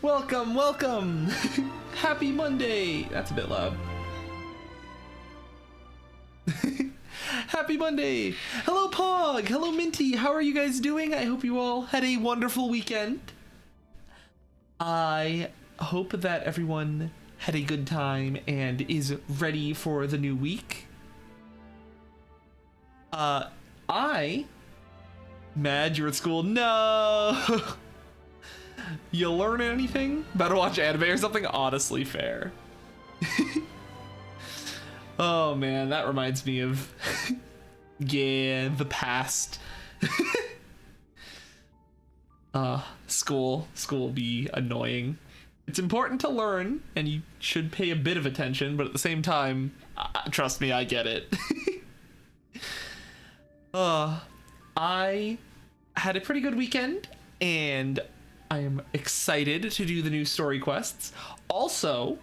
Welcome, welcome. Happy Monday. That's a bit loud. Happy Monday. Hello, Pog. Hello, Minty. How are you guys doing? I hope you all had a wonderful weekend. I hope that everyone had a good time and is ready for the new week. Mad you're at school? No. You learn anything? Better watch anime or something? Honestly fair. Oh man, that reminds me of yeah, the past. School be annoying. It's important to learn and you should pay a bit of attention, but at the same time, trust me, I get it. I had a pretty good weekend and I am excited to do the new story quests. Also,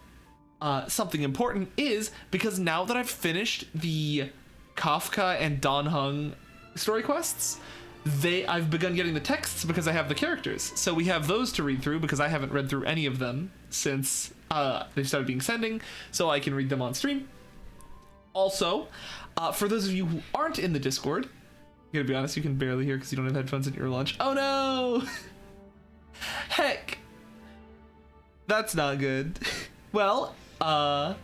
something important is because now that I've finished the Kafka and Dan Heng story quests, I've begun getting the texts because I have the characters. So we have those to read through because I haven't read through any of them since they started being sending, so I can read them on stream. Also, for those of you who aren't in the Discord, I'm gonna be honest, you can barely hear because you don't have headphones in your lunch. Oh no! Heck! That's not good. Well, I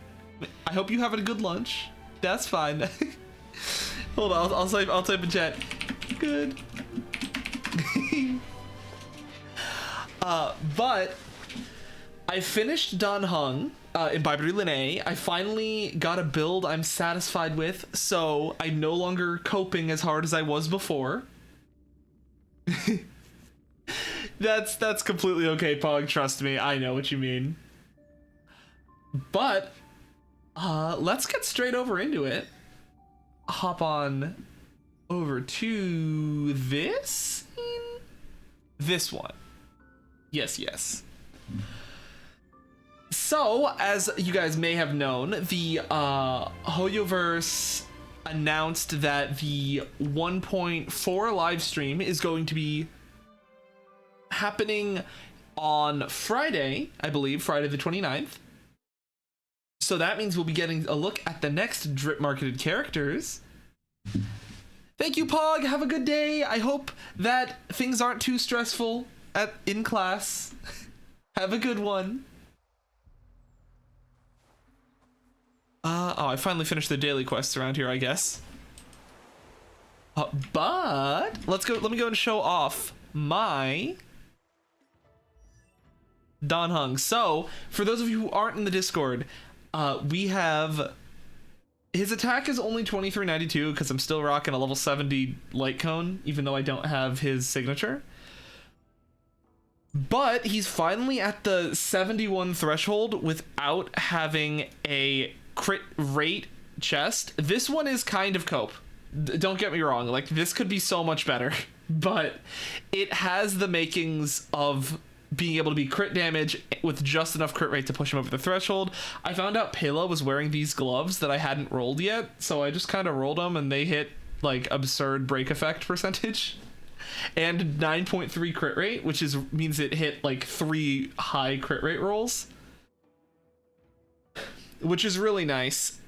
hope you have a good lunch. That's fine. Hold on, I'll type in chat. Good. But I finished Dan Heng in Baibury Linnae. I finally got a build I'm satisfied with, so I'm no longer coping as hard as I was before. That's completely okay, Pog. Trust me, I know what you mean. But let's get straight over into it. Hop on over to this one. Yes. So, as you guys may have known, the Hoyoverse announced that the 1.4 live stream is going to be happening on Friday, I believe, Friday the 29th. So that means we'll be getting a look at the next drip marketed characters. Thank you, Pog. Have a good day. I hope that things aren't too stressful in class. Have a good one. I finally finished the daily quests around here, I guess. But let me go and show off my Dan Heng. So, for those of you who aren't in the Discord, we have his attack is only 2392 because I'm still rocking a level 70 light cone, even though I don't have his signature. But he's finally at the 71 threshold without having a crit rate chest. This one is kind of cope. Don't get me wrong, like this could be so much better, but it has the makings of being able to be crit damage with just enough crit rate to push him over the threshold. I found out Pela was wearing these gloves that I hadn't rolled yet, so I just kind of rolled them and they hit like absurd break effect percentage and 9.3 crit rate, which means it hit like 3 high crit rate rolls, which is really nice.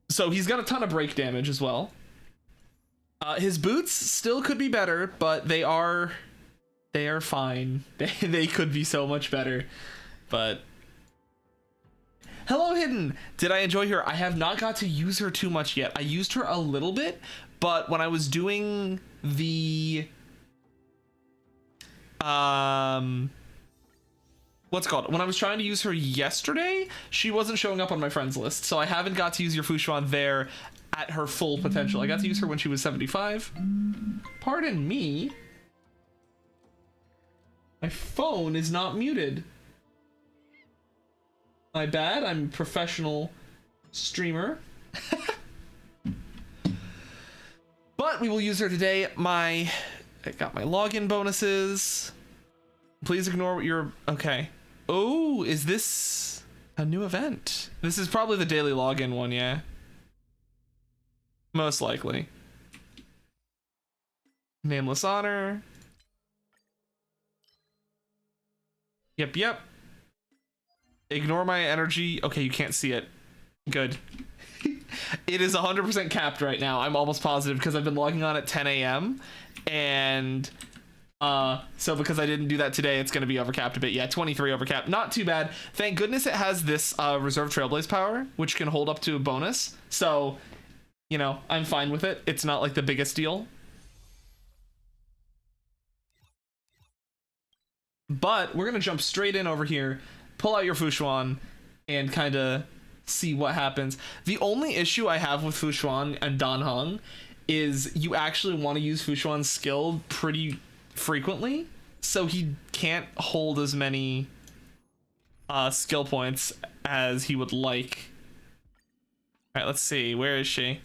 So he's got a ton of break damage as well. His boots still could be better, but they are fine. They could be so much better. But hello, Hidden. Did I enjoy her? I have not got to use her too much yet. I used her a little bit, but when I was doing the what's it called? When I was trying to use her yesterday, she wasn't showing up on my friends list, so I haven't got to use your Xuan there at her full potential. I got to use her when she was 75. Pardon me. My phone is not muted. My bad, I'm a professional streamer. But we will use her today. I got my login bonuses. Please ignore what you're... Okay. Oh, is this a new event? This is probably the daily login one, yeah? Most likely. Nameless honor. Yep. Ignore my energy. Okay, you can't see it. Good. It is 100% capped right now. I'm almost positive because I've been logging on at 10 a.m. and so because I didn't do that today, it's going to be overcapped a bit. Yeah, 23 overcapped. Not too bad. Thank goodness it has this reserve Trailblaze power, which can hold up to a bonus. So, you know, I'm fine with it. It's not like the biggest deal. But we're going to jump straight in over here, pull out your Xuan, and kind of see what happens. The only issue I have with Xuan and Dan Heng is you actually want to use Xuan's skill pretty frequently, so he can't hold as many skill points as he would like. All right, let's see. Where is she?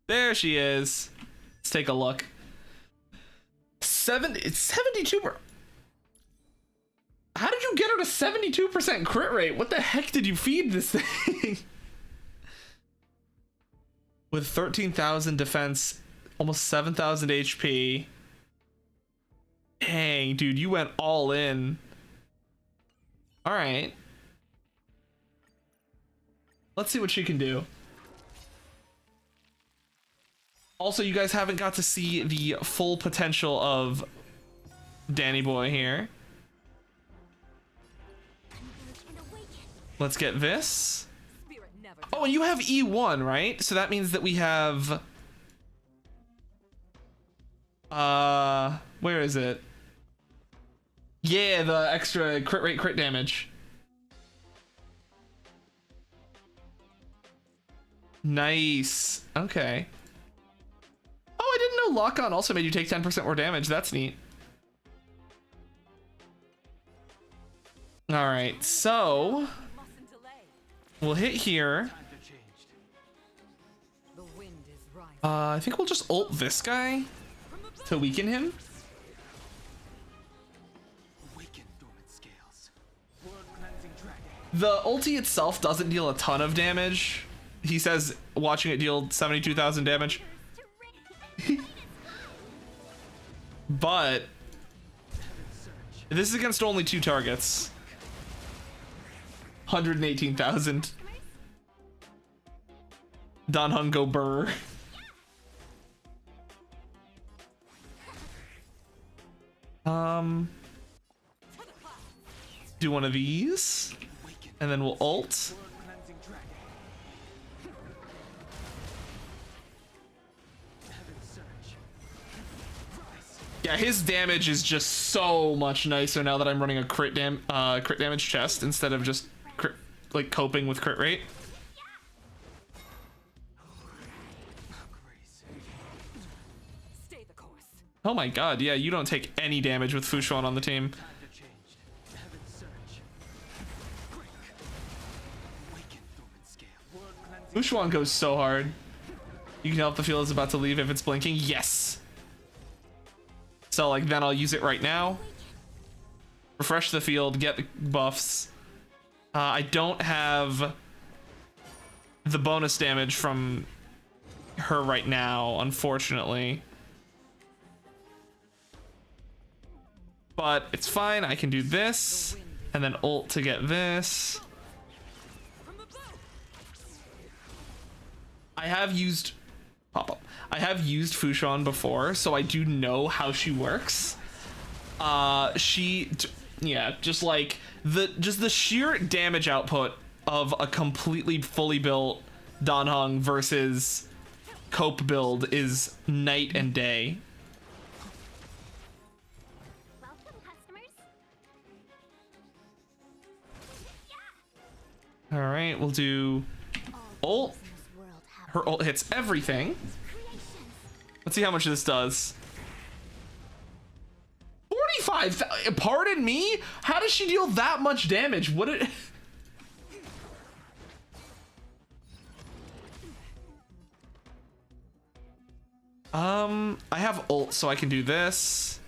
There she is. Let's take a look. It's 72. How did you get her to 72% crit rate? What the heck did you feed this thing? With 13,000 defense, almost 7,000 HP. Dang, dude, you went all in. All right. Let's see what she can do. Also, you guys haven't got to see the full potential of Danny Boy here. Let's get this. Oh, and you have E1, right? So that means that we have... where is it? Yeah, the extra crit rate, crit damage. Nice. Okay. Oh, I didn't know lock-on also made you take 10% more damage. That's neat. All right, so... we'll hit here. I think we'll just ult this guy to weaken him. The ulti itself doesn't deal a ton of damage. He says watching it deal 72,000 damage. But this is against only 2 targets. 118,000. Dan Heng go burr. Do one of these, and then we'll ult. Yeah, his damage is just so much nicer now that I'm running a crit damage chest instead of just crit, like coping with crit rate. Oh my god, yeah, you don't take any damage with Xuan on the team. Xuan goes so hard. You can help the field is about to leave if it's blinking. Yes. So like then I'll use it right now. Refresh the field, get the buffs. I don't have the bonus damage from her right now, unfortunately. But it's fine, I can do this, and then ult to get this. I have used I have used Xuan before, so I do know how she works. Yeah, just like the sheer damage output of a completely fully built Dan Heng versus cope build is night and day. All right, we'll do ult. Her ult hits everything. Let's see how much this does. 45. Pardon me? How does she deal that much damage? What it... I have ult, so I can do this.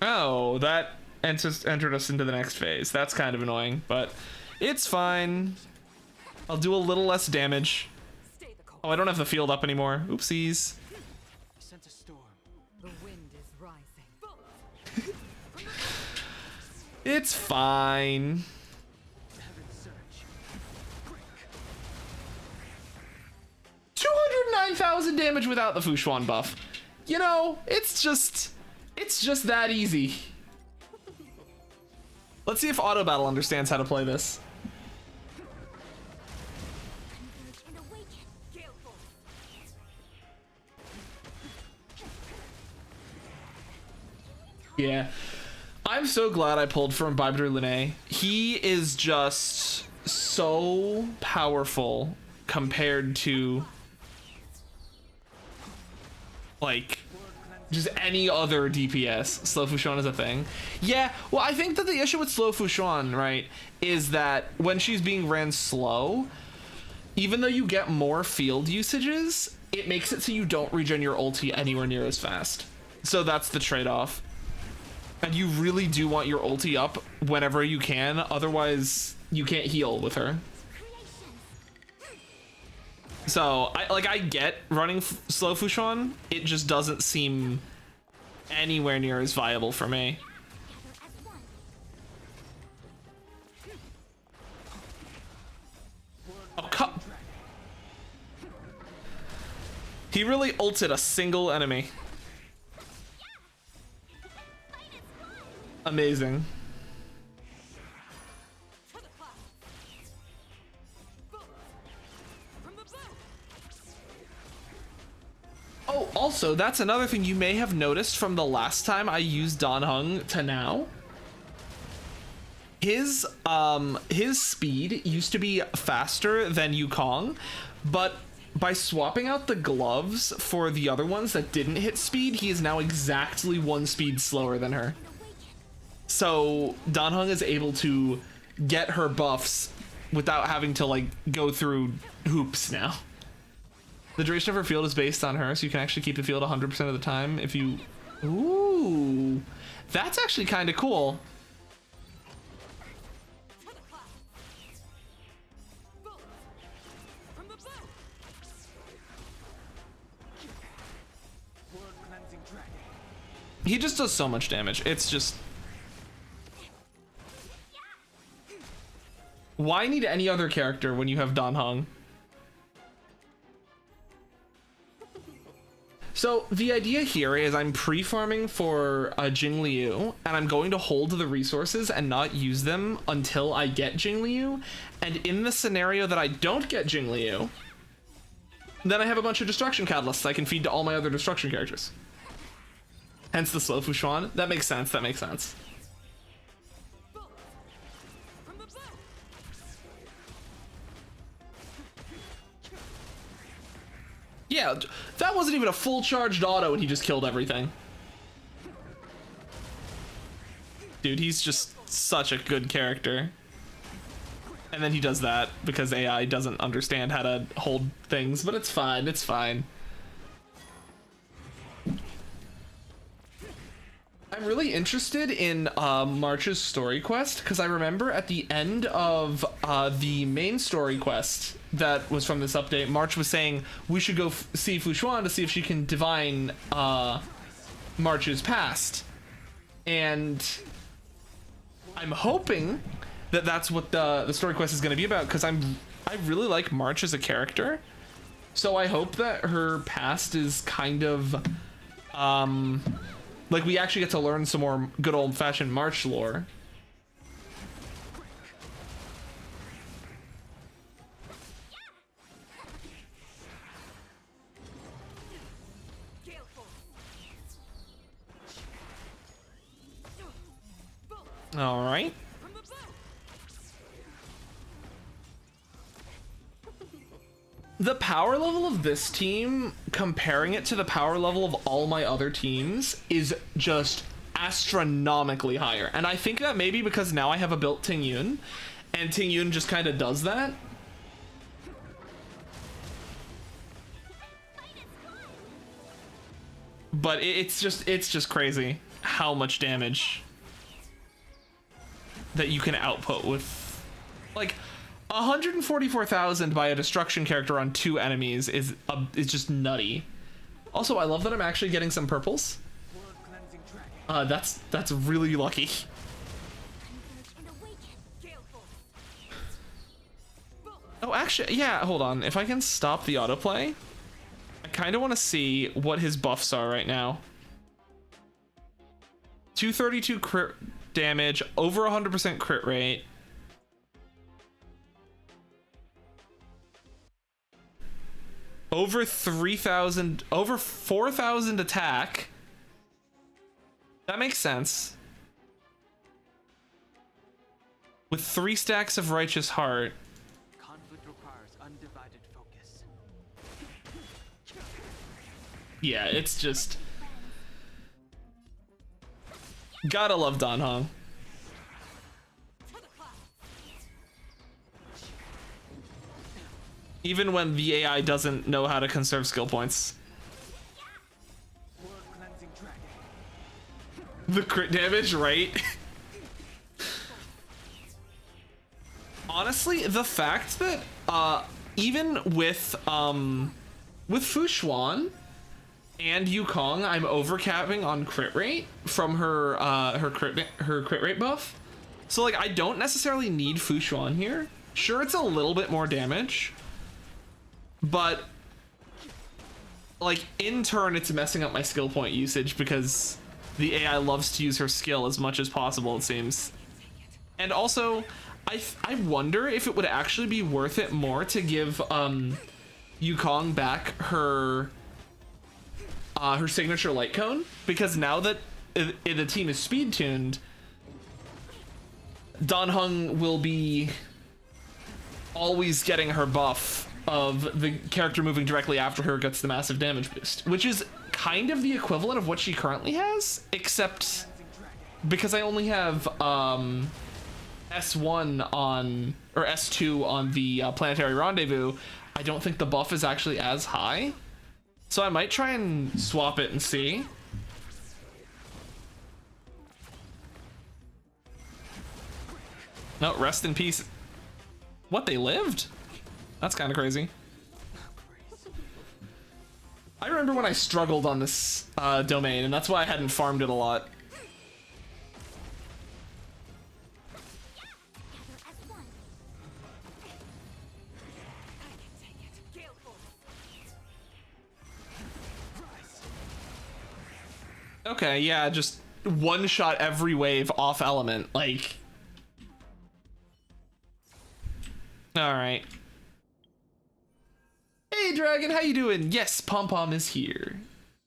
Oh, that entered us into the next phase. That's kind of annoying, but it's fine. I'll do a little less damage. Oh, I don't have the field up anymore. Oopsies. The wind is rising. It's fine. 209,000 damage without the Xuan buff. You know, it's just that easy. Let's see if Auto Battle understands how to play this. Yeah. I'm so glad I pulled from Bibiter Linné. He is just so powerful compared to like just any other DPS. Slow Xuan is a thing. Yeah, well, I think that the issue with Slow Xuan, right, is that when she's being ran slow, even though you get more field usages, it makes it so you don't regen your ulti anywhere near as fast. So that's the trade-off. And you really do want your ulti up whenever you can, otherwise you can't heal with her. So I get running slow Xuan, it just doesn't seem anywhere near as viable for me. Oh, come. He really ulted a single enemy. Amazing. Oh, also, that's another thing you may have noticed from the last time I used Dan Heng to now. His speed used to be faster than Yukong, but by swapping out the gloves for the other ones that didn't hit speed, he is now exactly 1 speed slower than her. So Dan Heng is able to get her buffs without having to like go through hoops now. The duration of her field is based on her, so you can actually keep the field 100% of the time if you... Ooh, that's actually kind of cool. He just does so much damage. It's just... Why need any other character when you have Dan Heng? So the idea here is I'm pre-farming for Jingliu, and I'm going to hold the resources and not use them until I get Jingliu. And in the scenario that I don't get Jingliu, then I have a bunch of destruction catalysts I can feed to all my other destruction characters. Hence the slow Xuan. That makes sense. That makes sense. Yeah, that wasn't even a full charged auto and he just killed everything. Dude, he's just such a good character. And then he does that because AI doesn't understand how to hold things, but it's fine, it's fine. I'm really interested in March's story quest because I remember at the end of the main story quest that was from this update, March was saying we should go see Xuan to see if she can divine March's past, and I'm hoping that that's what the story quest is going to be about because I really like March as a character, so I hope that her past is kind of like we actually get to learn some more good old-fashioned March lore. All right. The power level of this team, comparing it to the power level of all my other teams, is just astronomically higher. And I think that maybe because now I have a built Ting Yun, and Ting Yun just kind of does that. But it's just crazy. how much damage that you can output with, like, 144,000 by a destruction character on 2 enemies is just nutty. Also, I love that I'm actually getting some purples. That's really lucky. Oh, actually, yeah, hold on. If I can stop the autoplay, I kind of want to see what his buffs are right now. 232 crit damage, over 100% crit rate. Over 3,000, over 4,000 attack. That makes sense. With 3 stacks of Righteous Heart. Conflict requires undivided focus. Yeah, it's just... Gotta love Dan Heng. Even when the AI doesn't know how to conserve skill points. The crit damage, right? Honestly, the fact that even with Xuan and Yukong, I'm overcapping on crit rate from her crit rate buff. So like, I don't necessarily need Xuan here. Sure, it's a little bit more damage, but like in turn, it's messing up my skill point usage because the AI loves to use her skill as much as possible, it seems. And also, I wonder if it would actually be worth it more to give Yukong back her signature light cone, because now that the team is speed tuned, Dan Heng will be always getting her buff of the character moving directly after her gets the massive damage boost, which is kind of the equivalent of what she currently has, except because I only have S1 on, or S2 on the Planetary Rendezvous, I don't think the buff is actually as high. So I might try and swap it and see. No, rest in peace. What, they lived? That's kind of crazy. I remember when I struggled on this domain, and that's why I hadn't farmed it a lot. Okay, yeah, just one shot every wave off element, like. All right. Hey, Dragon, how you doing? Yes, Pom Pom is here.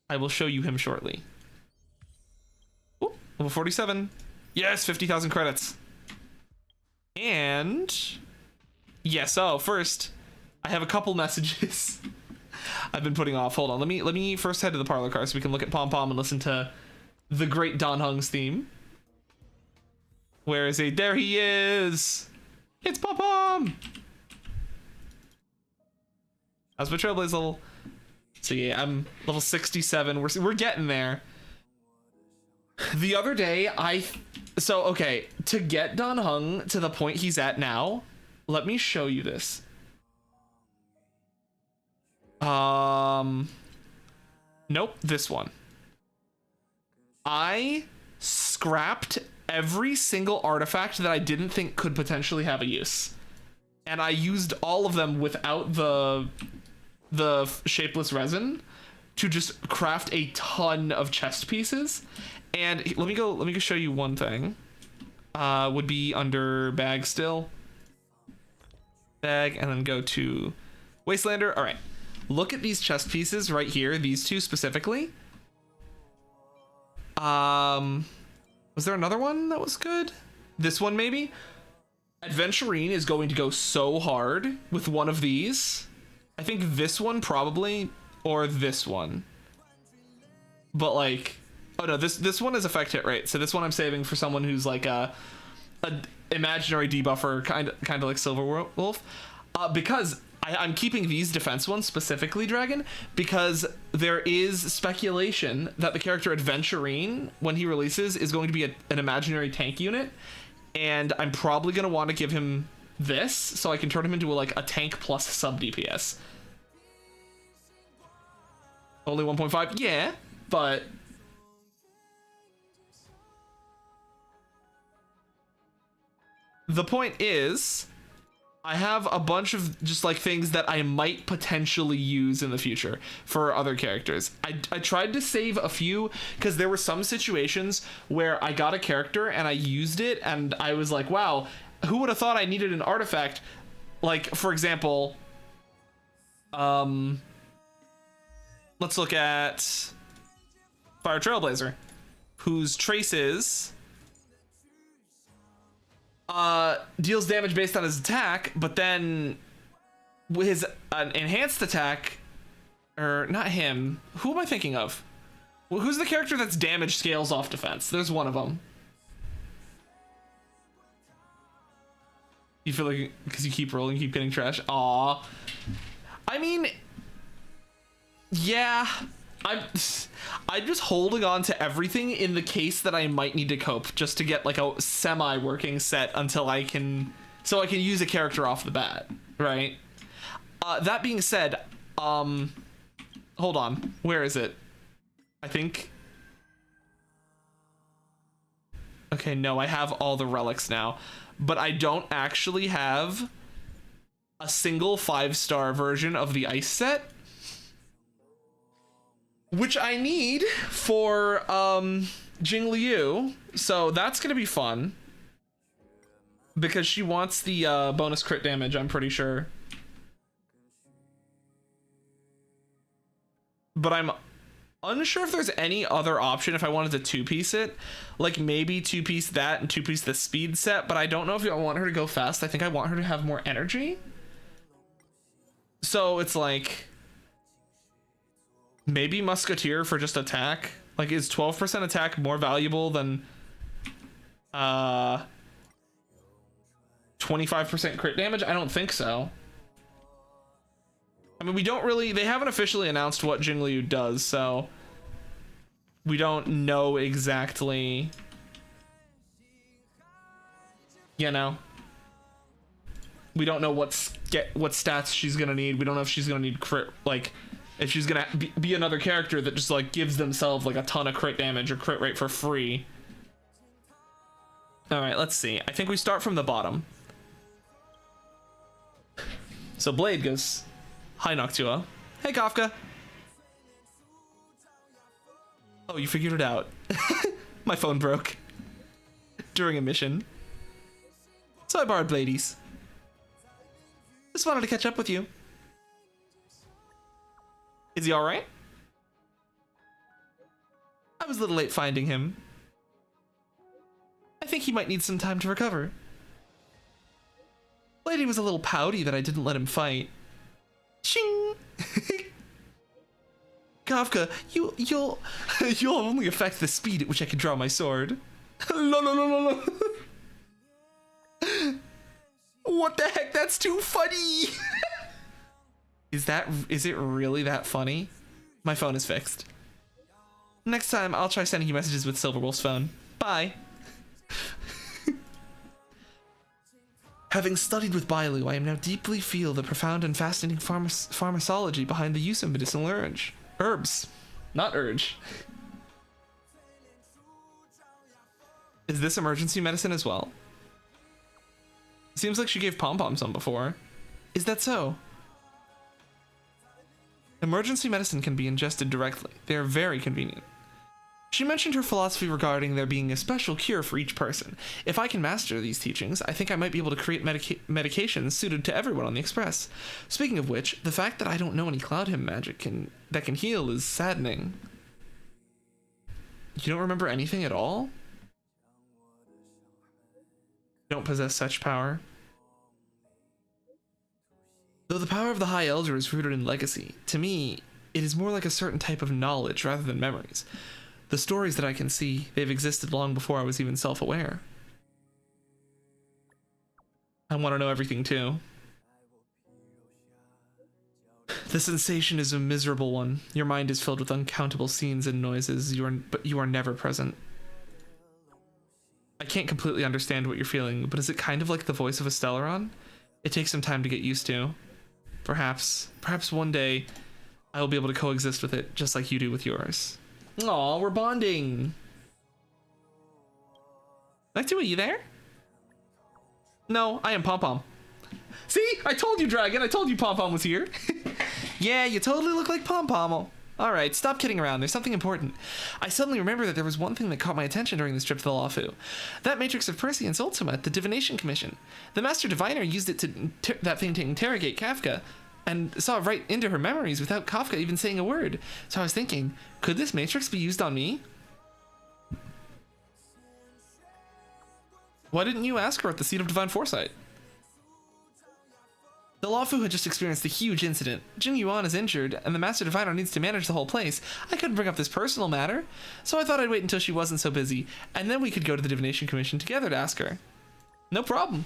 I will show you him shortly. Ooh, level 47. Yes, 50,000 credits. And yes, oh, first, I have a couple messages I've been putting off. Hold on, let me first head to the parlor car so we can look at Pom Pom and listen to the great Dan Heng's theme. Where is he? There he is. It's Pom Pom. How's my Trailblaze level? So yeah, I'm level 67. We're getting there. The other day, okay, to get Dan Heng to the point he's at now, let me show you this. Nope, this one. I scrapped every single artifact that I didn't think could potentially have a use, and I used all of them without the shapeless resin to just craft a ton of chest pieces. And let me go show you one thing. Would be under bag still. Bag, and then go to Wastelander. All right. Look at these chest pieces right here, these two specifically. Was there another one that was good? This one maybe? Adventurine is going to go so hard with one of these. I think this one probably, or this one. But like, oh no, this one is effect hit rate. So this one I'm saving for someone who's like a imaginary debuffer, kind of like Silver Wolf, because I'm keeping these defense ones specifically, Dragon, because there is speculation that the character Adventurine, when he releases, is going to be an imaginary tank unit, and I'm probably going to want to give him this so I can turn him into like a tank plus sub DPS. Only 1.5, yeah, but the point is, I have a bunch of just like things that I might potentially use in the future for other characters. I tried to save a few because there were some situations where I got a character and I used it and I was like, wow, who would have thought I needed an artifact? Like, for example, let's look at Fire Trailblazer, whose trace is deals damage based on his attack, but then with his enhanced attack, or not him, who am I thinking of? Well, who's the character that's damage scales off defense? There's one of them. You feel like because you keep rolling, you keep getting trash. Aw. I mean, yeah. I'm just holding on to everything in the case that I might need to cope, just to get like a semi-working set until I can, so I can use a character off the bat, right? That being said, hold on, where is it? I think. Okay, no, I have all the relics now, but I don't actually have a single 5-star version of the ice set, which I need for Jing Liu, so that's gonna be fun because she wants the bonus crit damage, I'm pretty sure. But I'm unsure if there's any other option if I wanted to 2-piece it, like maybe 2-piece that and 2-piece the speed set, but I don't know if I want her to go fast. I think I want her to have more energy. So it's like, maybe Musketeer for just attack. Like, is 12% attack more valuable than 25% crit damage? I don't think so. I mean, we don't really, they haven't officially announced what Jing Liu does, so we don't know exactly, you know. We don't know what stats she's gonna need. We don't know if she's gonna need crit, like if she's gonna be another character that just like gives themselves like a ton of crit damage or crit rate for free. All right, let's see. I think we start from the bottom. So Blade goes, hi Noctua. Hey Kafka. Oh, you figured it out. My phone broke during a mission, so I borrowed Bladey's. Just wanted to catch up with you. Is he all right? I was a little late finding him. I think he might need some time to recover. Lady was a little pouty that I didn't let him fight. Ching! Kafka, you'll only affect the speed at which I can draw my sword. No. What the heck? That's too funny. Is it really that funny? My phone is fixed. Next time, I'll try sending you messages with Silverwolf's phone. Bye. Having studied with Bailu, I am now deeply feel the profound and fascinating pharmacology behind the use of medicinal herbs. Not urge. Is this emergency medicine as well? Seems like she gave Pom-Pom some before. Is that so? Emergency medicine can be ingested directly. They are very convenient. She mentioned her philosophy regarding there being a special cure for each person. If I can master these teachings, I think I might be able to create medications suited to everyone on the Express. Speaking of which, the fact that I don't know any Cloud Hymn magic that can heal is saddening. You don't remember anything at all? You don't possess such power? Though the power of the High Elder is rooted in legacy, to me, it is more like a certain type of knowledge rather than memories. The stories that I can see, they've existed long before I was even self-aware. I want to know everything too. The sensation is a miserable one. Your mind is filled with uncountable scenes and noises, but you are never present. I can't completely understand what you're feeling, but is it kind of like the voice of a Stellaron? It takes some time to get used to. Perhaps one day I will be able to coexist with it, just like you do with yours. Aw, we're bonding. Nectua, are you there? No, I am Pom Pom. See? I told you, Dragon. I told you Pom Pom was here. Yeah, you totally look like Pom Pom. All right, stop kidding around. There's something important. I suddenly remember that there was one thing that caught my attention during this trip to the Lawfu. That Matrix of Perseus Ultima at the Divination Commission. The Master Diviner used it that thing to interrogate Kafka, and saw right into her memories without Kafka even saying a word. So I was thinking, could this Matrix be used on me? Why didn't you ask her at the Seat of Divine Foresight? The Lawfu had just experienced a huge incident. Jing Yuan is injured, and the Master Diviner needs to manage the whole place. I couldn't bring up this personal matter, so I thought I'd wait until she wasn't so busy, and then we could go to the Divination Commission together to ask her. No problem.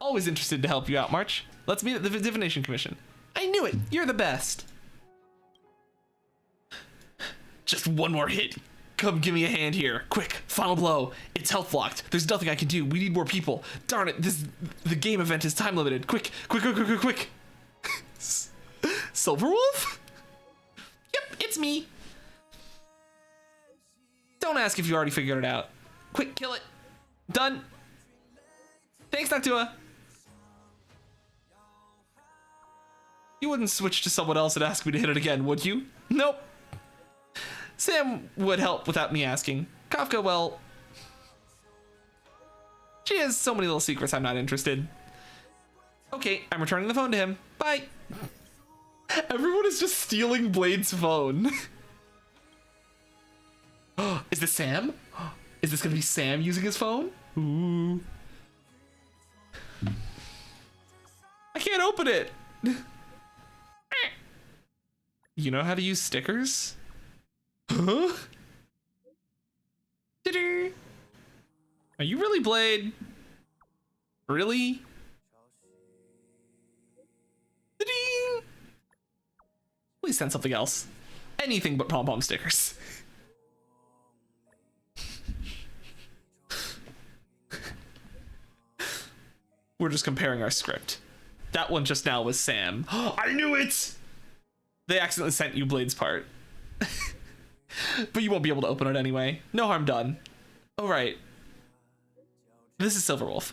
Always interested to help you out, March. Let's meet at the Divination Commission. I knew it! You're the best! Just one more hit. Come give me a hand here. Quick, final blow. It's health locked. There's nothing I can do. We need more people. Darn it, the game event is time limited. Quick. Silverwolf? Yep, it's me. Don't ask if you already figured it out. Quick, kill it. Done. Thanks, Nectua. You wouldn't switch to someone else and ask me to hit it again, would you? Nope. Sam would help without me asking. Kafka, well, she has so many little secrets I'm not interested. Okay, I'm returning the phone to him. Bye. Everyone is just stealing Blade's phone. Is this Sam? Is this gonna be Sam using his phone? Ooh. I can't open it. You know how to use stickers? Huh? Are you really Blade? Really? Please send something else. Anything but pom-pom stickers. We're just comparing our script. That one just now was Sam. I knew it! They accidentally sent you Blade's part. But you won't be able to open it anyway. No harm done. Oh, right. This is Silverwolf.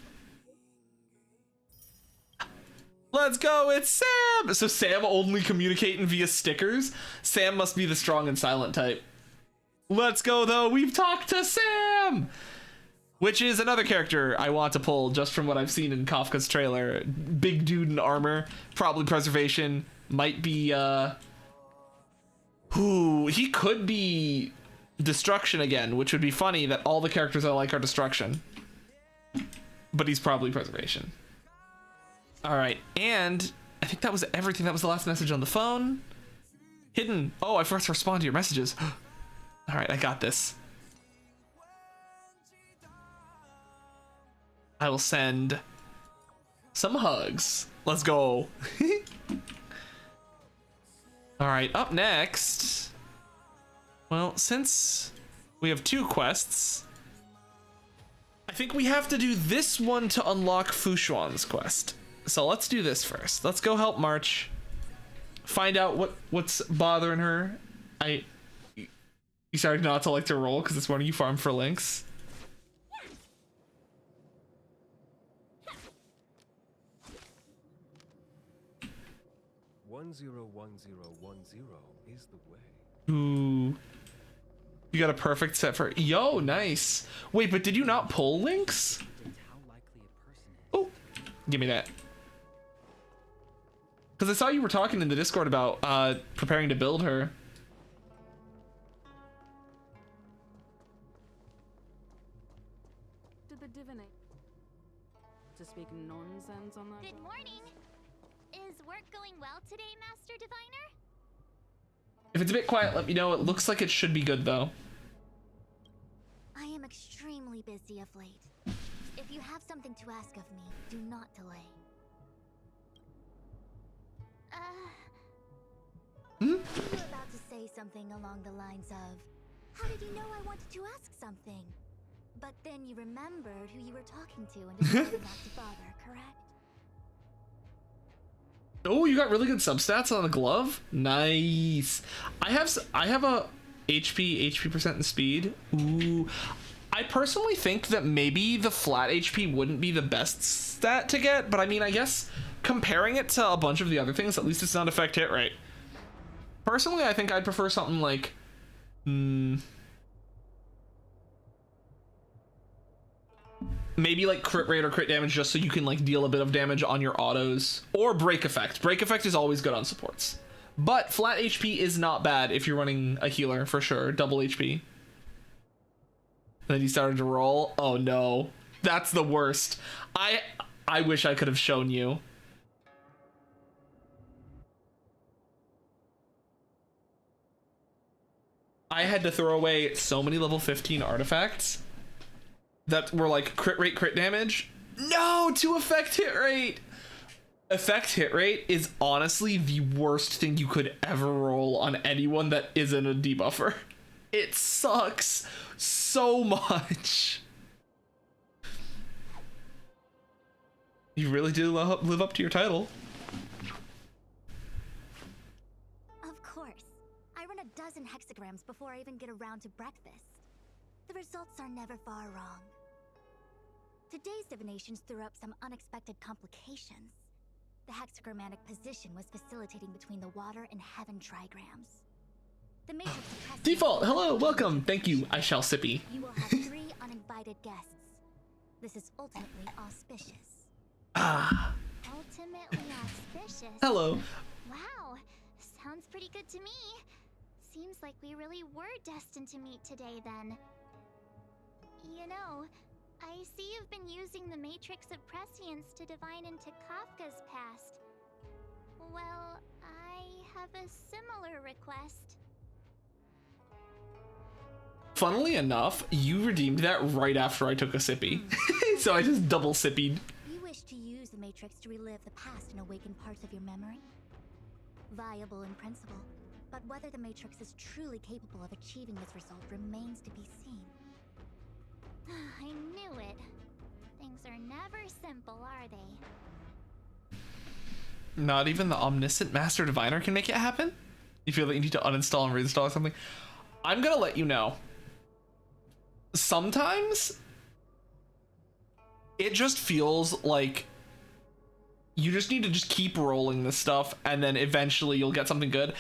Let's go, it's Sam! So Sam only communicating via stickers? Sam must be the strong and silent type. Let's go, though. We've talked to Sam! Which is another character I want to pull just from what I've seen in Kafka's trailer. Big dude in armor, probably preservation, might be, he could be destruction again, which would be funny that all the characters I like are destruction. But he's probably preservation. All right, and I think that was everything. That was the last message on the phone. Hidden. Oh, I forgot to respond to your messages. All right, I got this. I will send some hugs. Let's go. All right, up next. Well, since we have 2 quests, I think we have to do this one to unlock Xuan's quest. So let's do this first. Let's go help March. Find out what's bothering her. You started not to like to roll because it's one of you farm for links. One zero is the way. Ooh. You got a perfect set for... Yo, nice. Wait, but did you not pull links? Oh, give me that. Because I saw you were talking in the Discord about preparing to build her. To the divinate. To speak nonsense on that. Good morning. Is work going well today, Master Diviner? If it's a bit quiet, let me know. It looks like it should be good, though. I am extremely busy of late. If you have something to ask of me, do not delay. You were about to say something along the lines of, how did you know I wanted to ask something? But then you remembered who you were talking to and decided not to bother, correct? Oh, you got really good substats on the glove. Nice. I have a HP percent and speed. Ooh. I personally think that maybe the flat HP wouldn't be the best stat to get, but I mean, I guess comparing it to a bunch of the other things, at least it's not affect hit rate. Personally, I think I'd prefer something like maybe like crit rate or crit damage, just so you can like deal a bit of damage on your autos, or break effect. Break effect is always good on supports, but flat HP is not bad if you're running a healer for sure. Double HP. And then he started to roll. Oh no, that's the worst. I wish I could have shown you. I had to throw away so many level 15 artifacts that were like crit rate, crit damage. No, to effect hit rate. Effect hit rate is honestly the worst thing you could ever roll on anyone that isn't a debuffer. It sucks so much. You really did live up to your title. Of course. I run a dozen hexagrams before I even get around to breakfast. The results are never far wrong. Today's divinations threw up some unexpected complications. The hexagrammatic position was facilitating between the water and heaven trigrams. The matrix of Default, hello, welcome, thank you, I shall sippy. You will have 3 uninvited guests. This is ultimately auspicious. Ah. Ultimately auspicious? Hello. Wow, sounds pretty good to me. Seems like we really were destined to meet today then. You know, I see you've been using the Matrix of Prescience to divine into Kafka's past. Well, I have a similar request. Funnily enough, you redeemed that right after I took a sippy. So I just double sippied. You wish to use the Matrix to relive the past and awaken parts of your memory? Viable in principle, but whether the Matrix is truly capable of achieving this result remains to be seen. I knew it. Things are never simple, are they? Not even the omniscient master diviner can make it happen? You feel that you need to uninstall and reinstall something? I'm gonna let you know. Sometimes it just feels like you just need to just keep rolling this stuff and then eventually you'll get something good.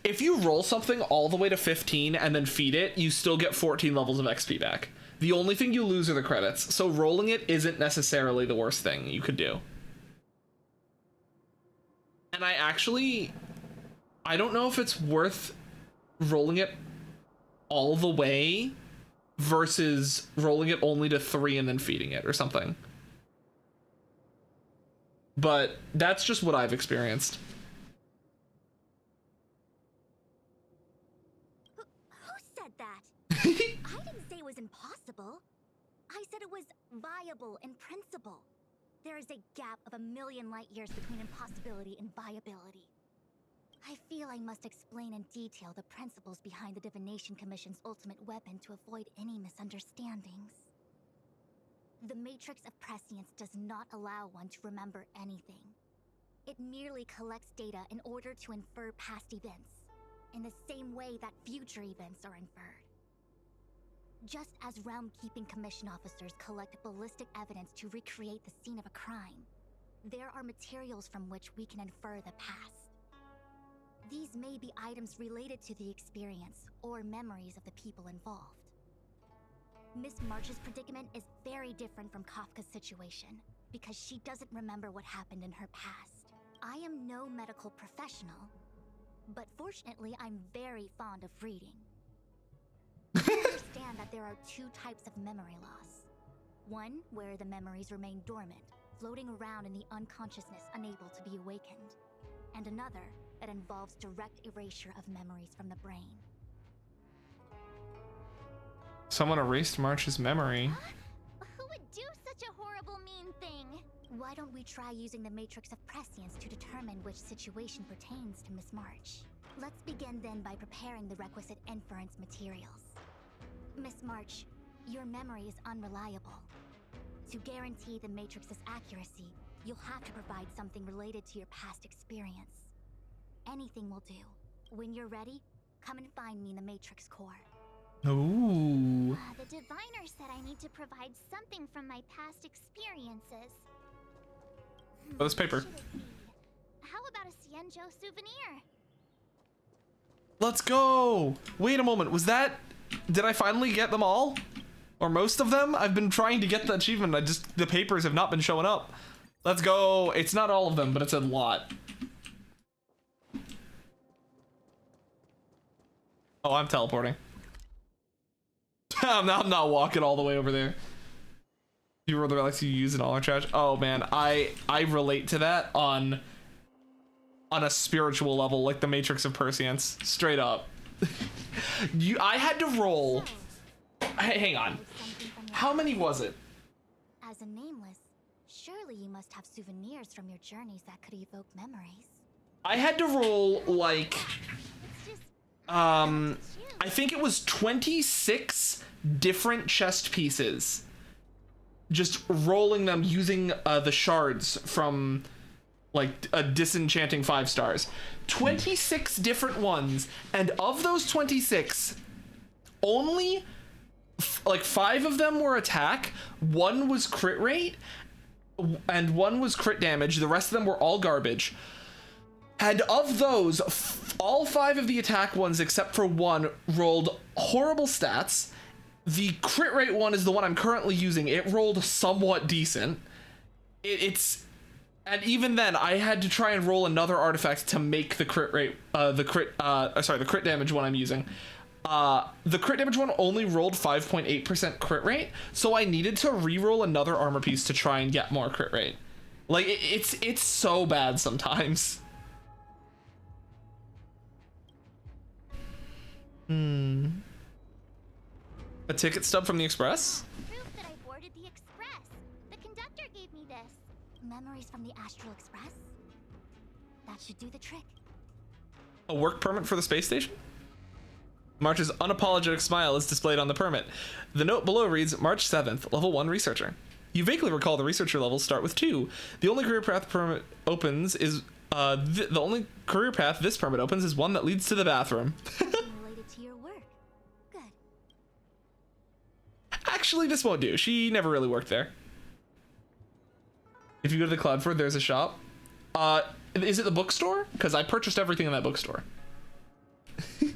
If you roll something all the way to 15 and then feed it, you still get 14 levels of XP back. The only thing you lose are the credits, so rolling it isn't necessarily the worst thing you could do. And I don't know if it's worth rolling it all the way versus rolling it only to 3 and then feeding it or something. But that's just what I've experienced. Who said that? I didn't say it was impossible. I said it was viable in principle. There is a gap of 1,000,000 light years between impossibility and viability. I feel I must explain in detail the principles behind the Divination Commission's ultimate weapon to avoid any misunderstandings. The Matrix of Prescience does not allow one to remember anything. It merely collects data in order to infer past events, in the same way that future events are inferred. Just as Realm-Keeping Commission officers collect ballistic evidence to recreate the scene of a crime, there are materials from which we can infer the past. These may be items related to the experience or memories of the people involved. Miss March's predicament is very different from Kafka's situation because she doesn't remember what happened in her past. I am no medical professional, but fortunately I'm very fond of reading. I understand that there are 2 types of memory loss. One where the memories remain dormant, floating around in the unconsciousness unable to be awakened, and another that involves direct erasure of memories from the brain. Someone erased March's memory. Who would do such a horrible, mean thing? Why don't we try using the Matrix of Prescience to determine which situation pertains to Miss March? Let's begin then by preparing the requisite inference materials. Miss March, your memory is unreliable. To guarantee the Matrix's accuracy, you'll have to provide something related to your past experience. Anything will do. When you're ready, come and find me in the Matrix core. Ooh. The diviner said I need to provide something from my past experiences. Oh, this paper. Should it be? How about a Xianzhou souvenir? Let's go. Wait a moment. Was that... Did I finally get them all? Or most of them? I've been trying to get the achievement. The papers have not been showing up. Let's go. It's not all of them, but it's a lot. Oh, I'm teleporting. I'm not walking all the way over there. You were the relics you use in all our trash. Oh man, I relate to that on a spiritual level, like the Matrix of Perseance, straight up. I had to roll. Hang on. How many was it? As a nameless, surely you must have souvenirs from your journeys that could evoke memories. I had to roll like It's just I think it was 26 different chest pieces. Just rolling them using the shards from like a disenchanting 5 stars. 26 different ones, and of those 26, only like 5 of them were attack, 1 was crit rate, and 1 was crit damage. The rest of them were all garbage. And of those, all 5 of the attack ones except for 1 rolled horrible stats. The crit rate one is the one I'm currently using. It rolled somewhat decent. And even then, I had to try and roll another artifact to make the crit rate, the crit damage one I'm using. The crit damage one only rolled 5.8% crit rate, so I needed to re-roll another armor piece to try and get more crit rate. Like, it's so bad sometimes. A ticket stub from the Express? proof that I boarded the express. The conductor gave me this. Memories from the Astral Express? That should do the trick. A work permit for the space station? March's unapologetic smile is displayed on the permit. The note below reads, March 7th, level 1 researcher. You vaguely recall the researcher levels start with 2. The only career path permit opens is the only career path this permit opens is one that leads to the bathroom. Related to your work. Good. Actually, this won't do. She never really worked there. If you go to the Cloudford, there's a shop. Is it the bookstore? Because I purchased everything in that bookstore. So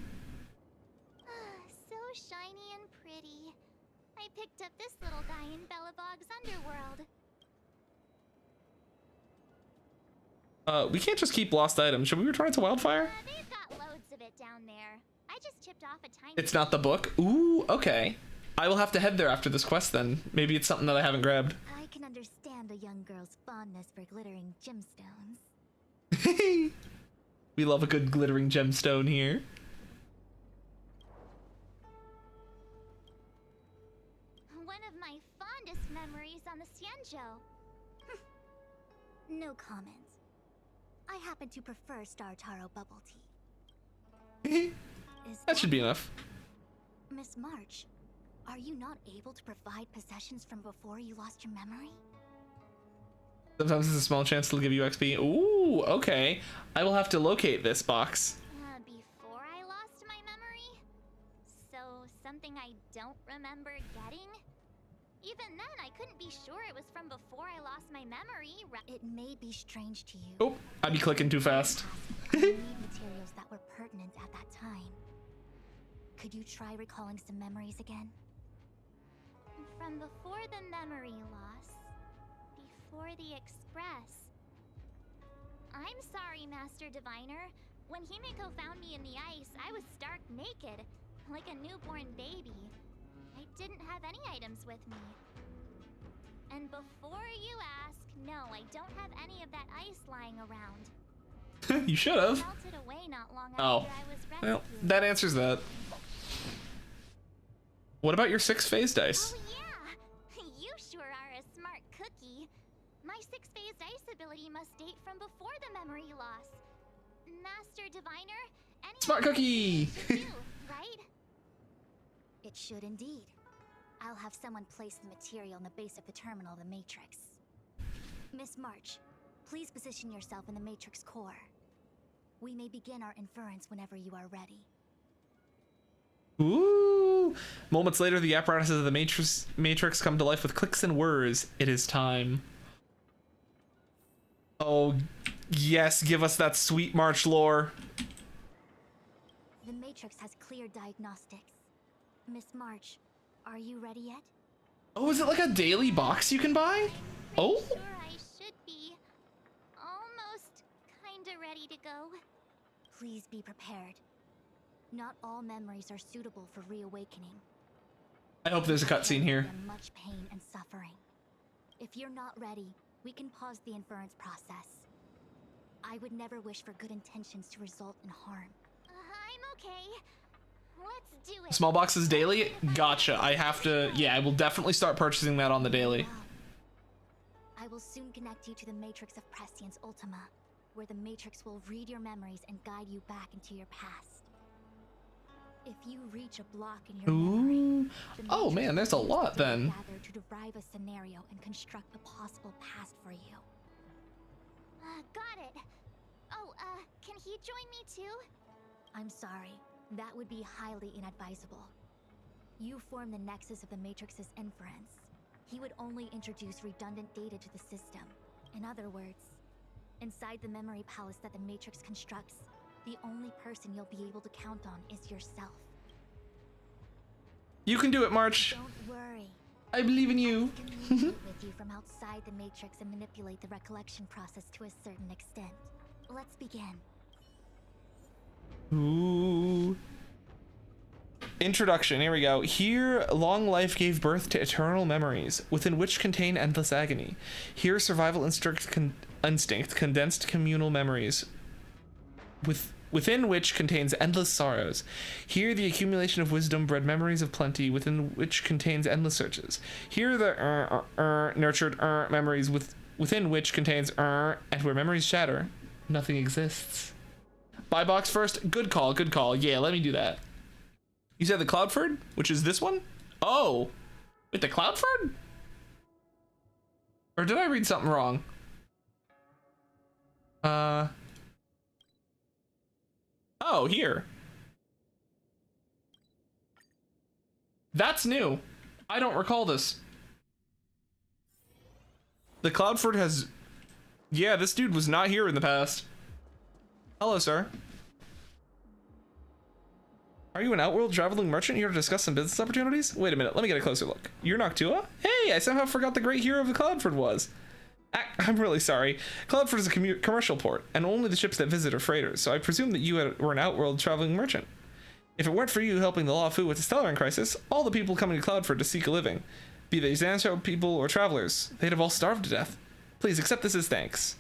shiny and pretty. I picked up this little guy in Belobog's underworld. We can't just keep lost items. Should we return it to Wildfire? They've got loads of it down there. I just chipped off a tiny... It's not the book? Ooh, okay. I will have to head there after this quest then. Maybe it's something that I haven't grabbed. I can understand a young girl's fondness for glittering gemstones. We love a good glittering gemstone here. One of my fondest memories on the Xianzhou. No comment. I happen to prefer Star Taro bubble tea. Is That should be enough. Miss March, are you not able to provide possessions from before you lost your memory? Sometimes there's a small chance it'll give you XP. Ooh, okay. I will have to locate this box. Before I lost my memory? So, something I don't remember getting? Even then, I couldn't be sure it was from before I lost my memory. It may be strange to you. Oh, I'd be clicking too fast. I need materials that were pertinent at that time. Could you try recalling some memories again? From before the memory loss. Before the express. I'm sorry, Master Diviner. When Himiko found me in the ice, I was stark naked, like a newborn baby. I didn't have any items with me. And before you ask, no, I don't have any of that ice lying around. You should have. Melted away not long after Oh. I was rescued. Well, that answers that. What about your 6-phase dice? Oh yeah! You sure are a smart cookie. My 6-phase dice ability must date from before the memory loss. Master Diviner, anyone Smart cookie. too, right? It should indeed. I'll have someone place the material in the base of the terminal of the Matrix. Miss March, please position yourself in the Matrix core. We may begin our inference whenever you are ready. Ooh. Moments later, the apparatuses of the Matrix come to life with clicks and whirs. It is time. Oh, yes, give us that sweet March lore. The Matrix has cleared diagnostics. Miss March, are you ready yet? Oh, is it like a daily box you can buy? Oh, Sure, I should be almost kinda ready to go. Please be prepared. Not all memories are suitable for reawakening. I hope there's a cutscene here. There will be much pain and suffering. If you're not ready, we can pause the inference process. I would never wish for good intentions to result in harm. I'm okay. Let's do it. Small boxes daily? Gotcha. I have to, yeah, I will definitely start purchasing that on the daily. Wow. I will soon connect you to the Matrix of Prescience Ultima, where the Matrix will read your memories and guide you back into your past. If you reach a block in your memory, Ooh. the Oh Matrix man, there's a will use lot the data then. gathered to derive a scenario and construct a possible past for you. Got it. Oh, can he join me too? I'm sorry, that would be highly inadvisable. You form the nexus of the Matrix's inference. He would only introduce redundant data to the system. In other words, inside the memory palace that the Matrix constructs, the only person you'll be able to count on is yourself. You can do it, March. Don't worry. I believe in you. Communicate with you from outside the Matrix and manipulate the recollection process to a certain extent. Let's begin. Ooh. Introduction, here we go. Here, long life gave birth to eternal memories, within which contain endless agony. Here, survival instinct condensed communal memories, within which contains endless sorrows. Here, the accumulation of wisdom bred memories of plenty, within which contains endless searches. Here, the nurtured memories within which contains and where memories shatter, nothing exists. Buy box first. Good call, good call. Yeah, let me do that. You said the Cloudford, which is this one? Oh, wait, the Cloudford? Or did I read something wrong? Oh, here. That's new. I don't recall this. The Cloudford has... Yeah, this dude was not here in the past. Hello, sir. Are you an outworld traveling merchant here to discuss some business opportunities? Wait a minute, let me get a closer look. You're Noctua? Hey, I somehow forgot the great hero of the Cloudford was. I'm really sorry. Cloudford is a commercial port, and only the ships that visit are freighters, so I presume that you were an outworld traveling merchant. If it weren't for you helping the Lawfu with the Stellarin crisis, all the people coming to Cloudford to seek a living, be they Xancho people or travelers, they'd have all starved to death. Please accept this as thanks.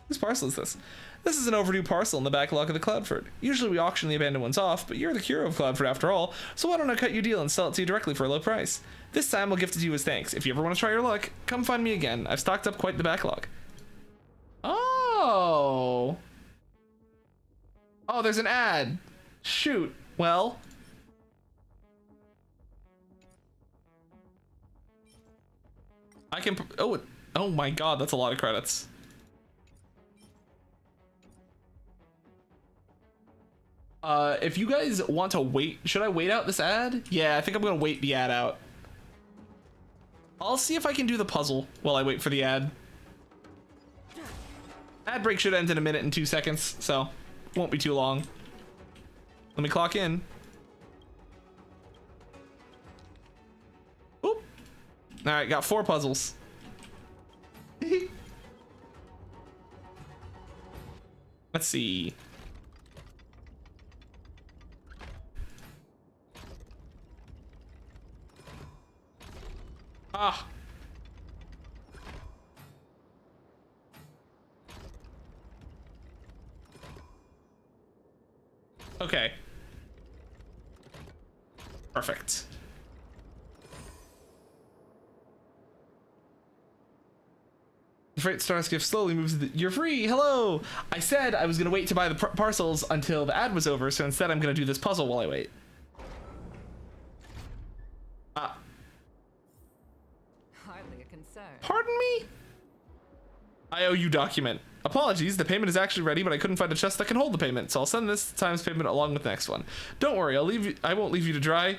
Whose parcel is this? This is an overdue parcel in the backlog of the Cloudford. Usually we auction the abandoned ones off, but you're the hero of Cloudford after all, so why don't I cut you a deal and sell it to you directly for a low price? This time I'll gift it to you as thanks. If you ever want to try your luck, come find me again. I've stocked up quite the backlog. Oh. Oh, there's an ad. Shoot. Well. I can... Oh my god, that's a lot of credits. If you guys want to wait, should I wait out this ad? Yeah, I think I'm gonna wait the ad out. I'll see if I can do the puzzle while I wait for the ad. Ad break should end in 1 minute and 2 seconds, so won't be too long. Let me clock in. Oop. All right, got 4 puzzles. Let's see. Ah. Okay. Perfect. freight stars gift slowly moves. You're free. Hello. I said I was gonna wait to buy the parcels until the ad was over, so instead I'm gonna do this puzzle while I wait. Hardly a concern. Pardon me? IOU document. Apologies, the payment is actually ready, but I couldn't find a chest that can hold the payment, so I'll send this time's payment along with the next one. Don't worry, I won't leave you to dry.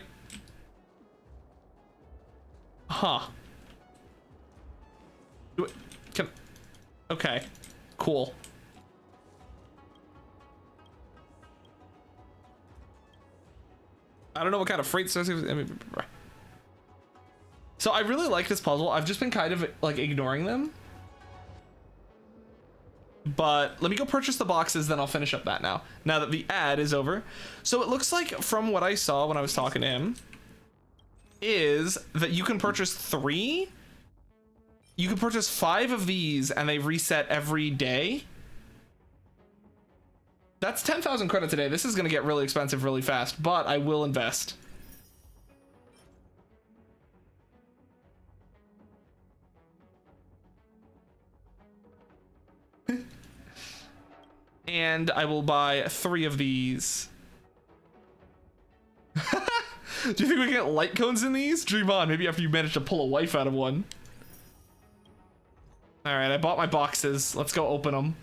Huh. Okay. Cool. I don't know what kind of freight stars. So I really like this puzzle. I've just been kind of like ignoring them. But let me go purchase the boxes, then I'll finish up that now that the ad is over. So it looks like from what I saw when I was talking to him is that you can purchase 3. You can purchase 5 of these and they reset every day. That's 10,000 credits a day. This is going to get really expensive really fast, but I will invest. And I will buy 3 of these. Do you think we can get light cones in these? Dream on, maybe after you manage to pull a wife out of one. All right, I bought my boxes. Let's go open them.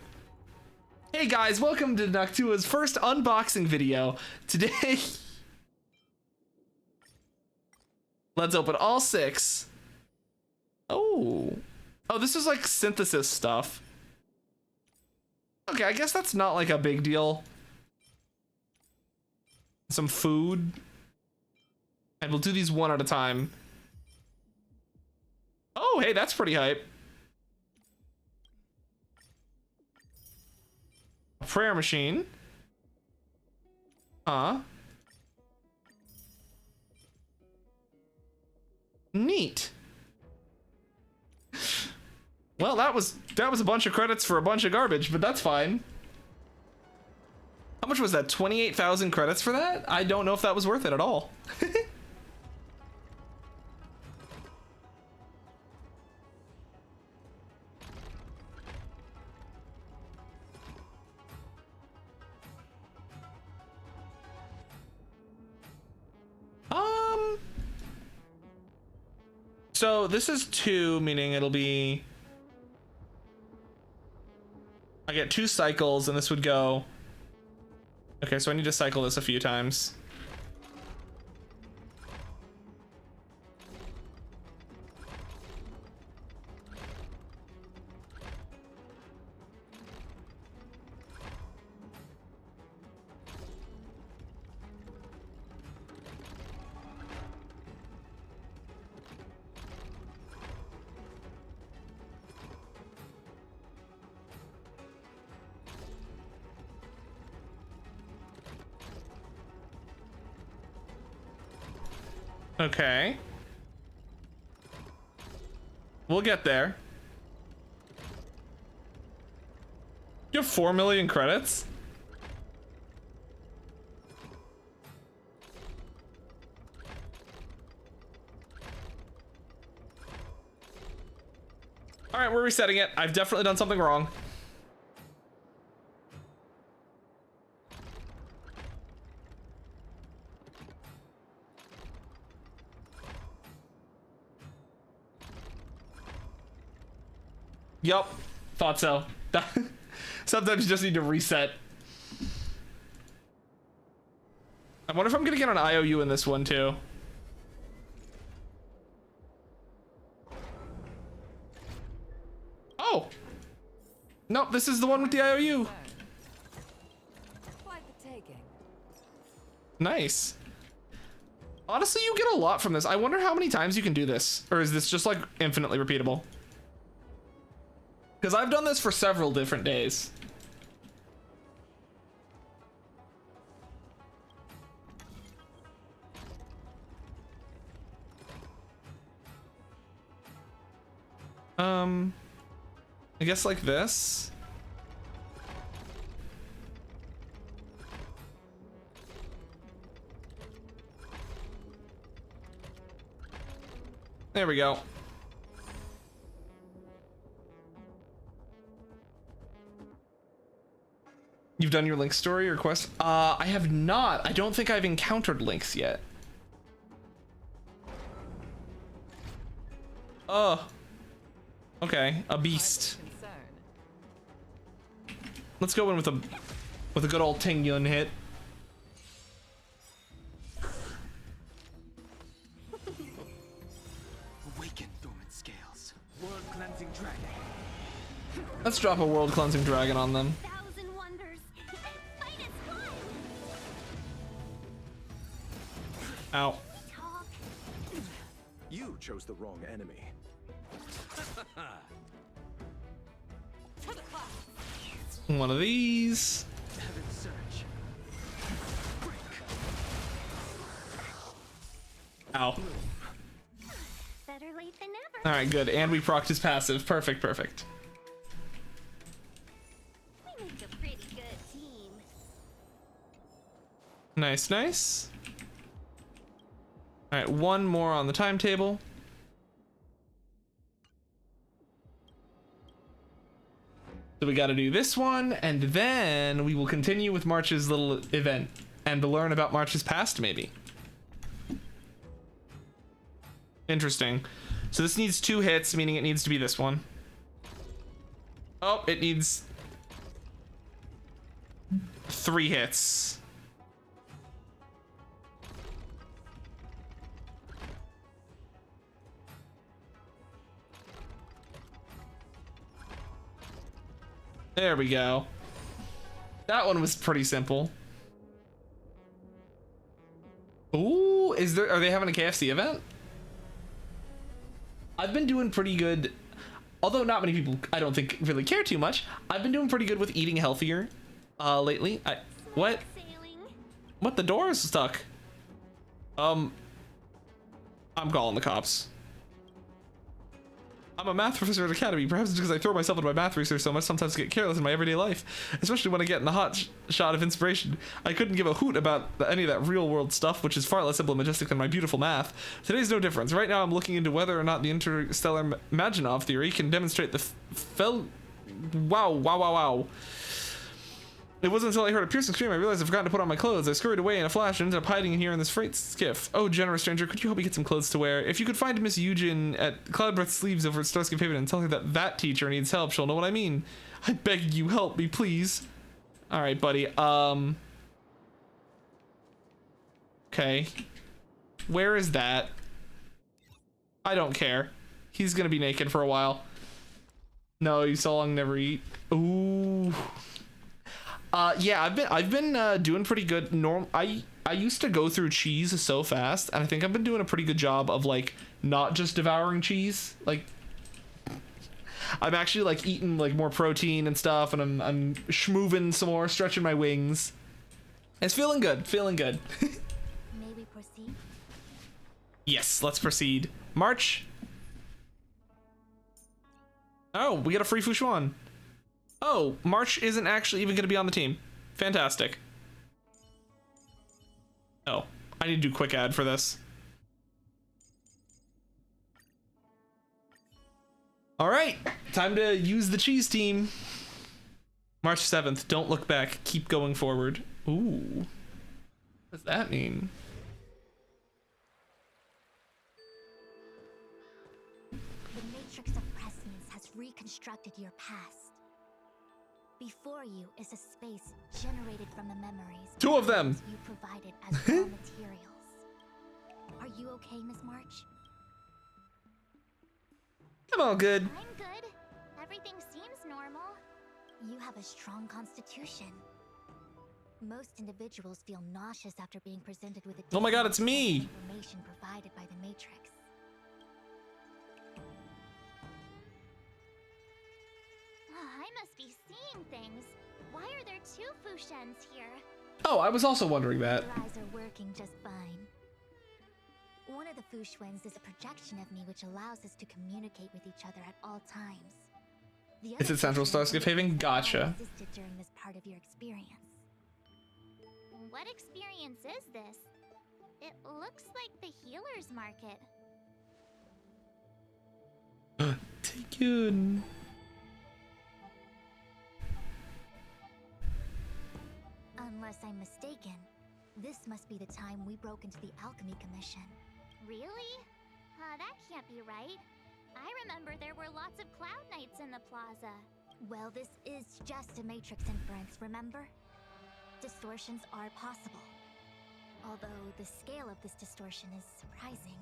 Hey guys, welcome to Noctua's first unboxing video. Today, let's open all 6. Oh, this is like synthesis stuff. Okay, I guess that's not like a big deal. Some food. And we'll do these one at a time. Oh, hey, that's pretty hype. A prayer machine. Neat. Well, that was a bunch of credits for a bunch of garbage, but that's fine. How much was that? 28,000 credits for that? I don't know if that was worth it at all. So this is 2, meaning it'll be, I get 2 cycles and this would go. Okay, so I need to cycle this a few times. Okay. We'll get there. You have 4 million credits? All right, we're resetting it. I've definitely done something wrong. Yup, thought so. Sometimes you just need to reset. I wonder if I'm gonna get an IOU in this one too. Oh! Nope, this is the one with the IOU. Quite the taking. Nice. Honestly, you get a lot from this. I wonder how many times you can do this. Or is this just like infinitely repeatable? Because I've done this for several different days. I guess like this. There we go. You've done your Link story or quest? I have not. I don't think I've encountered Lynx yet. Oh. Okay, a beast. Let's go in with a good old Ting Yun hit. Awaken dormant scales. World cleansing dragon. Let's drop a world cleansing dragon on them. Thousand wonders. Fight is fun. Ow. Talk. You chose the wrong enemy. One of these. Heaven surge. Ow. Better late than never. All right, good. And we procced his passive. Perfect, perfect. We make a pretty good team. Nice, nice. All right, one more on the timetable. So we got to do this one, and then we will continue with March's little event and to learn about March's past, maybe. Interesting. So this needs 2 hits, meaning it needs to be this one. Oh, it needs 3 hits. There we go. That one was pretty simple. Ooh, are they having a KFC event? I've been doing pretty good, although not many people, I don't think, really care too much. I've been doing pretty good with eating healthier lately. What? Sailing. What? The door is stuck. I'm calling the cops. I'm a math professor at Academy. Perhaps it's because I throw myself into my math research so much, sometimes I get careless in my everyday life, especially when I get in the hot shot of inspiration. I couldn't give a hoot about any of that real world stuff, which is far less simple and majestic than my beautiful math. Today's no difference. Right now I'm looking into whether or not the interstellar Maginov theory can demonstrate the wow. It wasn't until I heard a piercing scream I realized I'd forgotten to put on my clothes. I scurried away in a flash and ended up hiding in here in this freight skiff. Oh, generous stranger, could you help me get some clothes to wear? If you could find Miss Eugen at Cloudbreath Sleeves over at Starscape Haven and tell her that teacher needs help, she'll know what I mean. I beg you, help me, please. All right, buddy. Okay. Where is that? I don't care. He's gonna be naked for a while. No, you so long never eat. Ooh. Yeah, I've been doing pretty good. I used to go through cheese so fast, and I think I've been doing a pretty good job of like not just devouring cheese. Like I'm actually like eating like more protein and stuff, and I'm schmooving some more, stretching my wings. It's feeling good, feeling good. May we proceed? Yes, let's proceed. March. Oh, we get a free Xuan. Oh, March isn't actually even going to be on the team. Fantastic. Oh, I need to do quick ad for this. All right, time to use the cheese team. March 7th, don't look back, keep going forward. Ooh, what does that mean? The matrix of presence has reconstructed your past. Before you is a space generated from the memories. 2 of them. You provided as raw materials. Are you okay, Miss March? I'm all good. I'm good. Everything seems normal. You have a strong constitution. Most individuals feel nauseous after being presented with a Oh my God, it's me. information provided by the Matrix. I must be seeing things. Why are there 2 Fushens here? Oh, I was also wondering that. Your eyes are working just fine. One of the Fushwens is a projection of me which allows us to communicate with each other at all times. The Is other it Central Fushwen Starscape Haven? Gotcha. existed during this part of your experience. What experience is this? It looks like the healer's market. Take you. I'm mistaken, this must be the time we broke into the Alchemy Commission. Really? That can't be right. I remember there were lots of Cloud Knights in the plaza. Well, this is just a Matrix inference, remember? Distortions are possible. Although the scale of this distortion is surprising.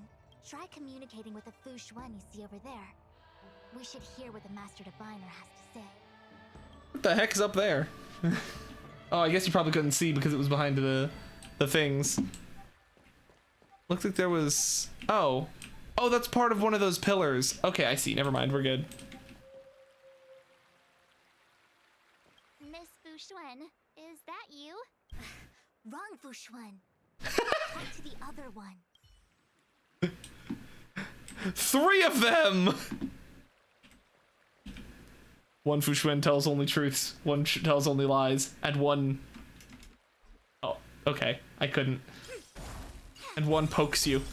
Try communicating with the Fu Xuan you see over there. We should hear what the Master Diviner has to say. What the heck is up there? Oh, I guess you probably couldn't see because it was behind the things. Looks like there was... Oh. Oh, that's part of one of those pillars. Okay, I see. Never mind. We're good. Miss Fu Xuan, is that you? Wrong, Fu Xuan. Talk to the other one. 3 of them! One Fu Xuan tells only truths, one tells only lies, and one... Oh, okay. I couldn't. And one pokes you.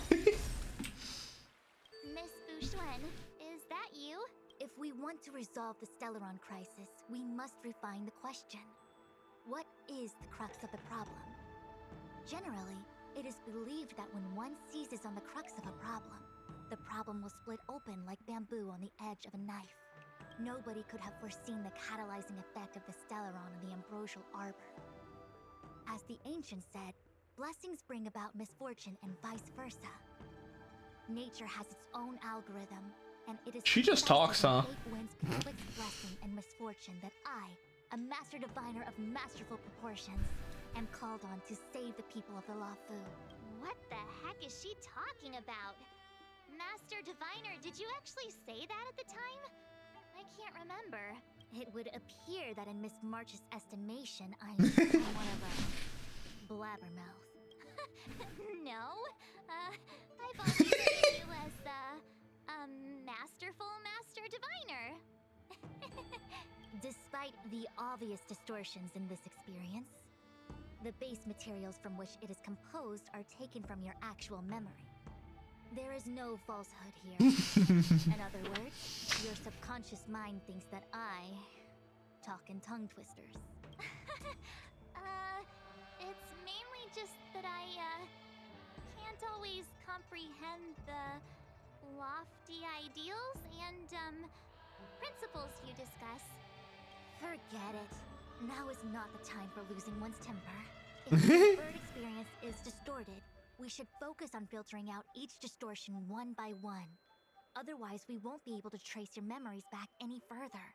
Miss Fu Xuan, is that you? If we want to resolve the Stellaron crisis, we must refine the question. What is the crux of the problem? Generally, it is believed that when one seizes on the crux of a problem will split open like bamboo on the edge of a knife. Nobody could have foreseen the catalyzing effect of the Stellaron on the ambrosial arbor. As the ancients said, blessings bring about misfortune and vice versa. Nature has its own algorithm, and it is She just talks, huh? fate wins conflicts blessing and misfortune that I, a master diviner of masterful proportions, am called on to save the people of the Lafu. What the heck is she talking about? Master Diviner, did you actually say that at the time? I can't remember. It would appear that in Miss March's estimation, I'm somewhat of a blabbermouth. No, I've always seen you as the, masterful Master Diviner. Despite the obvious distortions in this experience, the base materials from which it is composed are taken from your actual memory. There is no falsehood here. In other words, your subconscious mind thinks that I talk in tongue twisters. It's mainly just that I, can't always comprehend the lofty ideals and, principles you discuss. Forget it. Now is not the time for losing one's temper. If the bird experience is distorted, we should focus on filtering out each distortion one by one. Otherwise, we won't be able to trace your memories back any further.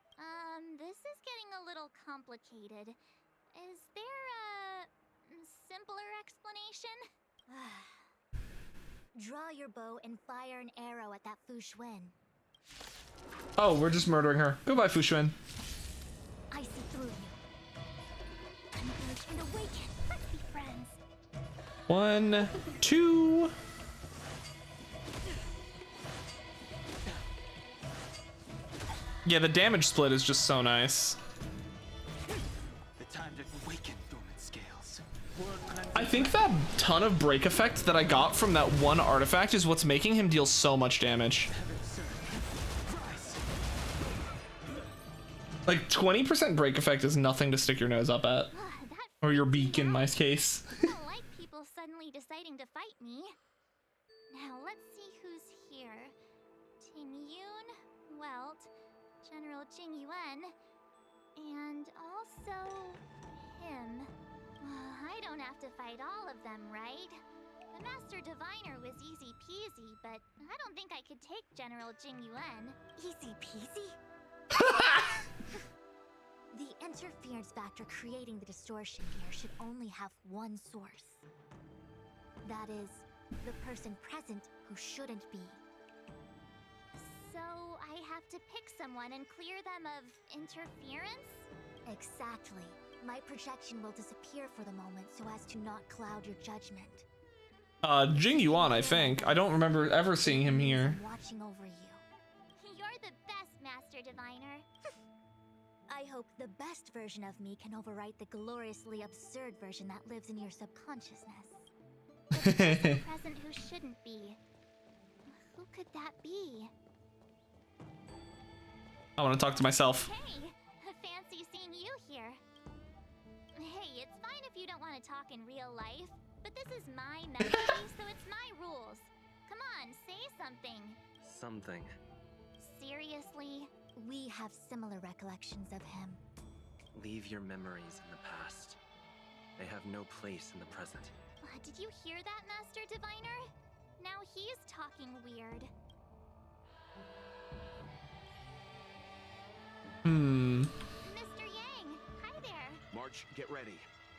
This is getting a little complicated. Is there a simpler explanation? Draw your bow and fire an arrow at that Fu Xuan. Oh, we're just murdering her. Goodbye, Fu Xuan. I see through you. Converge and awaken. Let's be friends. 1, 2. Yeah, the damage split is just so nice. The time to awaken dormant scales. I think that ton of break effect that I got from that one artifact is what's making him deal so much damage. Like 20% break effect is nothing to stick your nose up at. Or your beak in my case. I don't like people suddenly deciding to fight me. Now let's see who's here. Ting Yun, Welt, General Jing Yuan, and also him. I don't have to fight all of them, right? The Master Diviner was easy peasy, but I don't think I could take General Jing Yuan. Easy peasy? The interference factor creating the distortion here should only have one source. That is, the person present who shouldn't be. So I have to pick someone and clear them of interference? Exactly. My projection will disappear for the moment so as to not cloud your judgment. Jing Yuan, I think. I don't remember ever seeing him here. I'm watching over you. You're the best, Master Diviner. I hope the best version of me can overwrite the gloriously absurd version that lives in your subconsciousness. The person present who shouldn't be. Who could that be? I want to talk to myself. Hey, fancy seeing you here. Hey, it's fine if talk in real life, but this is my memory, so it's my rules. Come on, say something. Something. Seriously? We have similar recollections of him. Leave your memories in the past. They have no place in the present. Did you hear that, Master Diviner? Now he's talking weird. Mr. Yang, hi there. March, get ready.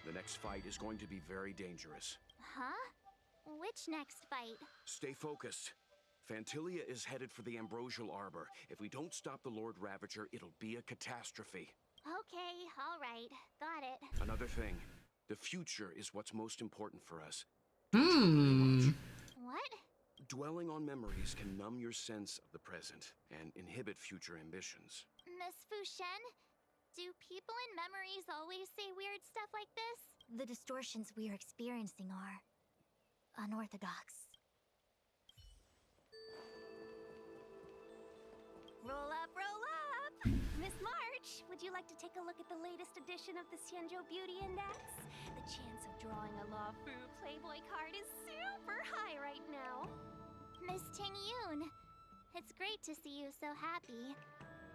The next fight is going to be very dangerous. Huh? Which next fight? Stay focused. Phantilia is headed for the Ambrosial Arbor. If we don't stop the Lord Ravager, it'll be a catastrophe. Okay, all right. Got it. Another thing, the future is what's most important for us. What? Dwelling on memories can numb your sense of the present and inhibit future ambitions. Miss Fushen, do people in memories always say weird stuff like this? The distortions we are experiencing are unorthodox. Roll up, roll up! Miss March, would you like to take a look at the latest edition of the Xianzhou Beauty Index? The chance of drawing a Luofu Playboy card is super high right now. Miss Ting Yun, it's great to see you so happy,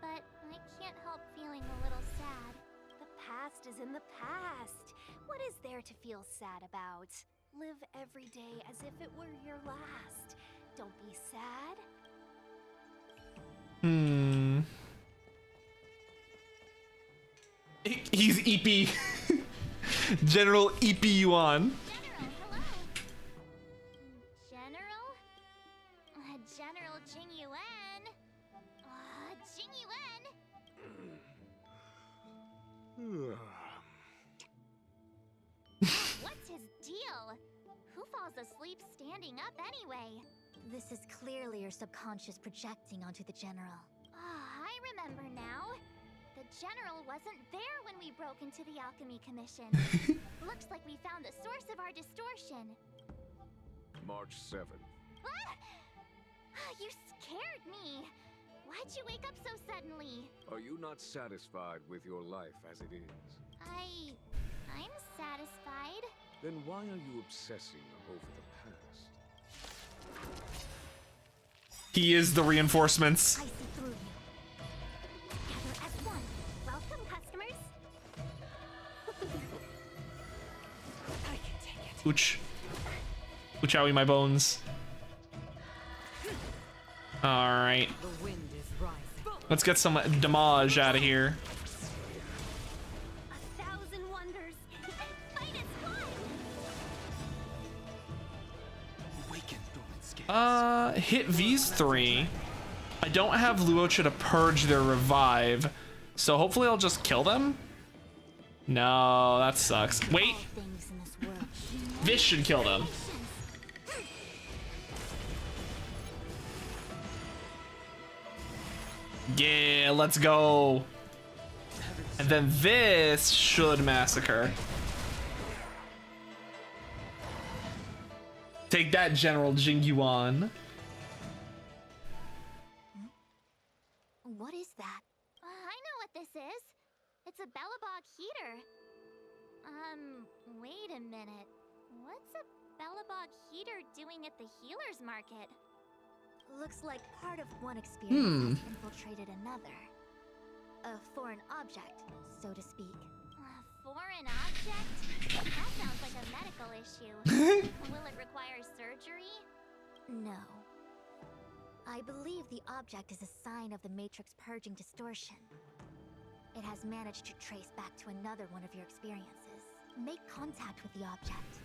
but I can't help feeling a little sad. The past is in the past. What is there to feel sad about? Live every day as if it were your last. Don't be sad. He's EP. General EP Yuan. General, hello. General? General Jing Yuan? Jing Yuan? What's his deal? Who falls asleep standing up anyway? This is clearly your subconscious projecting onto the General. I remember now. The General wasn't there when we broke into the Alchemy Commission. Looks like we found the source of our distortion. March 7th. Ah! You scared me. Why'd you wake up so suddenly? Are you not satisfied with your life as it is? I'm satisfied. Then why are you obsessing over the past? He is the reinforcements. I see through you. Together as one. Welcome, customers. I can take it. Ooch. Oochowie my bones. Alright. The wind is rising. Let's get some damage out of here. 1,000 wonders. Fight is fun. Awaken dormant scales. Hit these three. I don't have Luocha to purge their revive, so hopefully I'll just kill them. No, that sucks. Wait, All things in this world. this should kill them. Yeah, let's go. And then this should massacre. Take that, General Jingyuan. What is that? I know what this is. It's a Bellabog heater. Wait a minute. What's a Bellabog heater doing at the healer's market? Looks like part of one experience has infiltrated another. A foreign object, so to speak. Foreign object? That sounds like a medical issue. Will it require surgery? No. I believe the object is a sign of the Matrix purging distortion. It has managed to trace back to another one of your experiences. Make contact with the object.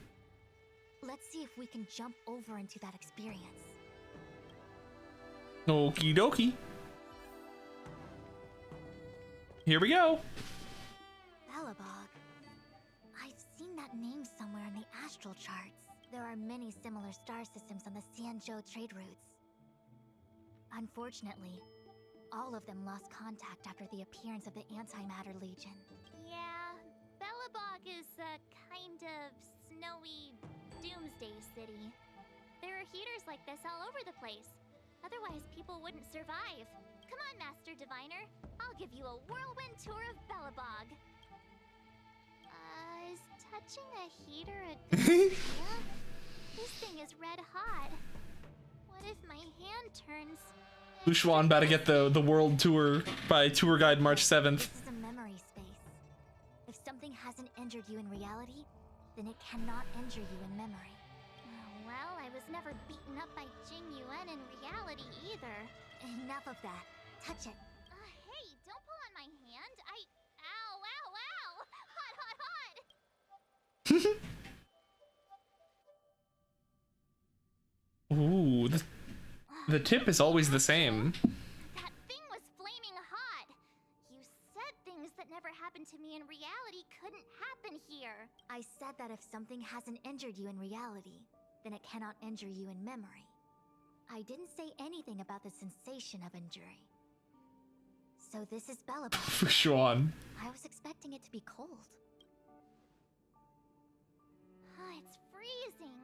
Let's see if we can jump over into that experience. Okie dokie. Here we go. Bellabog. I've seen that name somewhere in the astral charts. There are many similar star systems on the Xianzhou trade routes. Unfortunately, all of them lost contact after the appearance of the Antimatter Legion. Yeah, Bellabog is a kind of snowy doomsday city. There are heaters like this all over the place. Otherwise, people wouldn't survive. Come on, Master Diviner. I'll give you a whirlwind tour of Bellabog. Is touching a heater a good idea? This thing is red hot. What if my hand turns? Xuan about to get the world tour by tour guide March 7th. This is a memory space. If something hasn't injured you in reality, then it cannot injure you in memory. Well, I was never beaten up by Jing Yuan in reality either. Enough of that. Touch it. Hey, don't pull on my hand. Ow, ow, ow! Hot, hot, hot! Ooh, the tip is always the same. That thing was flaming hot. You said things that never happened to me in reality couldn't happen here. I said that if something hasn't injured you in reality, then it cannot injure you in memory. I didn't say anything about the sensation of injury. So this is Bellabot. For Xuan. I was expecting it to be cold. It's freezing.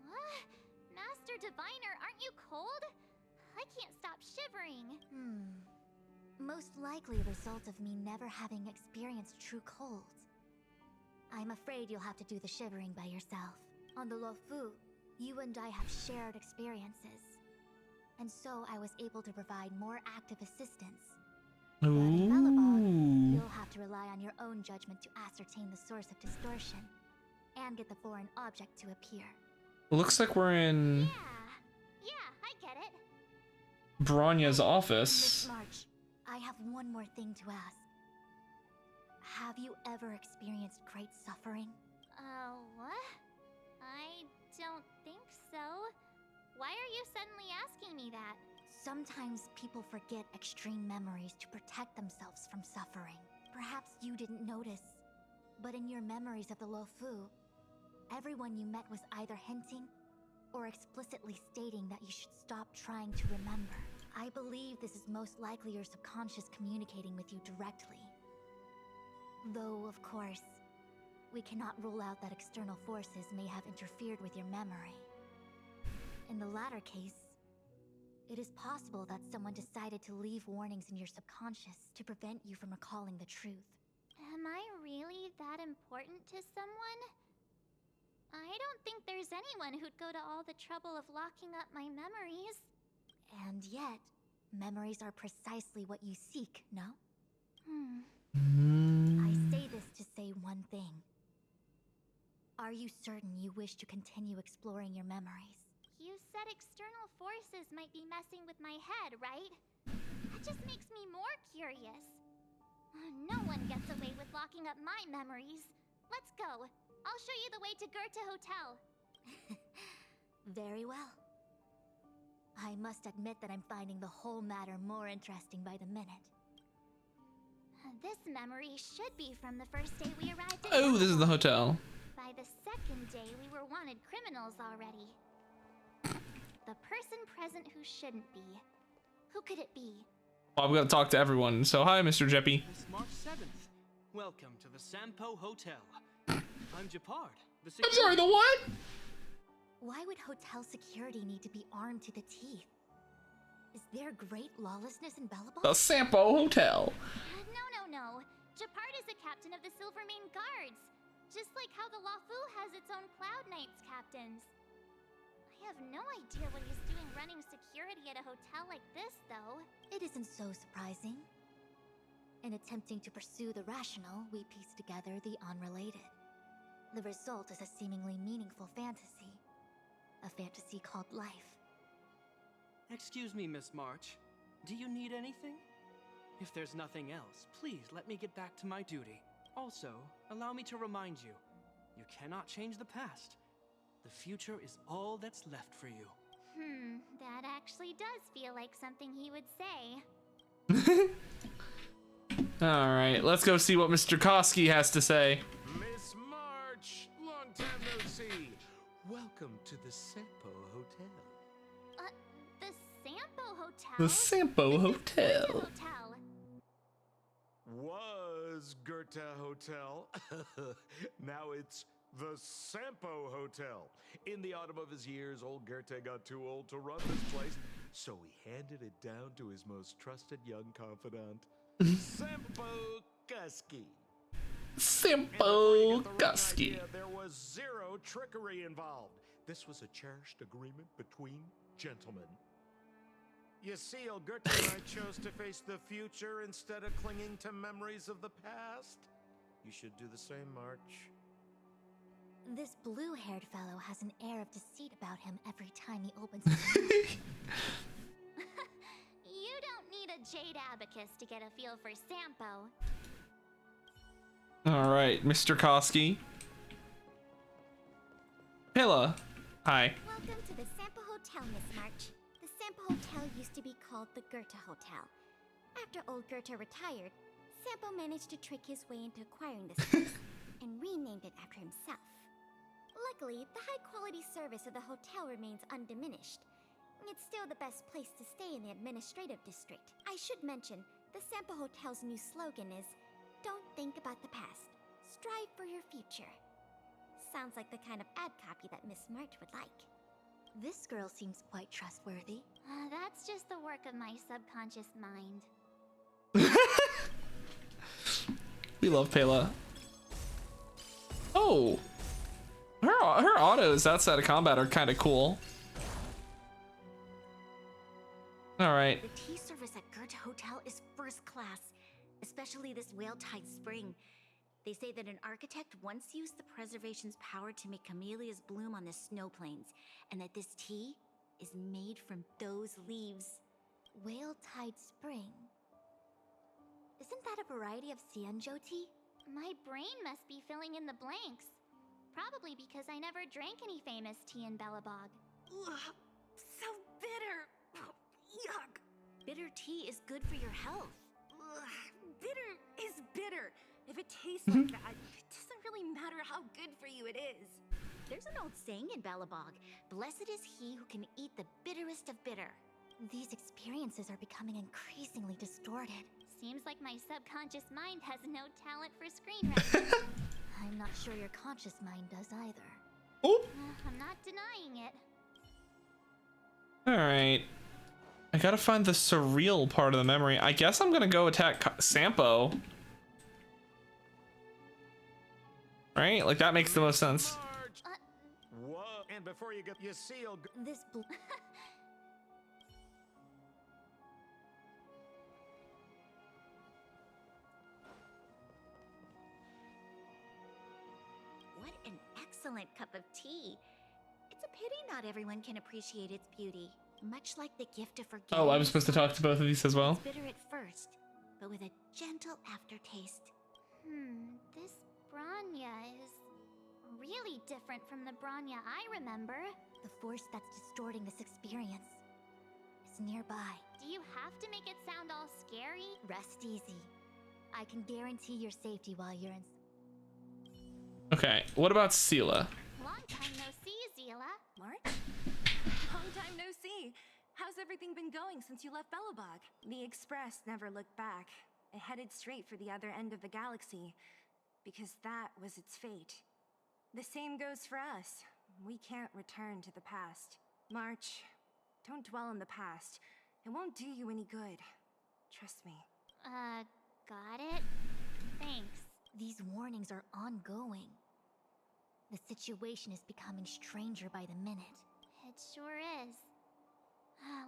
What? Master Diviner, aren't you cold? I can't stop shivering. Most likely a result of me never having experienced true cold. I'm afraid you'll have to do the shivering by yourself. On the Luofu, you and I have shared experiences. And so I was able to provide more active assistance. But in Bellabot, you'll have to rely on your own judgment to ascertain the source of distortion and get the foreign object to appear. Looks like we're in Yeah, I get it. Bronya's Miss office. March, I have one more thing to ask. Have you ever experienced great suffering? What? I don't think so. Why are you suddenly asking me that? Sometimes people forget extreme memories to protect themselves from suffering. Perhaps you didn't notice, but in your memories of the Luofu, everyone you met was either hinting or explicitly stating that you should stop trying to remember. I believe this is most likely your subconscious communicating with you directly. Though, of course, we cannot rule out that external forces may have interfered with your memory. In the latter case, it is possible that someone decided to leave warnings in your subconscious to prevent you from recalling the truth. Am I really that important to someone? I don't think there's anyone who'd go to all the trouble of locking up my memories. And yet, memories are precisely what you seek, no? I say this to say one thing. Are you certain you wish to continue exploring your memories? You said external forces might be messing with my head, right? That just makes me more curious. No one gets away with locking up my memories. Let's go. I'll show you the way to Goethe Hotel. Very well. I must admit that I'm finding the whole matter more interesting by the minute. This memory should be from the first day we arrived at Oh, this is the hotel. By the second day, we were wanted criminals already. The person present who shouldn't be. Who could it be? Oh, I've got to talk to everyone. So, hi, Mr. Jeppy. It's March 7th. Welcome to the Sampo Hotel. I'm Japard, the I'm sorry, the what? Why would hotel security need to be armed to the teeth? Is there great lawlessness in Bellabot? The Sampo Hotel. No. Japard is the captain of the Silvermane Guards. Just like how the Luofu has its own Cloud Knights captains. I have no idea what he's doing running security at a hotel like this, though. It isn't so surprising. In attempting to pursue the rational, we piece together the unrelated. The result is a seemingly meaningful fantasy. A fantasy called life. Excuse me, Miss March. Do you need anything? If there's nothing else, please let me get back to my duty. Also, allow me to remind you, you cannot change the past. The future is all that's left for you. That actually does feel like something he would say. Alright, let's go see what Mr. Koski has to say. Miss March, long time no see. Welcome to the Sampo Hotel. The Sampo Hotel? The Sampo Hotel. Hotel. Was Goethe Hotel. Now it's the Sampo Hotel. In the autumn of his years, old Goethe got too old to run this place, so he handed it down to his most trusted young confidant, Sampo Koski. Sampo Afraid you get the wrong Koski. idea. There was zero trickery involved. This was a cherished agreement between gentlemen. You see, Olgurta and I chose to face the future instead of clinging to memories of the past. You should do the same, March. This blue-haired fellow has an air of deceit about him every time he opens his mouth. You don't need a jade abacus to get a feel for Sampo. All right, Mr. Koski. Pilla. Hi. Welcome to the Sampo Hotel, Miss March. The Sampo Hotel used to be called the Goethe Hotel. After old Goethe retired, Sampo managed to trick his way into acquiring this place and renamed it after himself. Luckily, the high-quality service of the hotel remains undiminished. It's still the best place to stay in the administrative district. I should mention, the Sampo Hotel's new slogan is, "Don't think about the past. Strive for your future." Sounds like the kind of ad copy that Miss March would like. This girl seems quite trustworthy. That's just the work of my subconscious mind. We love Pela. Oh, her autos outside of combat are kind of cool. All right. The tea service at Goethe Hotel is first class, especially this whale-tide spring. They say that an architect once used the preservation's power to make camellias bloom on the snow plains, and that this tea is made from those leaves. Whale-tide spring. Isn't that a variety of Xianzhou tea? My brain must be filling in the blanks. Probably because I never drank any famous tea in Belobog. Ugh, so bitter. Yuck. Bitter tea is good for your health. Ugh, bitter is bitter. If it tastes like that, it doesn't really matter how good for you it is. There's an old saying in Belobog, "Blessed is he who can eat the bitterest of bitter." These experiences are becoming increasingly distorted. Seems like my subconscious mind has no talent for screenwriting. I'm not sure your conscious mind does either. Oh. I'm not denying it. All right. I gotta find the surreal part of the memory. I guess I'm gonna go attack Sampo. Right? Like that makes the most sense. March. Whoa! And before you get, you see, This blue. What an excellent cup of tea. It's a pity not everyone can appreciate its beauty. Much like the gift of forgiveness. Oh, I was supposed to talk to both of these as well. It's bitter at first, but with a gentle aftertaste. This Bronya is really different from the Bronya I remember. The force that's distorting this experience is nearby. Do you have to make it sound all scary? Rest easy. I can guarantee your safety while you're in. Okay, what about Sela? Long time no see, Zila. March? Long time no see. How's everything been going since you left Belobog? The Express never looked back. It headed straight for the other end of the galaxy, because that was its fate. The same goes for us. We can't return to the past. March, don't dwell on the past. It won't do you any good. Trust me. Got it? Thanks. These warnings are ongoing. The situation is becoming stranger by the minute. It sure is.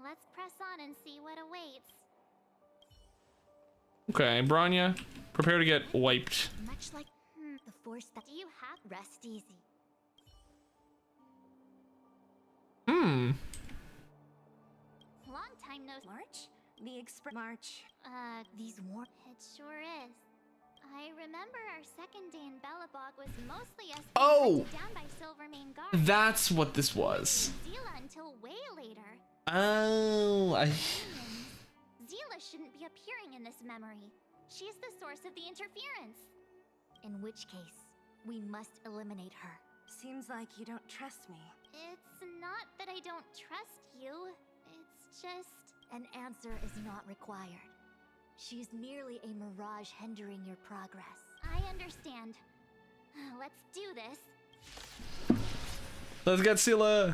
Let's press on and see what awaits. Okay, Bronya, prepare to get wiped. Much like the force that Do you have rest easy. long time no March? The Express. March. These war It sure is. I remember our second day in Belobog was mostly us being Oh! hunted down by Silvermane guards. That's what this was. Zila until way later. Oh, Zila shouldn't be appearing in this memory. She's the source of the interference. in which case, we must eliminate her. Seems like you don't trust me. It's not that I don't trust you. It's just... An answer is not required. She's merely a mirage hindering your progress. I understand. Let's do this. let's get Sela.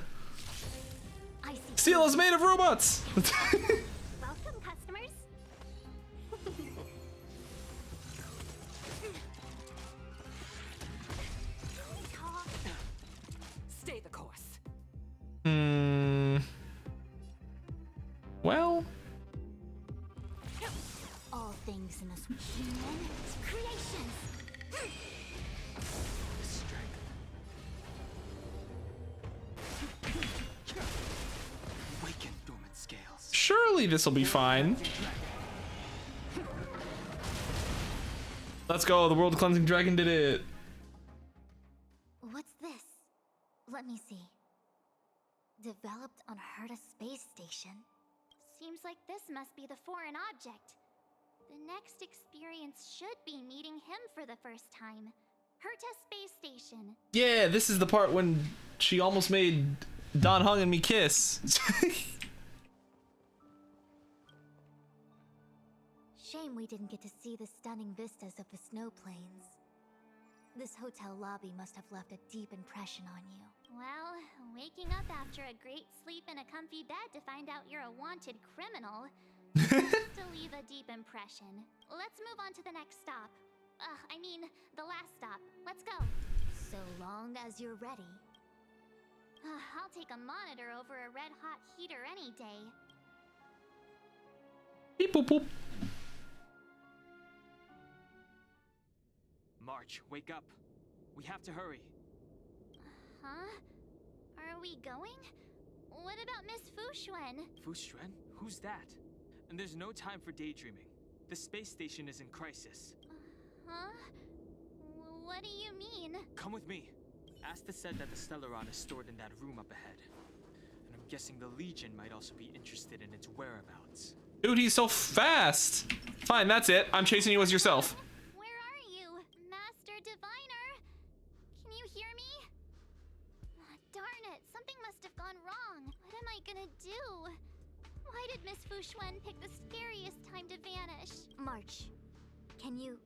I see. Sela's made of robots. Welcome, customers. Well, All things in this union, creations. Awaken dormant scales. surely this will be fine. Let's go. The world cleansing dragon did it. What's this? Let me see. Developed on Herta space station. Seems like this must be the foreign object. The next experience should be meeting him for the first time. Herta Space Station. Yeah, this is the part when she almost made Don Hung and me kiss. Shame we didn't get to see the stunning vistas of the snow plains. This hotel lobby must have left a deep impression on you. Well, waking up after a great sleep in a comfy bed to find out you're a wanted criminal has to leave a deep impression. Let's move on to the next stop. I mean, the last stop. Let's go. So long as you're ready. I'll take a monitor over a red-hot heater any day. Beep boop boop. March, wake up. We have to hurry. Huh? Are we going? What about Miss Xuan? Xuan? Who's that? And there's no time for daydreaming. The space station is in crisis. Huh? What do you mean? Come with me. Asta said that the Stellaron is stored in that room up ahead. And I'm guessing the Legion might also be interested in its whereabouts. Dude, he's so fast. Fine, that's it. I'm chasing you as yourself. Where are you, Master Diviner? Can you hear me? Darn it, something must have gone wrong. What am I gonna do? Why did Miss Xuan pick the scariest time to vanish? March, can you...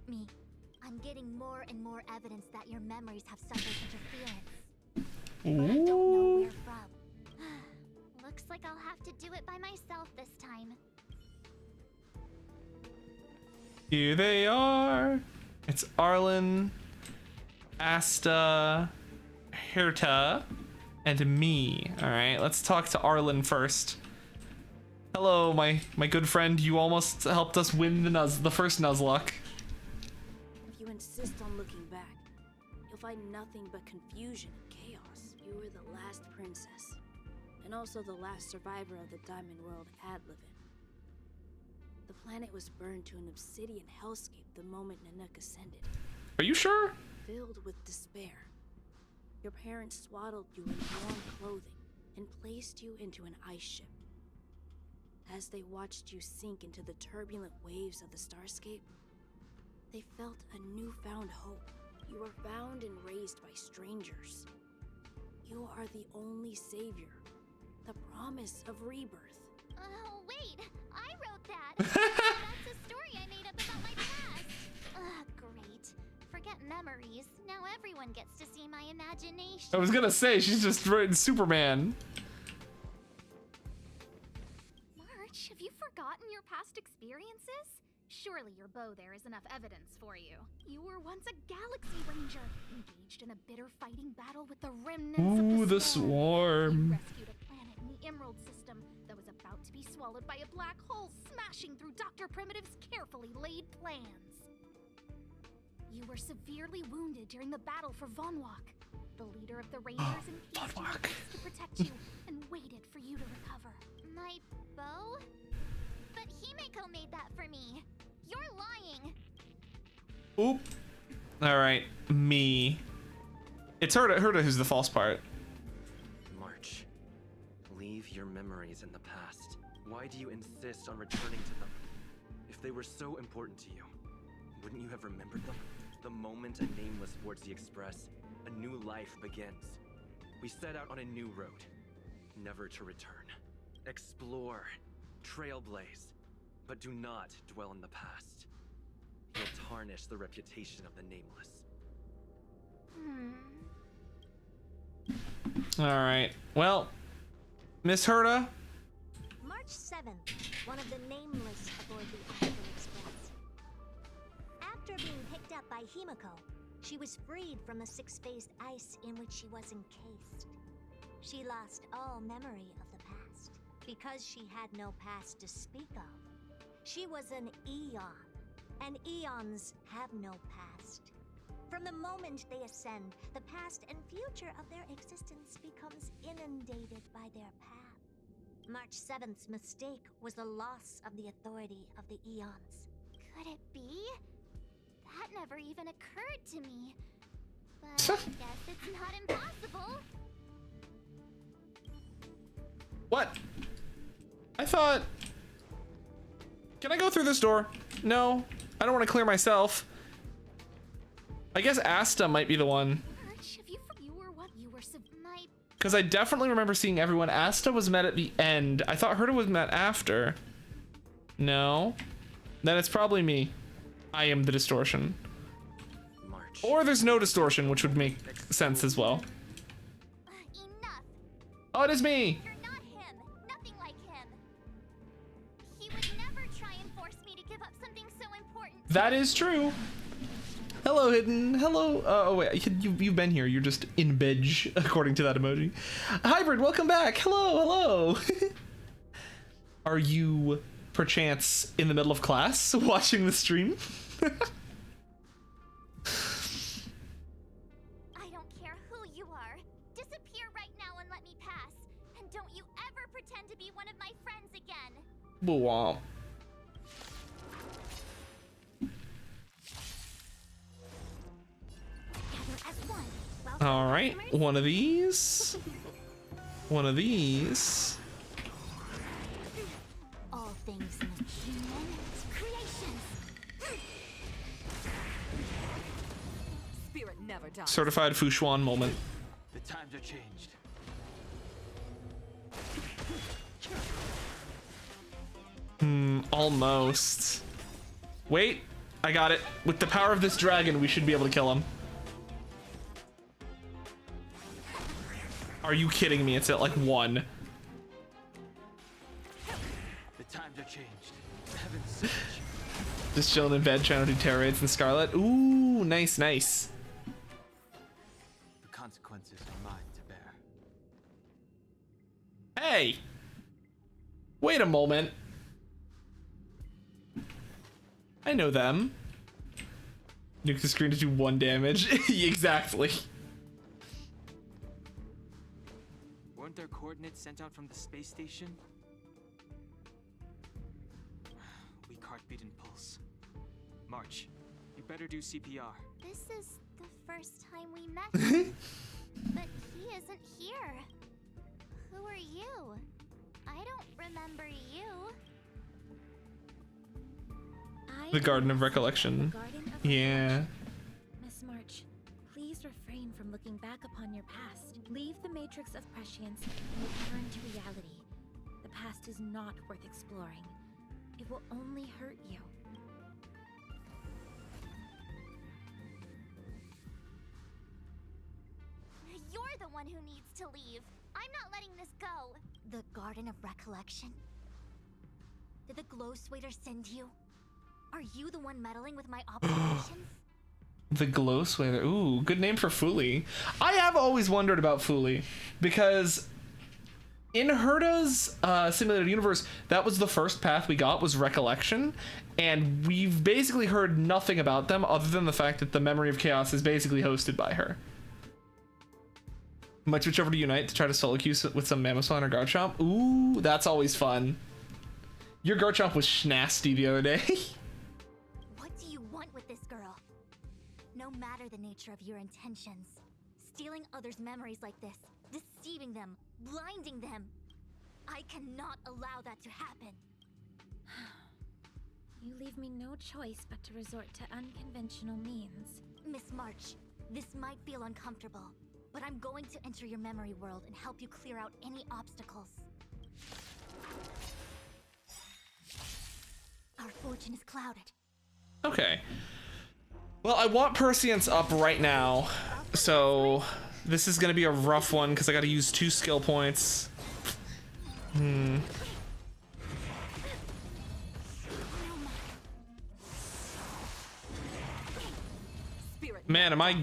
me... I'm getting more and more evidence that your memories have suffered interference. But I don't know where from. Looks like I'll have to do it by myself this time. Here they are. It's Arlen, Asta, Herta, and me. All right, let's talk to Arlen first. Hello, my good friend. You almost helped us win the first Nuzlocke. If you insist on looking back, you'll find nothing but confusion and chaos. You were the last princess, and also the last survivor of the Diamond World Adlivin. The planet was burned to an obsidian hellscape the moment Nanook ascended. Are you sure? Filled with despair, your parents swaddled you in warm clothing and placed you into an ice ship. As they watched you sink into the turbulent waves of the starscape, they felt a newfound hope. You were found and raised by strangers. You are the only savior, the promise of rebirth. Oh, wait! I wrote that! That's a story I made up about my past! Great. Forget memories. Now everyone gets to see my imagination. I was gonna say, she's just writing Superman. March, have you forgotten your past experiences? Surely your bow there is enough evidence for you. You were once a Galaxy Ranger, engaged in a bitter fighting battle with the remnants of the Swarm. You rescued a planet in the Emerald System that was about to be swallowed by a black hole, smashing through Dr. Primitive's carefully laid plans. You were severely wounded during the battle for Vonwalk. The leader of the Rangers engaged in efforts to protect you and waited for you to recover. My bow? But Himeko made that for me. You're lying. Oop. All right, me. It's Herta who's the false part. March, leave your memories in the past. Why do you insist on returning to them? If they were so important to you, wouldn't you have remembered them? The moment a nameless boards the Express, a new life begins. We set out on a new road, never to return. Explore, trailblaze, but do not dwell in the past. You'll tarnish the reputation of the Nameless. All right. Well, Miss Herta. March 7th, one of the Nameless aboard the Adlivin Express. After being picked up by Himeko, she was freed from the six-phased ice in which she was encased. She lost all memory of the past because she had no past to speak of. She was an eon, and eons have no past. From the moment they ascend, the past and future of their existence becomes inundated by their path. March 7th's mistake was the loss of the authority of the eons. Could it be? That never even occurred to me. But I guess it's not impossible. What? I thought... Can I go through this door? No, I don't want to clear myself. I guess Asta might be the one. Because I definitely remember seeing everyone. Asta was met at the end. I thought Herta was met after. No. Then it's probably me. I am the distortion. March. Or there's no distortion, which would make sense as well. Enough. Oh, it is me. You're not him. Nothing like him. He would never try and force me to give up something so important. That is true. Hello, Hidden. Hello. Oh, wait. You've been here. You're just in bed, according to that emoji. Hybrid, welcome back. Hello, hello. Are you, perchance, in the middle of class watching the stream? I don't care who you are. Disappear right now and let me pass. And don't you ever pretend to be one of my friends again. Wow. All right, one of these. One of these. All things human creations. Spirit never dies. Certified Xuan moment. The times are changed. Almost. Wait, I got it. With the power of this dragon, we should be able to kill him. Are you kidding me? It's at like 1. The times are changed. Heaven's sage. Just chilling in bed trying to do terror raids in Scarlet. Ooh, nice, nice. The consequences are mine to bear. Hey! Wait a moment. I know them. Nuke the screen to do 1 damage. Exactly. Weren't there coordinates sent out from the space station? Weak heartbeat and pulse. March, you better do CPR. This is the first time we met him. But he isn't here. Who are you? I don't remember you. The Garden of Recollection. Yeah. Miss March, please refrain from looking back upon your past. Leave the matrix of prescience and return to reality. The past is not worth exploring. It will only hurt you. You're the one who needs to leave. I'm not letting this go. The Garden of Recollection? Did the Glow Swader send you? Are you the one meddling with my observations? The Glow Swader. Ooh, good name for Fuli. I have always wondered about Fuli because in Herta's simulated universe, that was the first path we got, was Recollection, and we've basically heard nothing about them other than the fact that the Memory of Chaos is basically hosted by her. Might switch over to Unite to try to solo queue with some Mammoth or Garchomp. Ooh, that's always fun. Your Garchomp was schnasty the other day. What do you want with this girl? No matter the nature of your intentions, stealing others' memories like this, deceiving them, blinding them, I cannot allow that to happen. You leave me no choice but to resort to unconventional means. Miss March, this might feel uncomfortable, but I'm going to enter your memory world and help you clear out any obstacles. Our fortune is clouded. Okay. Well, I want Prescience up right now, so this is gonna be a rough one because I gotta use 2 skill points. Man, am I...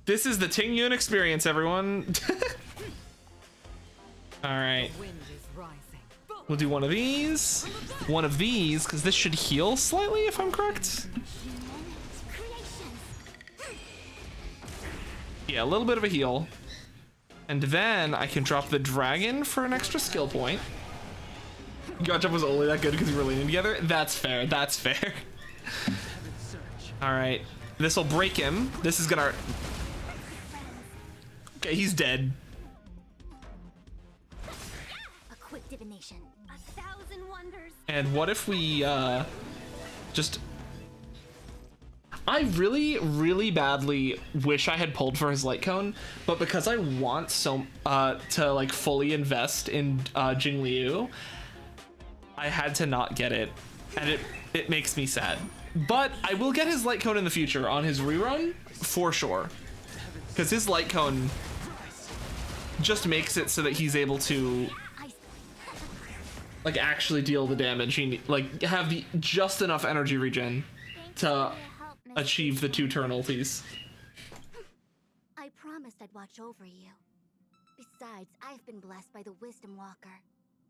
This is the Ting Yun experience, everyone. All right. The wind is rising. We'll do one of these. One of these, because this should heal slightly, if I'm correct. Yeah, a little bit of a heal. And then I can drop the dragon for an extra skill point. Gotcha was only that good because we were leaning together. That's fair. That's fair. All right. This will break him. This is gonna... Okay, he's dead. A quick divination. 1,000 wonders. And what if we just... I really, really badly wish I had pulled for his light cone, but because I want so to like fully invest in Jing Liu, I had to not get it, and it makes me sad. But I will get his light cone in the future on his rerun for sure, because his light cone just makes it so that he's able to like actually deal the damage he like have the just enough energy regen to achieve the 2 turn ultis. I promised I'd watch over you. Besides, I've been blessed by the Wisdom Walker.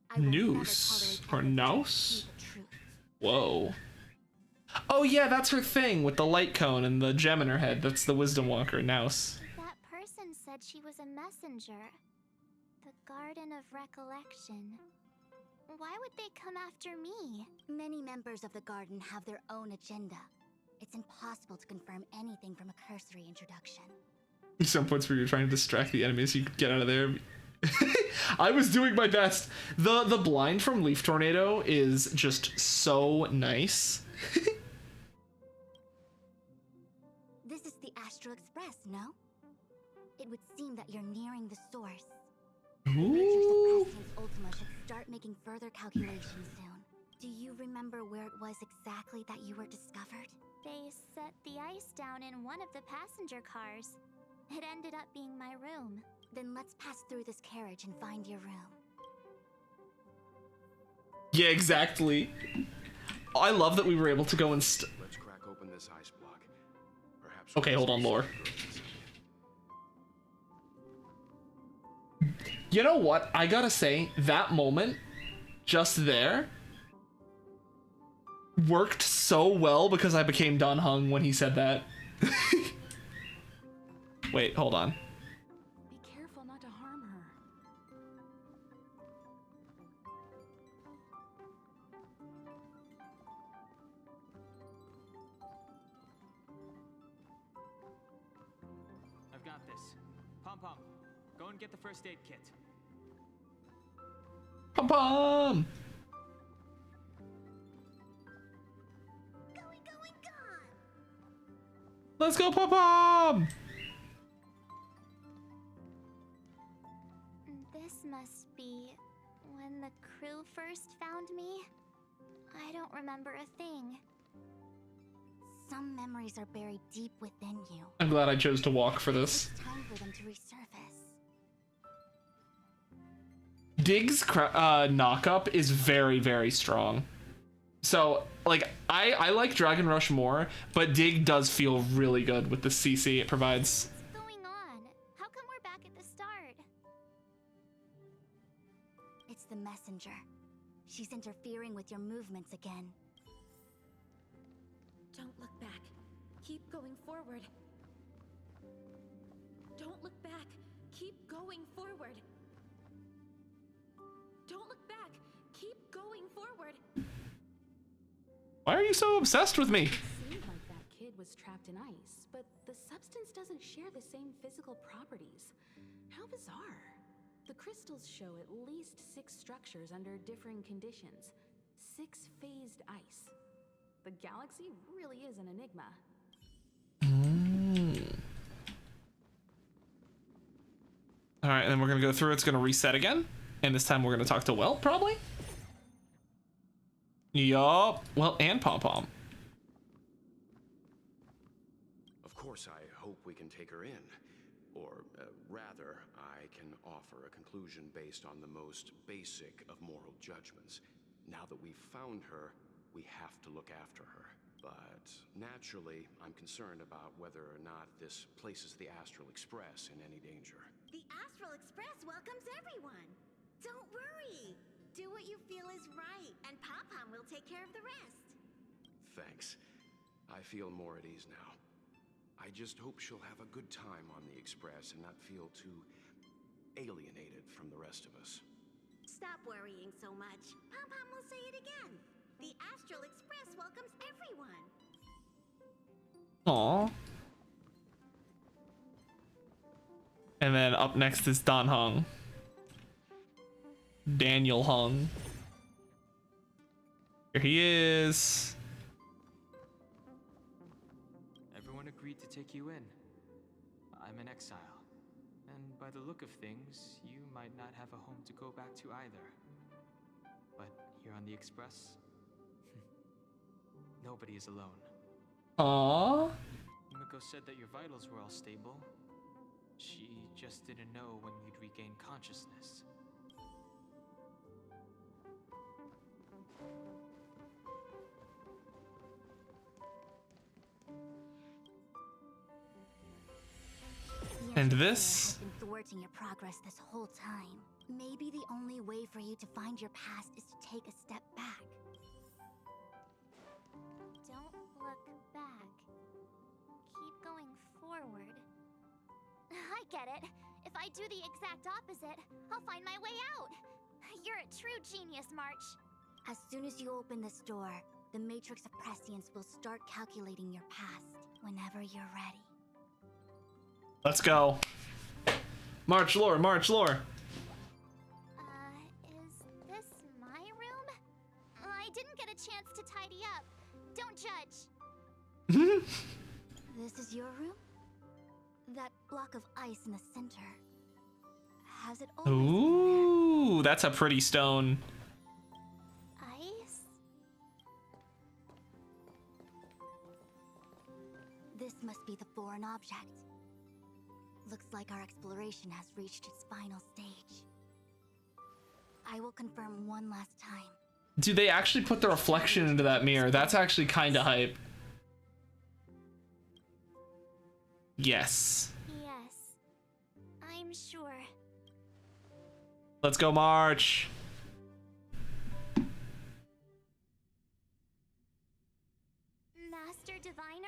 I will never Noose tolerate or anything Nouse? but the truth. Whoa. Oh yeah, that's her thing with the light cone and the gem in her head. That's the Wisdom Walker, Nouse. That person said she was a messenger. The Garden of Recollection. Why would they come after me? Many members of the Garden have their own agenda. It's impossible to confirm anything from a cursory introduction. Some points where you're trying to distract the enemies so you could get out of there. I was doing my best. The blind from Leaf Tornado is just so nice. This is the Astral Express, no? It would seem that you're nearing the source. Ooh. Ultima should start making further calculations soon. Do you remember where it was exactly that you were discovered? They set the ice down in one of the passenger cars. It ended up being my room. Then let's pass through this carriage and find your room. Yeah, exactly. I love that we were able to go and Let's crack open this ice block. Perhaps. Okay, hold on, lore. You know what? I gotta say, that moment, just there, worked so well because I became Dan Heng when he said that. Wait, hold on. Be careful not to harm her. I've got this. Pom Pom, go and get the first aid kit. Pom Pom! Let's go, Pom Pom! This must be when the crew first found me. I don't remember a thing. Some memories are buried deep within you. I'm glad I chose to walk for this. It's time for them to resurface. Dig's knock-up is very, very strong. So, like, I like Dragon Rush more, but Dig does feel really good with the CC it provides. What's going on? How come we're back at the start? It's the messenger. She's interfering with your movements again. Don't look back. Keep going forward. Don't look back. Keep going forward. Don't look back. Keep going forward. Why are you so obsessed with me? It seemed like that kid was trapped in ice, but the substance doesn't share the same physical properties. How bizarre. The crystals show at least 6 structures under differing conditions. 6-phased ice. The galaxy really is an enigma. All right, and then we're gonna go through. It's gonna reset again, and this time we're gonna talk to Welt, probably. Yup. Well, and Pom Pom. Of course, I hope we can take her in. Or, rather, I can offer a conclusion based on the most basic of moral judgments. Now that we've found her, we have to look after her. But naturally, I'm concerned about whether or not this places the Astral Express in any danger. The Astral Express welcomes everyone. Don't worry. Do what you feel is right, and Pop-Pom will take care of the rest. Thanks. I feel more at ease now. I just hope she'll have a good time on the Express and not feel too alienated from the rest of us. Stop worrying so much. Pop-Pom will say it again. The Astral Express welcomes everyone. Aww. And then up next is Don Hung. Daniel Hung. Here he is. Everyone agreed to take you in. I'm in exile. And by the look of things, you might not have a home to go back to either. But here on the Express, nobody is alone. Aww. Miko said that your vitals were all stable. She just didn't know when you'd regain consciousness. And this? I've been thwarting your progress this whole time. Maybe the only way for you to find your past is to take a step back. Don't look back. Keep going forward. I get it. If I do the exact opposite, I'll find my way out. You're a true genius, March. As soon as you open this door, the Matrix of Prescience will start calculating your past whenever you're ready. Let's go. March lore, March lore. Is this my room? I didn't get a chance to tidy up. Don't judge. This is your room? That block of ice in the center. Has it always Ooh, that's a pretty stone. Ice? This must be the foreign object. Looks like our exploration has reached its final stage. I will confirm one last time. Do they actually put the reflection into that mirror? That's actually kind of hype. Yes. Yes. I'm sure. Let's go, March. Master Diviner?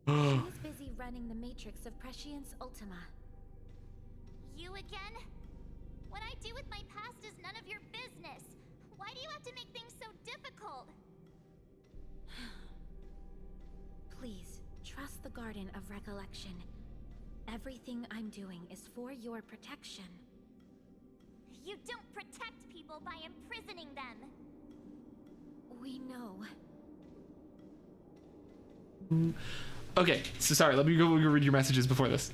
She's busy running the Matrix of Prescience Ultima. You again? What I do with my past is none of your business. Why do you have to make things so difficult? Please, trust the Garden of Recollection. Everything I'm doing is for your protection. You don't protect people by imprisoning them. We know. Okay, so sorry, let me go read your messages before this.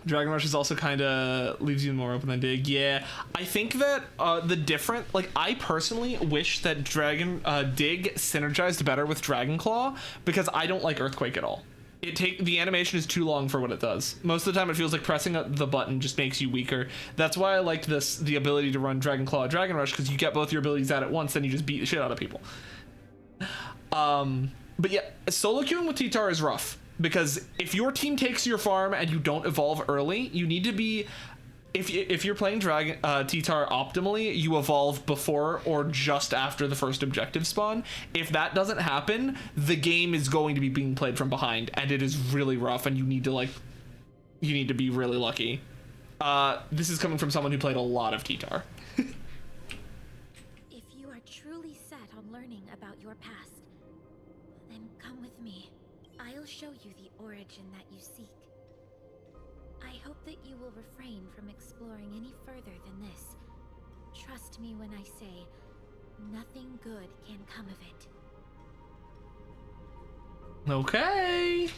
Dragon Rush is also kind of leaves you more open than Dig. Yeah, I think that the different, like, I personally wish that Dig synergized better with Dragon Claw because I don't like Earthquake at all. The animation is too long for what it does. Most of the time it feels like pressing the button just makes you weaker. That's why I like the ability to run Dragon Claw Dragon Rush, because you get both your abilities at once, then you just beat the shit out of people. But yeah, solo queuing with T-Tar is rough, because if your team takes your farm and you don't evolve early, you need to be... If you're playing T-Tar optimally, you evolve before or just after the first objective spawn. If that doesn't happen, the game is going to be being played from behind, and it is really rough, and you need to be really lucky. This is coming from someone who played a lot of T-Tar. If you are truly set on learning about your past, then come with me. I'll show you the origin that you seek. I hope that you will refrain from exploring any further than this. Trust me when I say, nothing good can come of it. Okay.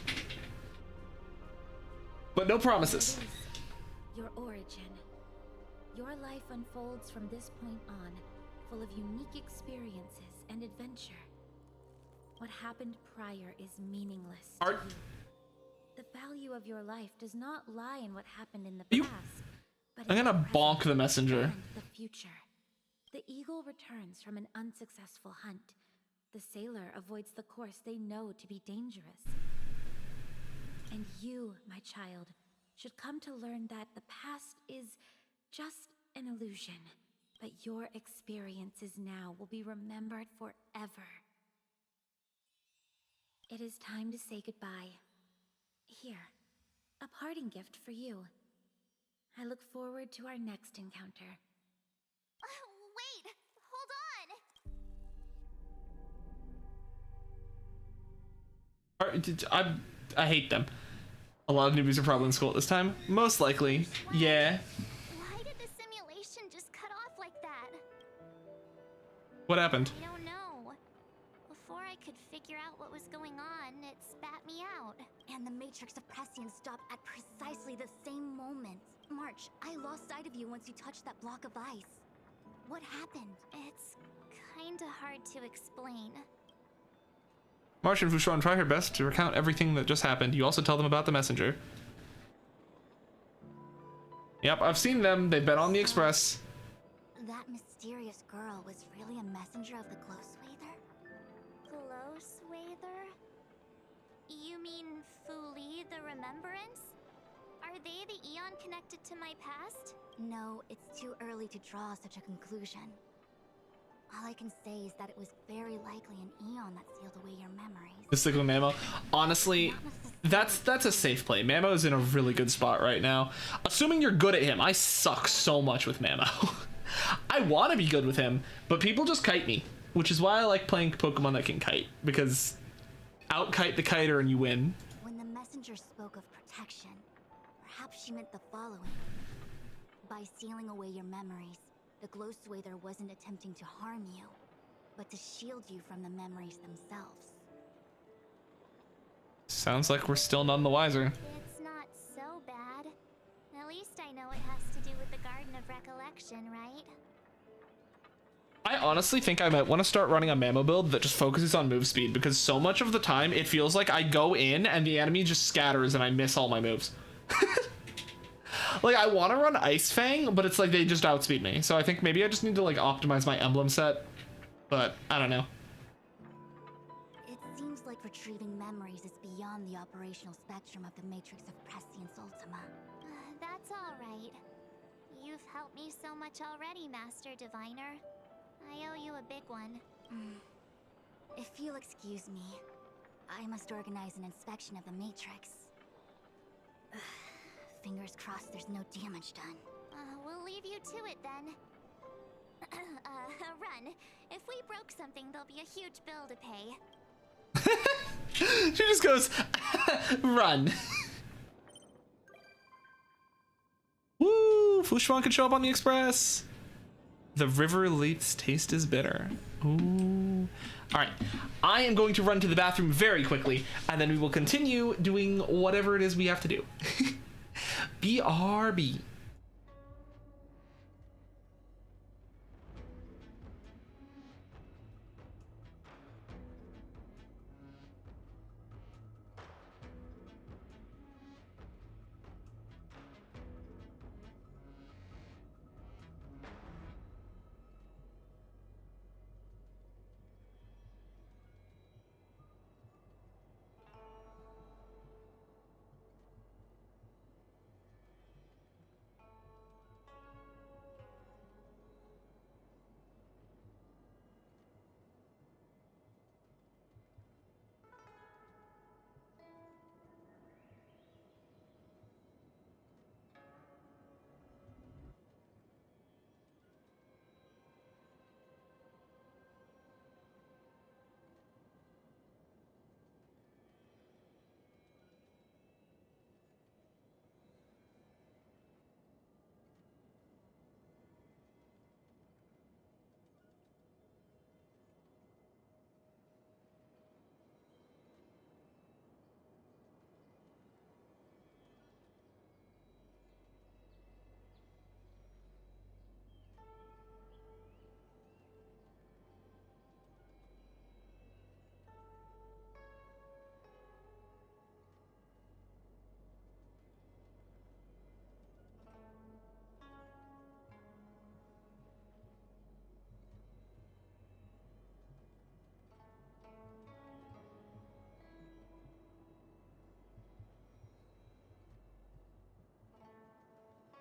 But no promises. It is your origin. Your life unfolds from this point on, full of unique experiences and adventure. What happened prior is meaningless to you. The value of your life does not lie in what happened in the past, but I'm gonna bonk the messenger. and the future. The eagle returns from an unsuccessful hunt. The sailor avoids the course they know to be dangerous. And you, my child, should come to learn that the past is just an illusion, but your experiences now will be remembered forever. It is time to say goodbye. Here, a parting gift for you. I look forward to our next encounter. Wait! Hold on! I hate them. A lot of newbies are probably in school at this time. Most likely. Yeah. Why did the simulation just cut off like that? What happened? I don't know. Before I could figure out what was going on, it spat me out. And the Matrix of Prescience stopped at precisely the same moment. March, I lost sight of you once you touched that block of ice. What happened? It's kinda hard to explain. March and Xuan try her best to recount everything that just happened. You also tell them about the messenger. Yep, I've seen them. They've been on the express. That mysterious girl was really a messenger of the Glow Swather? Glow Swather? You mean Fuli the Remembrance? Are they the Eon connected to my past? No, it's too early to draw such a conclusion. All I can say is that it was very likely an Eon that sealed away your memories. The stick with Mamo. Honestly, that's a safe play. Mamo's in a really good spot right now. Assuming you're good at him. I suck so much with Mamo. I want to be good with him, but people just kite me, which is why I like playing Pokemon that can kite, because out-kite the kiter and you win. When the messenger spoke of protection, perhaps she meant the following. By sealing away your memories, the Glow Swather wasn't attempting to harm you, but to shield you from the memories themselves. Sounds like we're still none the wiser. It's not so bad. At least I know it has to do with the Garden of Recollection, right? I honestly think I might want to start running a Mamo build that just focuses on move speed, because so much of the time it feels like I go in and the enemy just scatters and I miss all my moves. Like, I want to run Ice Fang, but it's like they just outspeed me. So I think maybe I just need to like optimize my emblem set, but I don't know. It seems like retrieving memories is beyond the operational spectrum of the Matrix of Prescience Ultima. That's all right. You've helped me so much already, Master Diviner. I owe you a big one. If you'll excuse me, I must organize an inspection of the Matrix. Fingers crossed there's no damage done. We'll leave you to it then. Run. If we broke something, there'll be a huge bill to pay. She just goes, run. Woo! Xuan can show up on the express. The river leaf's taste is bitter. Ooh. All right, I am going to run to the bathroom very quickly, and then we will continue doing whatever it is we have to do. BRB.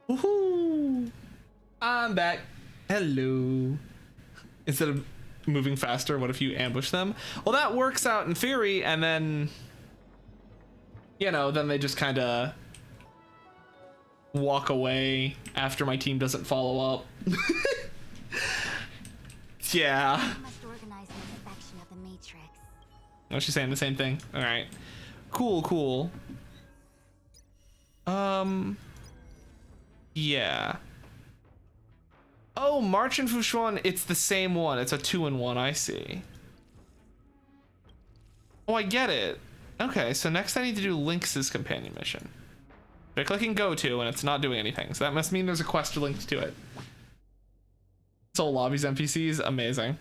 Woohoo! I'm back. Hello. Instead of moving faster, what if you ambush them? Well, that works out in theory, and then, you know, then they just kind of walk away after my team doesn't follow up. Yeah. I must organize an inspection of the Matrix. Oh, she's saying the same thing. All right. Cool, cool. Yeah. Oh, March and Xuan, it's the same one. It's a 2-in-1, I see. Oh, I get it. Okay, so next I need to do Lynx's companion mission. They're clicking go to and it's not doing anything, so that must mean there's a quest linked to it. Soul Lobby's NPCs, amazing.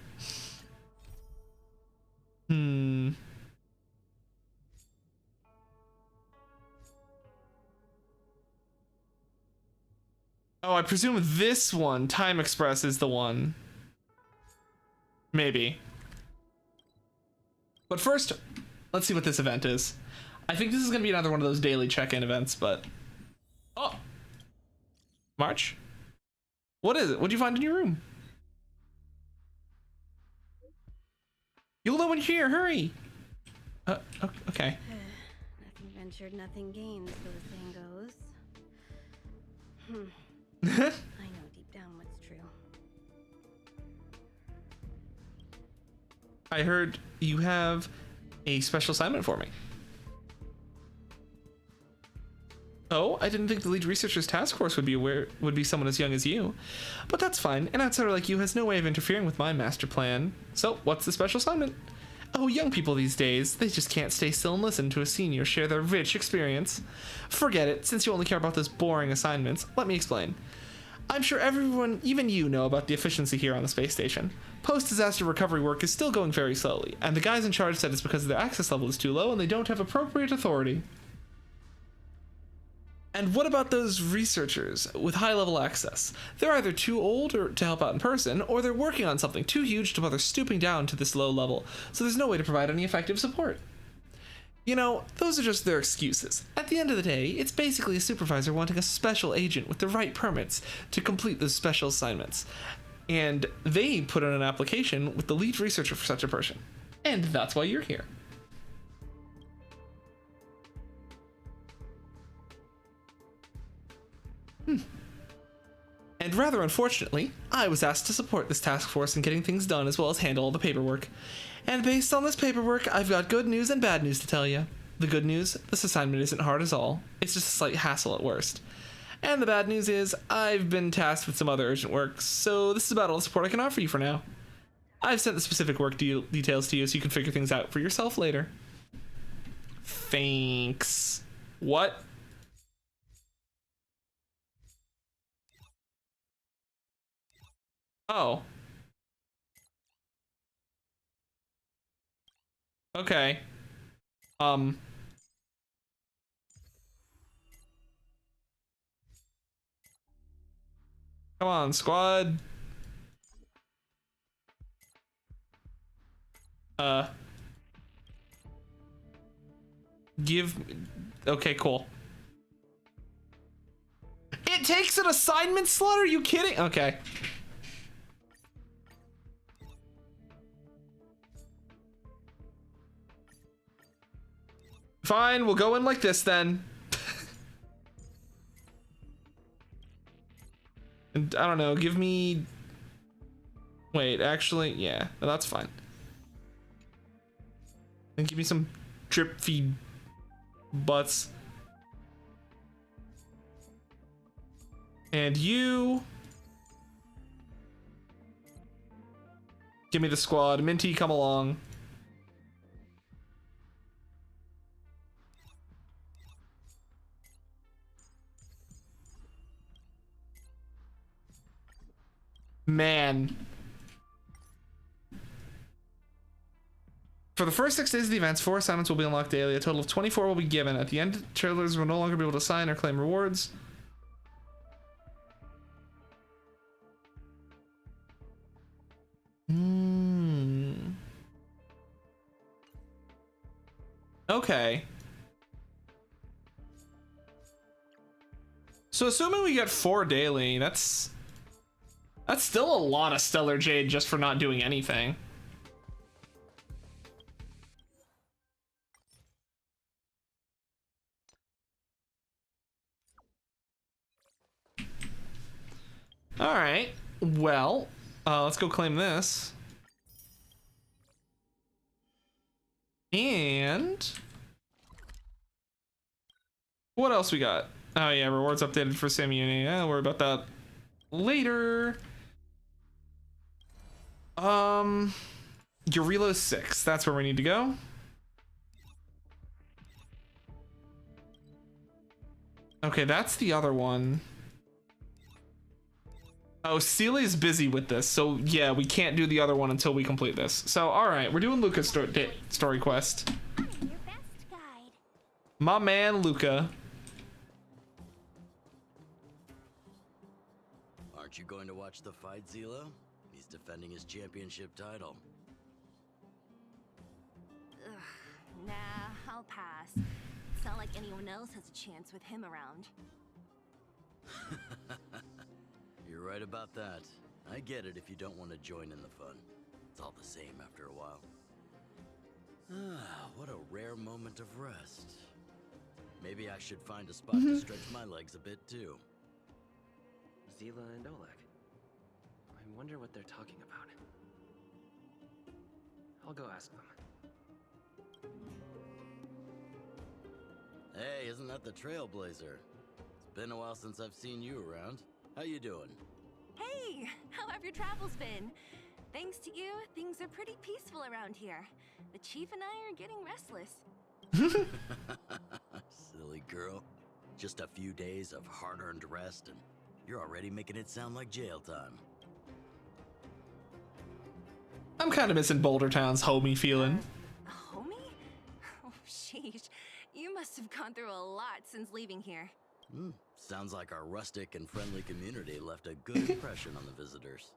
Oh, I presume this one, Time Express, is the one. Maybe. But first, let's see what this event is. I think this is going to be another one of those daily check-in events, but... Oh! March? What is it? What'd you find in your room? You'll know when you're here, hurry! Okay. Nothing ventured, nothing gained, so the saying goes. I know deep down what's true. I heard you have a special assignment for me. Oh, I didn't think the lead researcher's task force would be someone as young as you. But that's fine. An outsider like you has no way of interfering with my master plan. So, what's the special assignment? Oh, young people these days, they just can't stay still and listen to a senior share their rich experience. Forget it, since you only care about those boring assignments, let me explain. I'm sure everyone, even you, know about the efficiency here on the space station. Post-disaster recovery work is still going very slowly, and the guys in charge said it's because their access level is too low and they don't have appropriate authority. And what about those researchers with high-level access? They're either too old to help out in person, or they're working on something too huge to bother stooping down to this low level, so there's no way to provide any effective support. You know, those are just their excuses. At the end of the day, it's basically a supervisor wanting a special agent with the right permits to complete those special assignments. And they put in an application with the lead researcher for such a person. And that's why you're here. And rather unfortunately, I was asked to support this task force in getting things done as well as handle all the paperwork. And based on this paperwork, I've got good news and bad news to tell you. The good news, this assignment isn't hard at all. It's just a slight hassle at worst. And the bad news is, I've been tasked with some other urgent work, so this is about all the support I can offer you for now. I've sent the specific work details to you so you can figure things out for yourself later. Thanks. What? Oh. Okay. Come on, squad. Okay, cool. It takes an assignment slot? Are you kidding? Okay. Fine, we'll go in like this then. And I don't know, give me... Wait, actually, yeah, that's fine. And give me some drip feed butts. And you... Give me the squad. Minty, come along. Man. For the first 6 days of the events, 4 assignments will be unlocked daily. A total of 24 will be given. At the end, trailers will no longer be able to sign or claim rewards. Okay. So assuming we get 4 daily, that's That's still a lot of Stellar Jade just for not doing anything. All right, well, let's go claim this. And what else we got? Oh yeah, rewards updated for Samuni. Yeah, don't worry about that later. Eurilo 6, that's where we need to go. Okay, that's the other one. Oh, Seele's busy with this, so yeah, we can't do the other one until we complete this. So, all right, we're doing Luka's story quest. My man, Luka. Aren't you going to watch the fight, Zelo? He's defending his championship title. Ugh, nah, I'll pass. It's not like anyone else has a chance with him around. You're right about that. I get it if you don't want to join in the fun. It's all the same after a while. Ah, what a rare moment of rest. Maybe I should find a spot to stretch my legs a bit too. Zila and Oleg. I wonder what they're talking about. I'll go ask them. Hey, isn't that the Trailblazer? It's been a while since I've seen you around. How you doing? Hey, how have your travels been? Thanks to you, things are pretty peaceful around here. The chief and I are getting restless. Silly girl. Just a few days of hard-earned rest and you're already making it sound like jail time. I'm kind of missing Boulder Town's homey feeling. Homie? Oh, sheesh. You must have gone through a lot since leaving here. Sounds like our rustic and friendly community left a good impression on the visitors.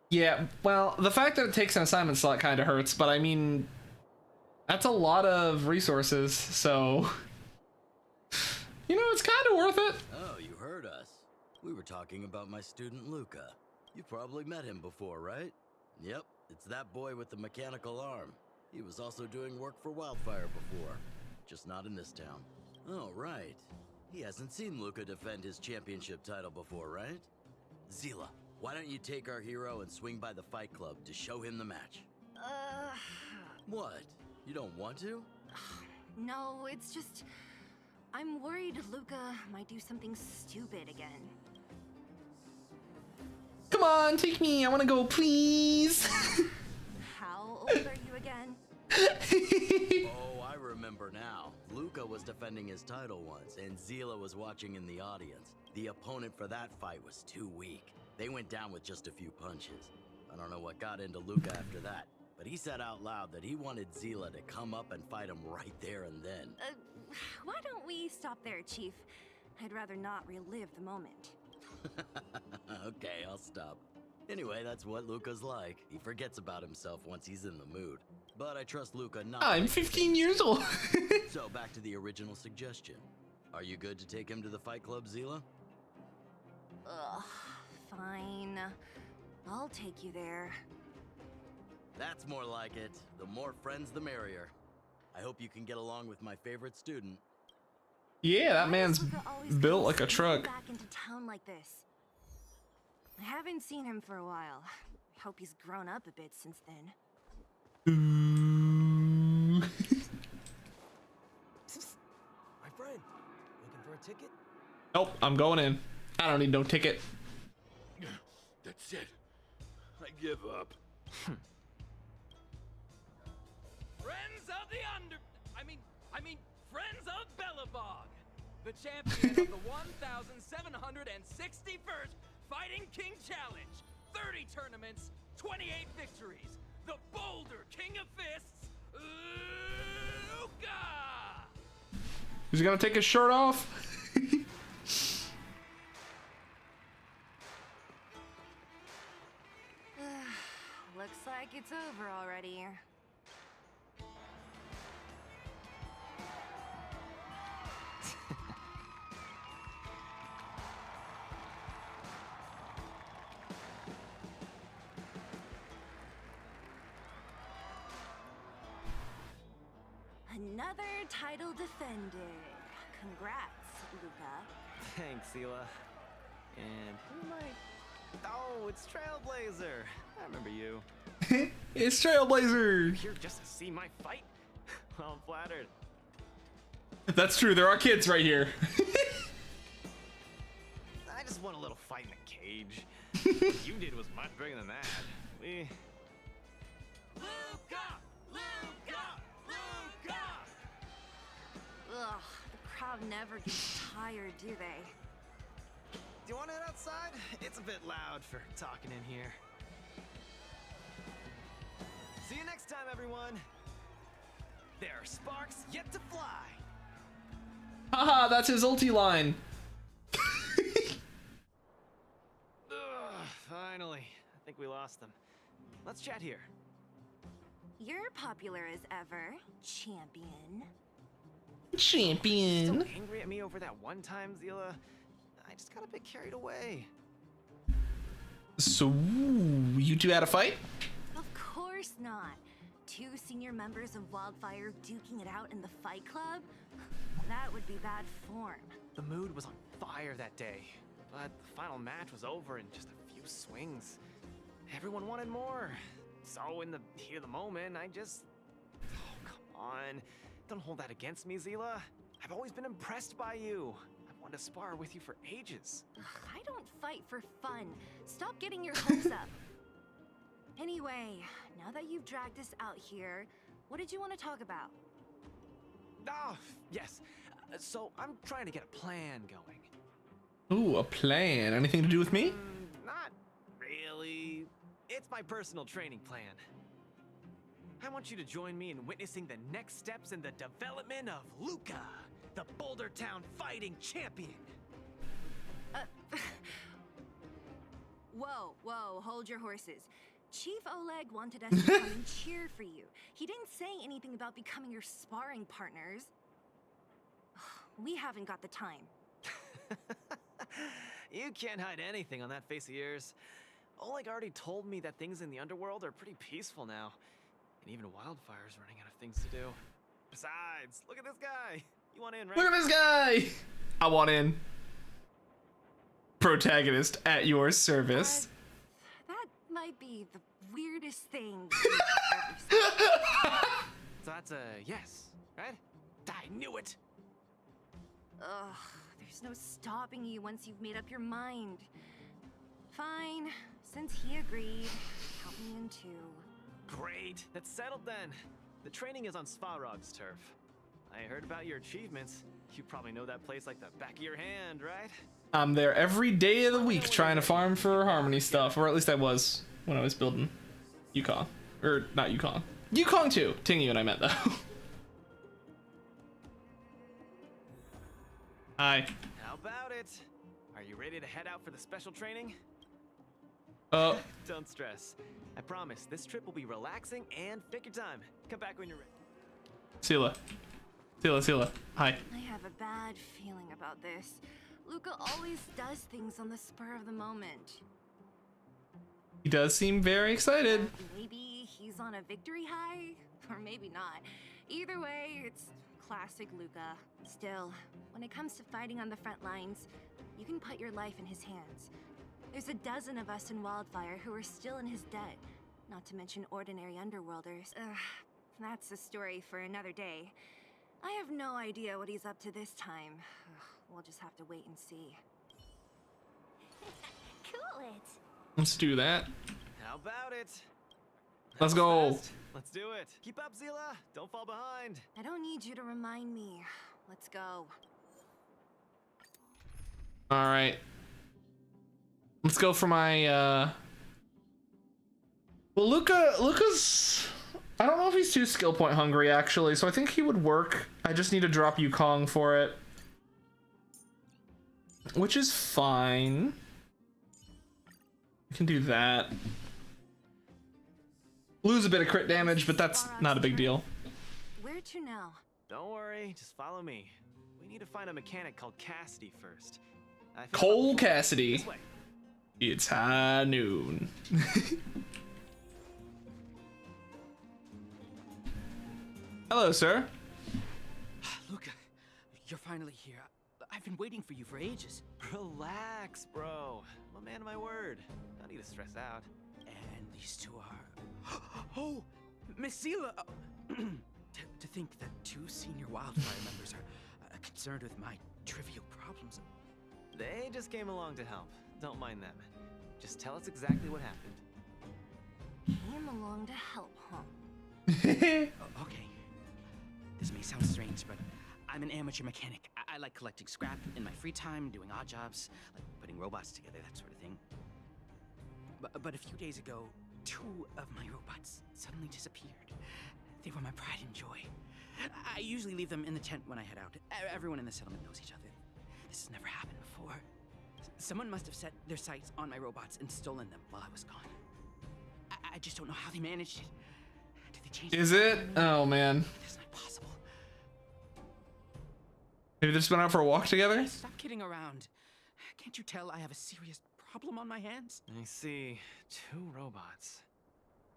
Yeah, well, the fact that it takes an assignment slot kind of hurts, but I mean, that's a lot of resources, so you know, it's kind of worth it. Oh, you heard us. We were talking about my student Luka. You've probably met him before, right? Yep, it's that boy with the mechanical arm. He was also doing work for Wildfire before, just not in this town. Oh, right. He hasn't seen Luka defend his championship title before, right? Zila, why don't you take our hero and swing by the fight club to show him the match? What? You don't want to? No, it's just... I'm worried Luka might do something stupid again. Come on, take me. I want to go, please. How old are you again? Oh, I remember now. Luka was defending his title once, and Zila was watching in the audience. The opponent for that fight was too weak. They went down with just a few punches. I don't know what got into Luka after that, but he said out loud that he wanted Zila to come up and fight him right there and then. Why don't we stop there, Chief? I'd rather not relive the moment. Okay, I'll stop. Anyway, that's what Luka's like. He forgets about himself once he's in the mood. But I trust Luka not. I'm 15 years old. So back to the original suggestion. Are you good to take him to the fight club, Zila? Ugh, fine. I'll take you there. That's more like it. The more friends, the merrier. I hope you can get along with my favorite student. Yeah, that man's built like a truck. Back into town like this. I haven't seen him for a while. I hope he's grown up a bit since then. My friend, looking for a ticket? Nope, I'm going in. I don't need no ticket. That's it. I give up. Friends of the Friends of Belobog, the champion of the 1,761st Fighting King Challenge. 30 tournaments, 28 victories. The Boulder King of Fists, Luka! He's gonna take his shirt off. Looks like it's over already. Another title defended. Congrats, Luka. Thanks, Hila. And who am I? Oh, it's Trailblazer. I remember you. It's Trailblazer. You're here just to see my fight? Well, I'm flattered. That's true. There are kids right here. I just want a little fight in the cage. What you did was much bigger than that. Luka! Luka! Luka! Ugh, the crowd never gets tired, do they? Do you want to head outside? It's a bit loud for talking in here. See you next time, everyone. There are sparks yet to fly. Haha, that's his ulti line. Finally. I think we lost them. Let's chat here. You're popular as ever, champion. Champion. So angry at me over that one time, Zila. I just got a bit carried away. So, you two had a fight? Of course not. Two senior members of Wildfire duking it out in the Fight Club? That would be bad form. The mood was on fire that day, but the final match was over in just a few swings. Everyone wanted more. So in the heat of the moment, I just... Oh, come on. Don't hold that against me, Zila. I've always been impressed by you. I've wanted to spar with you for ages. Ugh, I don't fight for fun. Stop getting your hopes up. Anyway, now that you've dragged us out here, what did you want to talk about? Oh, yes. So I'm trying to get a plan going. Ooh, a plan. Anything to do with me? Not really. It's my personal training plan. I want you to join me in witnessing the next steps in the development of Luka, the Boulder Town fighting champion. Whoa, hold your horses. Chief Oleg wanted us to come and cheer for you. He didn't say anything about becoming your sparring partners. We haven't got the time. You can't hide anything on that face of yours. Oleg already told me that things in the underworld are pretty peaceful now. And even Wildfire's running out of things to do. Besides, look at this guy. You want in, right? Look at this guy! I want in. Protagonist at your service. That might be the weirdest thing you've ever said. So that's a yes, right? I knew it. Ugh, there's no stopping you once you've made up your mind. Fine, since he agreed, count me in too. Great, that's settled then. The training is on Svarog's turf. I heard about your achievements. You probably know that place like the back of your hand, right? I'm there every day of the week trying to farm for Harmony stuff, or at least I was when I was building Yukon. Or not Yukon. Yukon 2. Tingyun I meant though. Hi. How about it? Are you ready to head out for the special training? Don't stress. I promise, this trip will be relaxing and take your time. Come back when you're ready. Sela. Hi. I have a bad feeling about this. Luka always does things on the spur of the moment. He does seem very excited. Maybe he's on a victory high, or maybe not. Either way, it's classic Luka. Still, when it comes to fighting on the front lines, you can put your life in his hands. There's a dozen of us in Wildfire who are still in his debt, not to mention ordinary underworlders. That's a story for another day. I have no idea what he's up to this time. We'll just have to wait and see. Cool it. Let's do that. How about it? Let's go. Let's do it. Keep up, Zila. Don't fall behind. I don't need you to remind me. Let's go. All right. Let's go for my well, Luka's I don't know if he's too skill point hungry actually, so I think he would work. I just need to drop Yukong for it, which is fine. We can do that. Lose a bit of crit damage, but that's not a big deal. Where to now? Don't worry, just follow me. We need to find a mechanic called Cassidy first. Cole Cassidy. It's high noon. Hello, sir. You're finally here. I've been waiting for you for ages. Relax, bro. I'm a man of my word. No need to stress out. And these two are... Oh! Miss Zila! To think that two senior wildfire members are concerned with my trivial problems. They just came along to help. Don't mind them. Just tell us exactly what happened. Came along to help, huh? Okay. This may sound strange, but I'm an amateur mechanic. I like collecting scrap in my free time, doing odd jobs, like putting robots together, that sort of thing. But a few days ago, two of my robots suddenly disappeared. They were my pride and joy. I usually leave them in the tent when I head out. Everyone in the settlement knows each other. This has never happened before. Someone must have set their sights on my robots and stolen them while I was gone. I just don't know how they managed it. Did they change? Is it? Oh man. That's not possible. Maybe they just went out for a walk together? Stop kidding around. Can't you tell I have a serious problem on my hands? I see. Two robots.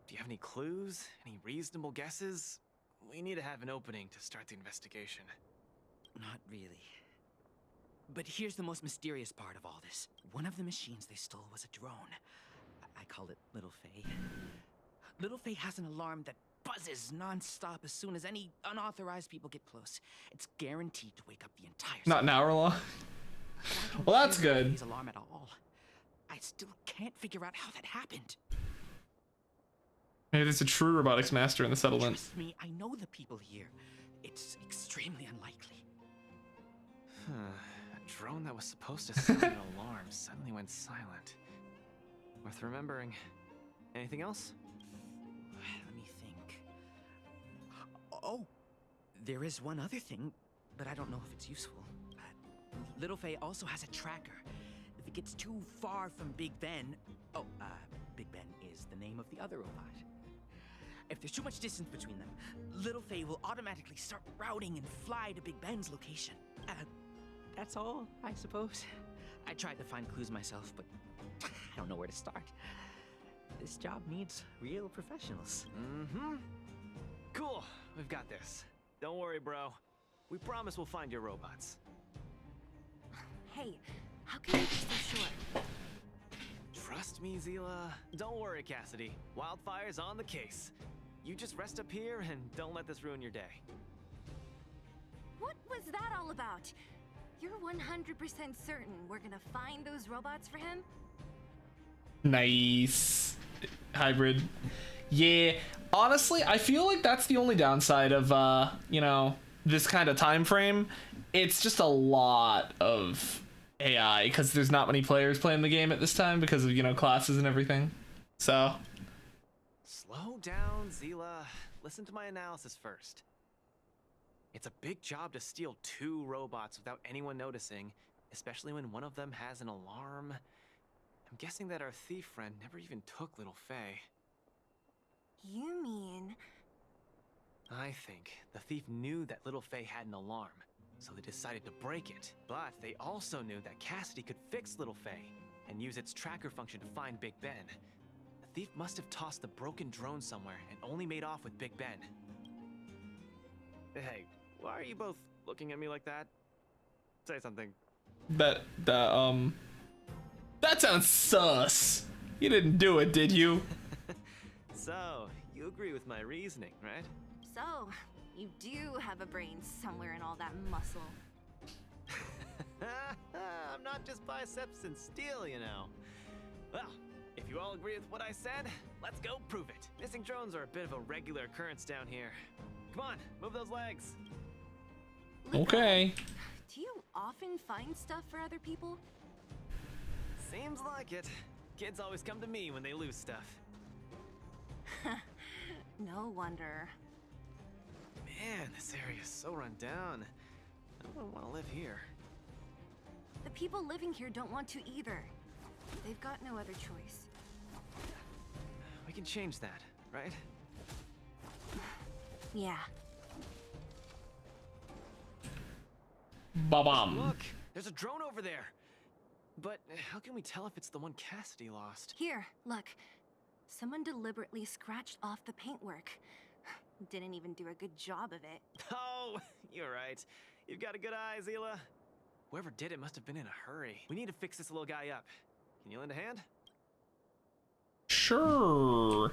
Do you have any clues? Any reasonable guesses? We need to have an opening to start the investigation. Not really. But here's the most mysterious part of all this. One of the machines they stole was a drone. I call it Little Faye. Little Faye has an alarm that buzzes non-stop as soon as any unauthorized people get close. It's guaranteed to wake up the entire Not an hour long. Well, that's good. Faye's alarm at all. I still can't figure out how that happened. Maybe there's a true robotics master in the settlement. Trust me, I know the people here. It's extremely unlikely. A drone that was supposed to sound an alarm suddenly went silent. Worth remembering. Anything else? Let me think. Oh, there is one other thing, but I don't know if it's useful. Little Faye also has a tracker. If it gets too far from Big Ben... Oh, Big Ben is the name of the other robot. If there's too much distance between them, Little Faye will automatically start routing and fly to Big Ben's location. That's all, I suppose. I tried to find clues myself, but I don't know where to start. This job needs real professionals. Mm-hmm. Cool, we've got this. Don't worry, bro. We promise we'll find your robots. Hey, how can you be so sure? Trust me, Zila. Don't worry, Cassidy. Wildfire's on the case. You just rest up here and don't let this ruin your day. What was that all about? You're 100% certain we're gonna find those robots for him? Nice. Hybrid. Yeah. Honestly, I feel like that's the only downside of, you know, this kind of time frame. It's just a lot of AI because there's not many players playing the game at this time because of, you know, classes and everything. So. Slow down, Zila. Listen to my analysis first. It's a big job to steal two robots without anyone noticing, especially when one of them has an alarm. I'm guessing that our thief friend never even took Little Faye. You mean... I think the thief knew that Little Faye had an alarm, so they decided to break it. But they also knew that Cassidy could fix Little Faye and use its tracker function to find Big Ben. The thief must have tossed the broken drone somewhere and only made off with Big Ben. Hey, why are you both looking at me like that? Say something. That sounds sus. You didn't do it, did you? So, you agree with my reasoning, right? So, you do have a brain somewhere in all that muscle. I'm not just biceps and steel, you know. Well, if you all agree with what I said, let's go prove it. Missing drones are a bit of a regular occurrence down here. Come on, move those legs. Okay. Do you often find stuff for other people? Seems like it. Kids always come to me when they lose stuff. No wonder. Man, this area is so run down. I don't want to live here. The people living here don't want to either. They've got no other choice. We can change that, right? Yeah. Ba-bam. Look, there's a drone over there. But how can we tell if it's the one Cassidy lost? Here, look. Someone deliberately scratched off the paintwork. Didn't even do a good job of it. Oh, you're right. You've got a good eye, Zila. Whoever did it must have been in a hurry. We need to fix this little guy up. Can you lend a hand? Sure.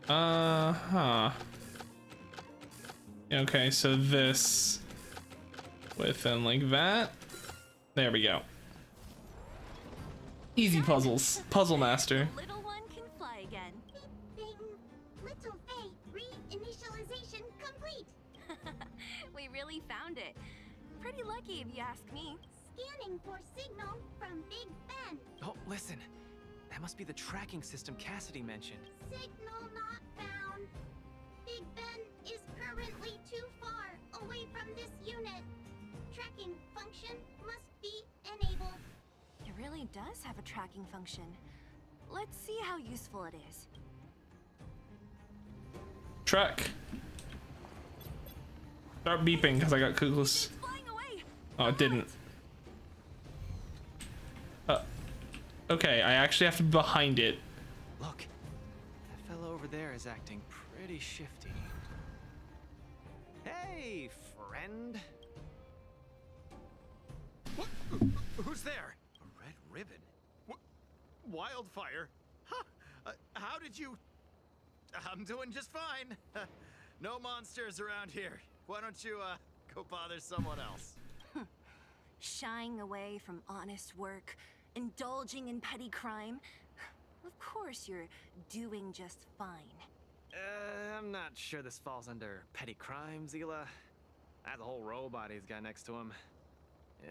Uh-huh. Okay, so this within like that. There we go. Easy puzzles. Puzzle master. Little one can fly again. Bing, Little Faye, reinitialization complete. We really found it. Pretty lucky if you ask me. Scanning for signal from Big Ben. Oh, listen. That must be the tracking system Cassidy mentioned. Signal not found. Big Ben is currently too far away from this unit. Tracking function must be enabled. It really does have a tracking function. Let's see how useful it is. Track. Start beeping because I got clueless. Oh, it didn't. Okay, I actually have to be behind it. Look, that fellow over there is acting pretty shifty. Hey, friend. What? Who's there? A red ribbon? What? Wildfire? Huh? How did you... I'm doing just fine. No monsters around here. Why don't you, go bother someone else? Shying away from honest work, indulging in petty crime. Of course you're doing just fine. I'm not sure this falls under petty crime, Zila. That's a whole robot he's got next to him.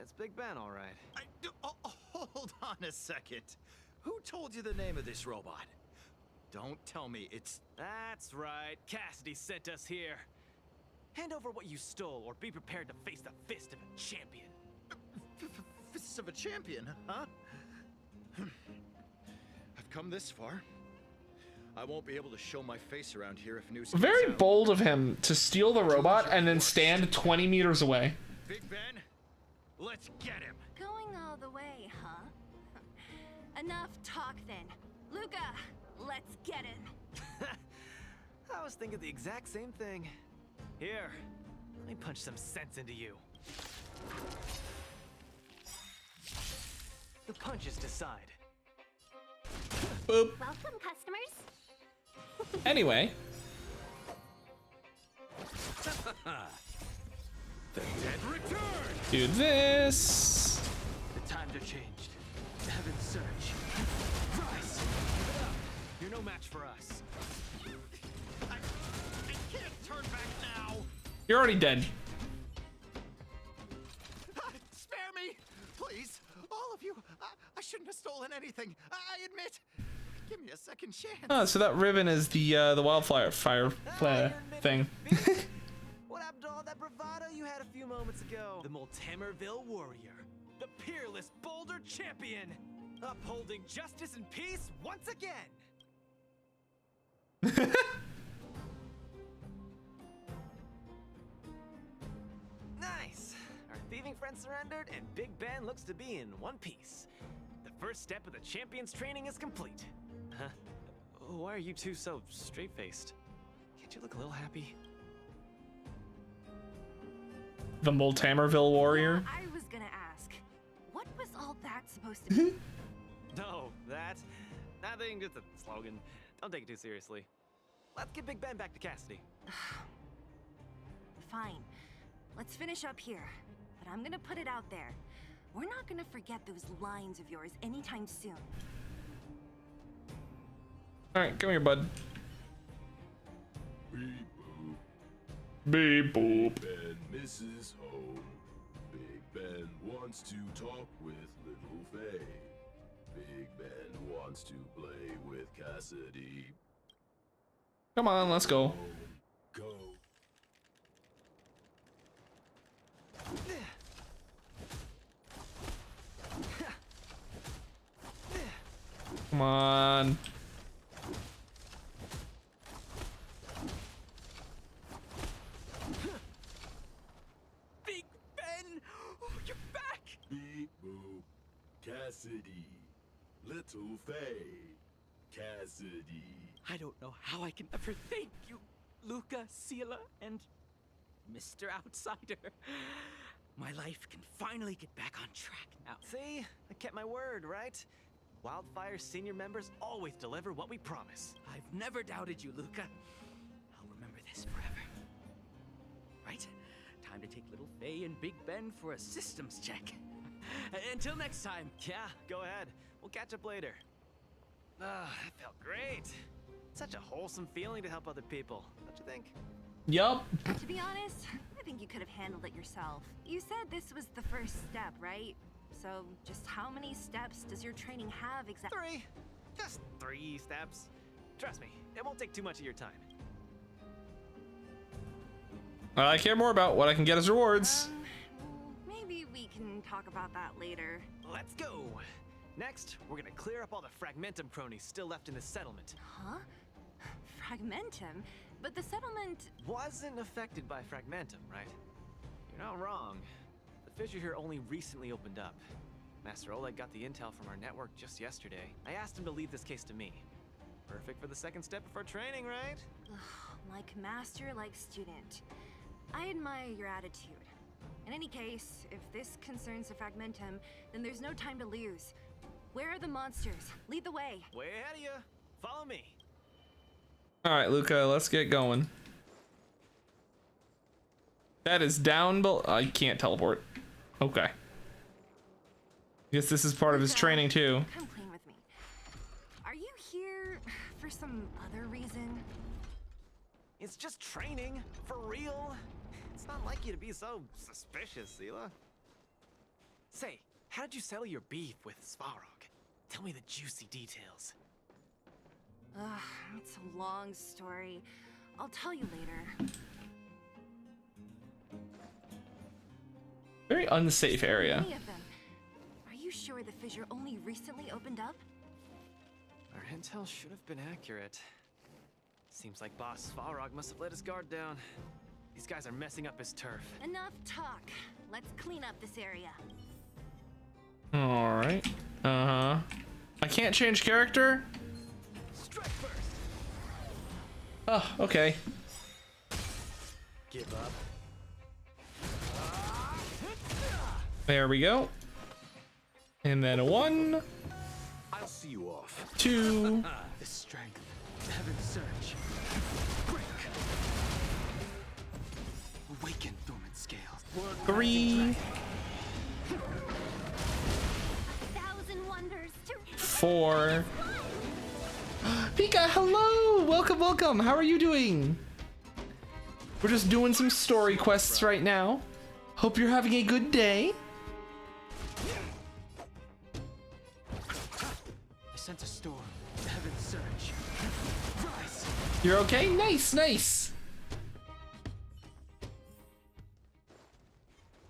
It's Big Ben, all right. Hold on a second. Who told you the name of this robot? Don't tell me it's... That's right. Cassidy sent us here. Hand over what you stole, or be prepared to face the fist of a champion. Fists of a champion, huh? I've come this far. I won't be able to show my face around here if news. Very bold of him to steal the robot and then stand 20 meters away. Big Ben, let's get him. Going all the way, huh? Enough talk then. Luka, let's get him. I was thinking the exact same thing. Here, let me punch some sense into you. The punches decide. Boop. Welcome, customers. Anyway. The dead return! Do this. The times are changed. Heaven surge. Rise! You're no match for us. I can't turn back now. You're already dead. Spare me, please. All of you. I shouldn't have stolen anything. I admit. Give me a second chance. Oh, so that ribbon is the wildfire flare thing. What happened to all that bravado you had a few moments ago? The Multamerville warrior. The peerless Boulder champion. Upholding justice and peace once again. Nice. Our thieving friend surrendered, and Big Ben looks to be in one piece. The first step of the champion's training is complete. Huh? Why are you two so straight-faced? Can't you look a little happy? The Multamerville warrior. I was gonna ask, what was all that supposed to be? No, that. Nothing, just a slogan. Don't take it too seriously. Let's get Big Ben back to Cassidy. Fine. Let's finish up here. But I'm gonna put it out there. We're not gonna forget those lines of yours anytime soon. Alright, come here, bud. Beep boop. Ben misses home. Big Ben wants to talk with Little Faye. Big Ben wants to play with Cassidy. Come on, let's go. Go. Come on. Big Ben! Oh, you're back! Beep boop. Cassidy. Little Faye. Cassidy. I don't know how I can ever thank you, Luka, Sela, and Mr. Outsider. My life can finally get back on track now. See? I kept my word, right? Wildfire's senior members always deliver what we promise. I've never doubted you, Luka. I'll remember this forever. Right? Time to take little Faye and Big Ben for a systems check. Until next time. Yeah, go ahead. We'll catch up later. Ah, that felt great. Such a wholesome feeling to help other people, don't you think? Yup. To be honest, I think you could have handled it yourself. You said this was the first step, right? So, just how many steps does your training have exactly? 3. Just 3 steps. Trust me, it won't take too much of your time. I care more about what I can get as rewards. Maybe we can talk about that later. Let's go. Next, we're gonna clear up all the Fragmentum cronies still left in the settlement. Huh? Fragmentum? But the settlement wasn't affected by Fragmentum, right? You're not wrong. The fissure here only recently opened up. Master Oleg got the intel from our network just yesterday. I asked him to leave this case to me. Perfect for the second step of our training, right? Ugh, like master, like student. I admire your attitude. In any case, if this concerns the Fragmentum, then there's no time to lose. Where are the monsters? Lead the way. Way ahead of you. Follow me. All right, Luka, let's get going. That is down below. I can't teleport. Okay. Guess this is part of his training too. Come clean with me. Are you here for some other reason? It's just training, for real. It's not like you to be so suspicious, Sela. Say, how did you settle your beef with Svarog? Tell me the juicy details. Ugh, it's a long story. I'll tell you later. Very unsafe area. Any of them. Are you sure the fissure only recently opened up? Our intel should have been accurate. Seems like Boss Svarog must have let his guard down. These guys are messing up his turf. Enough talk. Let's clean up this area. All right. I can't change character. Strike first. Oh, okay. Give up. There we go. And then a 1. I'll see you off. 2. The strength. Heaven's surge. Break. Awaken dormant scales. 3. 1,000 wonders to 4. Pika, hello! Welcome, welcome. How are you doing? We're just doing some story quests right now. Hope you're having a good day. I sense a storm. Heaven's surge. Rise. You're okay? Nice, nice.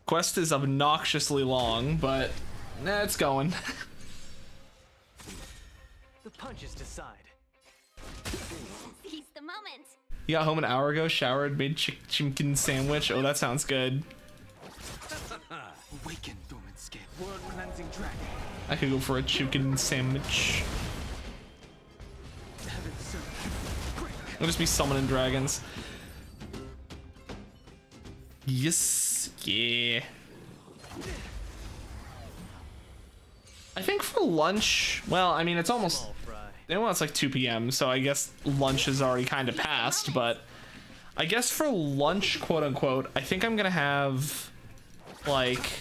Quest is obnoxiously long, but it's going. The punches decide. seize the moment. You got home an hour ago, showered, made chicken sandwich. Oh, that sounds good. Awaken dormant scale. World cleansing dragon. I could go for a chicken sandwich. Heaven's surge. I'll just be summoning dragons. Yes, yeah. I think for lunch, well, I mean, it's almost, well, it's like 2 p.m., so I guess lunch is already kind of passed, but I guess for lunch, quote unquote, I think I'm gonna have, like,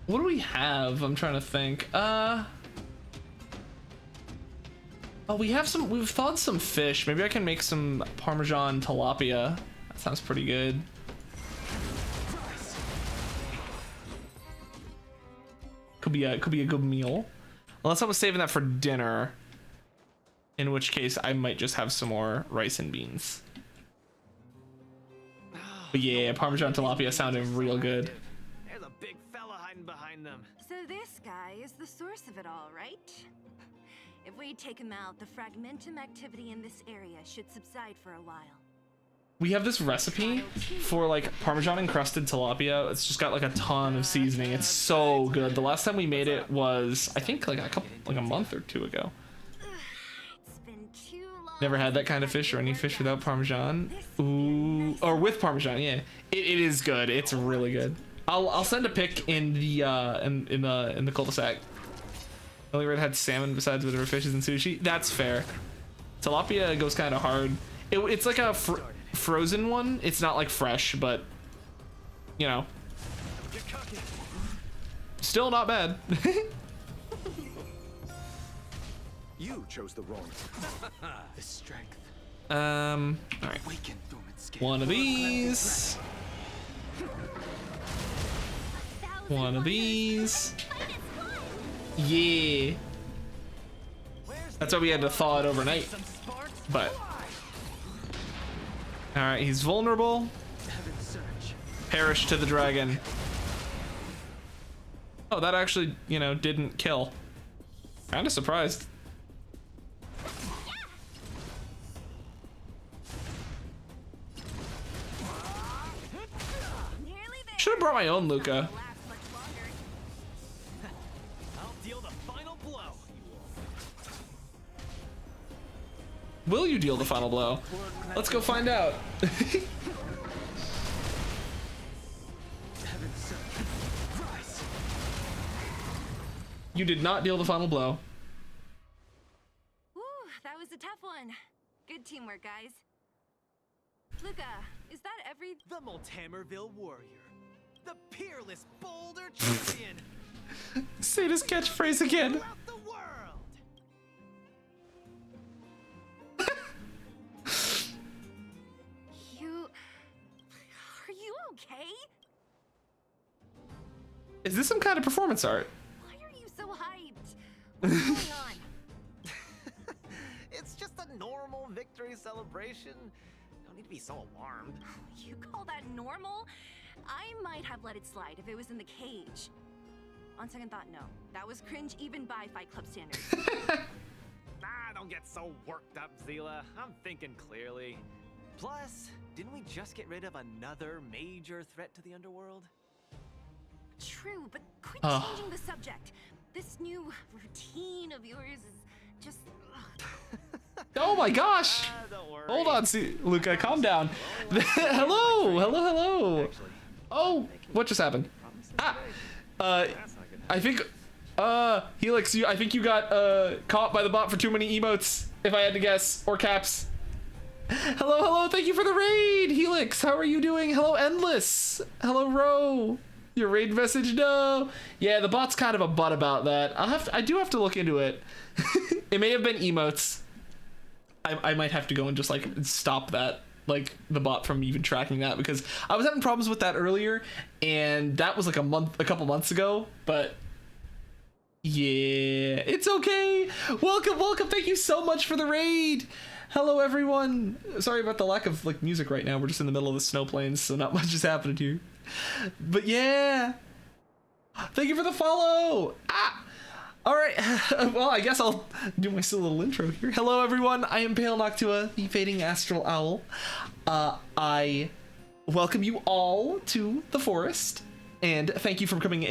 what do we have? I'm trying to think. Oh, we've thawed some fish. Maybe I can make some Parmesan tilapia. That sounds pretty good. Could be a good meal. Unless I was saving that for dinner. In which case I might just have some more rice and beans. But yeah, Parmesan tilapia sounded real good. There's a big fella hiding behind them. So this guy is the source of it all, right? If we take him out, the Fragmentum activity in this area should subside for a while. we have this recipe for like Parmesan encrusted tilapia. It's just got like a ton of seasoning. It's so good. The last time we made it was, I think, like a month or two ago. Never had that kind of fish or any fish without Parmesan. Ooh, or with Parmesan, yeah. It is good. It's really good. I'll send a pic in the in the cul-de-sac. The only red had salmon besides whatever fishes and sushi. That's fair. Tilapia goes kind of hard. It's like a frozen one. It's not like fresh, but you know, still not bad. You chose the wrong. The strength. All right. One of these. One of these. Yeah. That's why we had to thaw it overnight. But all right, he's vulnerable. Perish to the dragon. Oh, that actually, you know, didn't kill. Kind of surprised. Should have brought my own Luka. Will you deal the final blow? Let's go find out. You did not deal the final blow. Woo, that was a tough one. Good teamwork, guys. Luka, is that every... The Multamerville warrior. The peerless boulder champion. Say this catchphrase again. The world. Are you okay? Is this some kind of performance art? Why are you so hyped? What's going on? It's just a normal victory celebration. Don't need to be so alarmed. You call that normal? I might have let it slide if it was in the cage. On second thought, no. That was cringe even by Fight Club standards. Don't get so worked up, Zila. I'm thinking clearly. Plus, didn't we just get rid of another major threat to the underworld? True, but quit changing the subject. This new routine of yours is just... Oh my gosh! Hold on, see, Luka, calm down. Hello, hello. Oh, what just happened? I think, Helix, I think you got caught by the bot for too many emotes, if I had to guess, or caps. Hello, thank you for the raid, Helix. How are you doing? Hello, Endless. Hello, Ro. Your raid message, no. Yeah, the bot's kind of a butt about that. I do have to look into it. It may have been emotes. I might have to go and just like stop that, like the bot from even tracking that, because I was having problems with that earlier, and that was like a couple months ago. But yeah, it's okay. Welcome. Thank you so much for the raid. Hello, everyone. Sorry about the lack of like music right now. We're just in the middle of the snow plains, so not much is happening here. But yeah, thank you for the follow. All right, well, I guess I'll do my silly little intro here. Hello, everyone. I am Pale Noctua, the Fading Astral Owl. I welcome you all to the forest, and thank you for becoming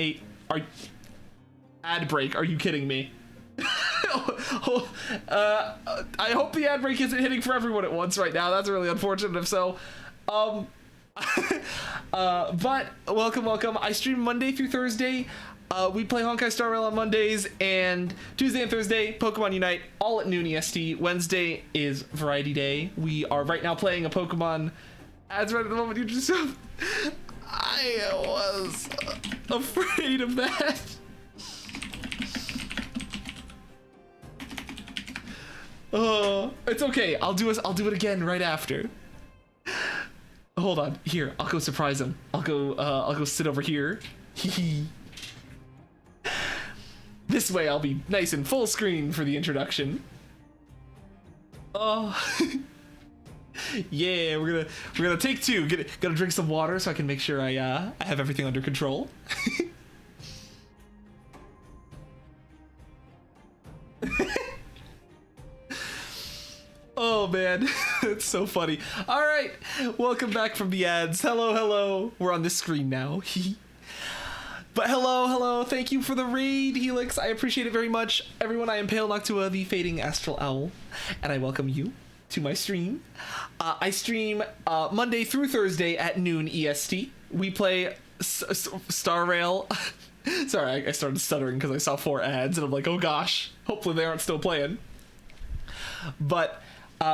ad break. Are you kidding me? I hope the ad break isn't hitting for everyone at once right now. That's really unfortunate if so. But welcome. I stream Monday through Thursday. We play Honkai Star Rail on Mondays, and Tuesday and Thursday, Pokemon Unite, all at noon EST. Wednesday is Variety Day. We are right now playing a Pokemon ads right at the moment. You just... I was afraid of that. Oh, it's okay. I'll do it again right after. Hold on. Here, I'll go surprise him. I'll go sit over here. This way I'll be nice and full screen for the introduction. Oh. Yeah, we're gonna take two. Gotta drink some water so I can make sure I have everything under control. Oh Oh man, it's so funny. All right, welcome back from the ads. Hello, hello. We're on this screen now. But hello, hello. Thank you for the raid, Helix. I appreciate it very much. Everyone, I am Pale Noctua, the Fading Astral Owl, and I welcome you to my stream. I stream Monday through Thursday at noon EST. We play Star Rail. Sorry, I started stuttering because I saw 4 ads, and I'm like, oh gosh, hopefully they aren't still playing. But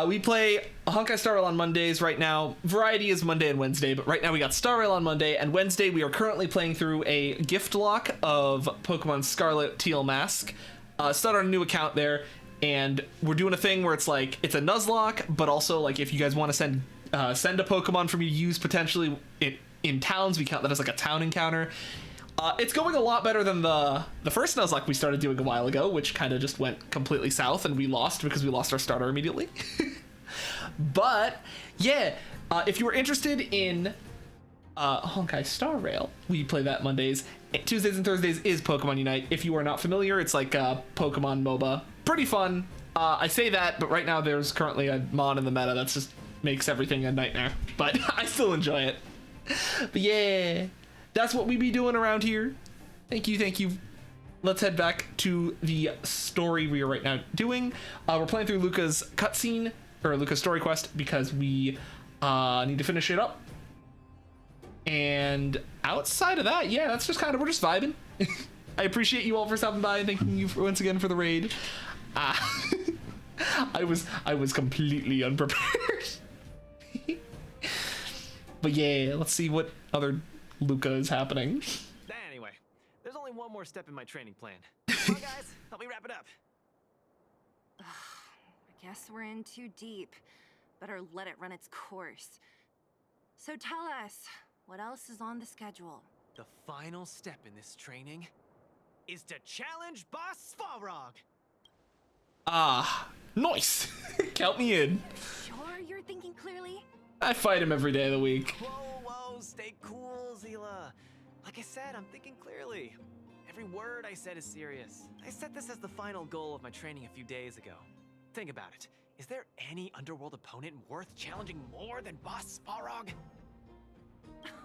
we play Honkai Star Rail on Mondays right now. Variety is Monday and Wednesday, but right now we got Star Rail on Monday, and Wednesday we are currently playing through a gift lock of Pokemon Scarlet Teal Mask. Started on a new account there, and we're doing a thing where it's like, it's a Nuzlocke, but also like if you guys want to send a Pokemon for me to use potentially in towns, we count that as like a town encounter. It's going a lot better than the first Nuzlocke we started doing a while ago, which kind of just went completely south and we lost because we lost our starter immediately. But yeah, if you were interested in Honkai Star Rail, we play that Mondays. Tuesdays and Thursdays is Pokemon Unite. If you are not familiar, it's like a Pokemon MOBA. Pretty fun. I say that, but right now there's currently a mod in the meta that just makes everything a nightmare. But I still enjoy it. But yeah, that's what we be doing around here. Thank you, thank you. Let's head back to the story we are right now doing. We're playing through Luka's cutscene, or Luka's story quest, because we need to finish it up. And outside of that, yeah, that's just kind of, we're just vibing. I appreciate you all for stopping by and thanking you once again for the raid. I was completely unprepared. But yeah, let's see what other Luka is happening. Anyway, there's only one more step in my training plan. Come on, guys, help me wrap it up. I guess we're in too deep. Better let it run its course. So tell us, what else is on the schedule? The final step in this training is to challenge Boss Svarog. Nice. Count me in. Sure you're thinking clearly? I fight him every day of the week. Whoa, stay cool, Zila. Like I said, I'm thinking clearly. Every word I said is serious. I set this as the final goal of my training a few days ago. Think about it. Is there any underworld opponent worth challenging more than Boss Svarog?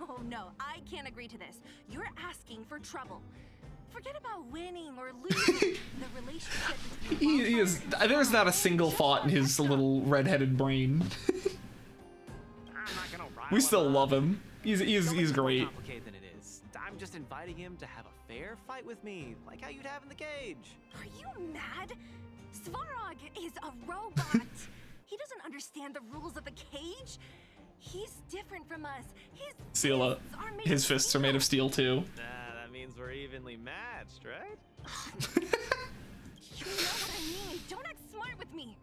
Oh no, I can't agree to this. You're asking for trouble. Forget about winning or losing. The relationship between He is. There's not a single thought in his little redheaded brain. We still love him. He's great. More complicated than it is. I'm just inviting him to have a fair fight with me, like how you'd have in the cage. Are you mad? Svarog is a robot. He doesn't understand the rules of the cage. He's different from us. Sela, his fists are made of steel too. That means we're evenly matched, right? You know what I mean. Don't act smart with me.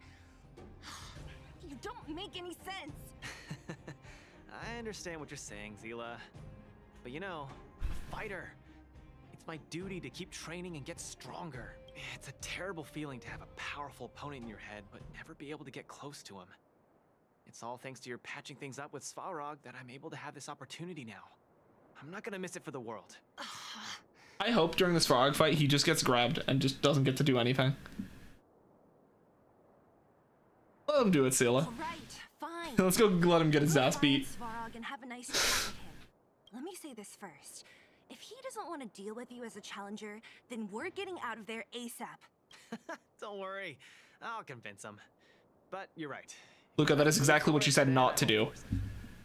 You don't make any sense. I understand what you're saying, Zila. But you know, I'm a fighter. It's my duty to keep training and get stronger. It's a terrible feeling to have a powerful opponent in your head, but never be able to get close to him. It's all thanks to your patching things up with Svarog that I'm able to have this opportunity now. I'm not gonna miss it for the world. I hope during this Frog fight he just gets grabbed and just doesn't get to do anything. Let him do it, Sela. All right, fine. Let's go let him get his ass beat. Svarog and have a nice chat with him. Let me say this first. If he doesn't want to deal with you as a challenger, then we're getting out of there ASAP. Don't worry, I'll convince him. But you're right. Luka, that is exactly what you said not to do.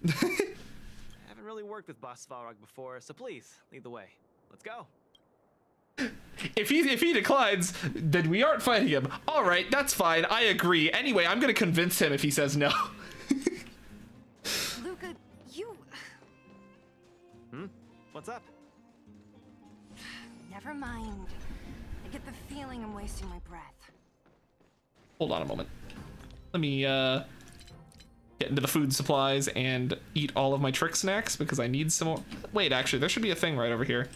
I haven't really worked with Boss Svarog before, so please, lead the way. Let's go. If he declines, then we aren't fighting him. All right, that's fine. I agree. Anyway, I'm gonna convince him if he says no. Luka, you... What's up? Never mind. I get the feeling I'm wasting my breath. Hold on a moment. Let me get into the food supplies and eat all of my trick snacks because I need some more. Wait, actually, there should be a thing right over here.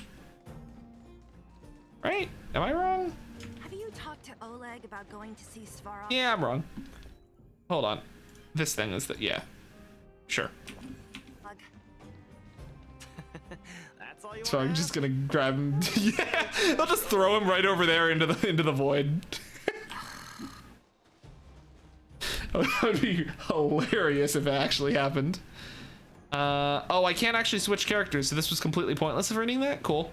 Right? Am I wrong? Have you talked to Oleg about going to see Svarog? Yeah, I'm wrong. Hold on. This thing is that, yeah. Sure. That's all you So I'm just gonna grab him. Yeah, I'll just throw him right over there into the void. That would be hilarious if it actually happened. Oh, I can't actually switch characters, so this was completely pointless of reading that? Cool.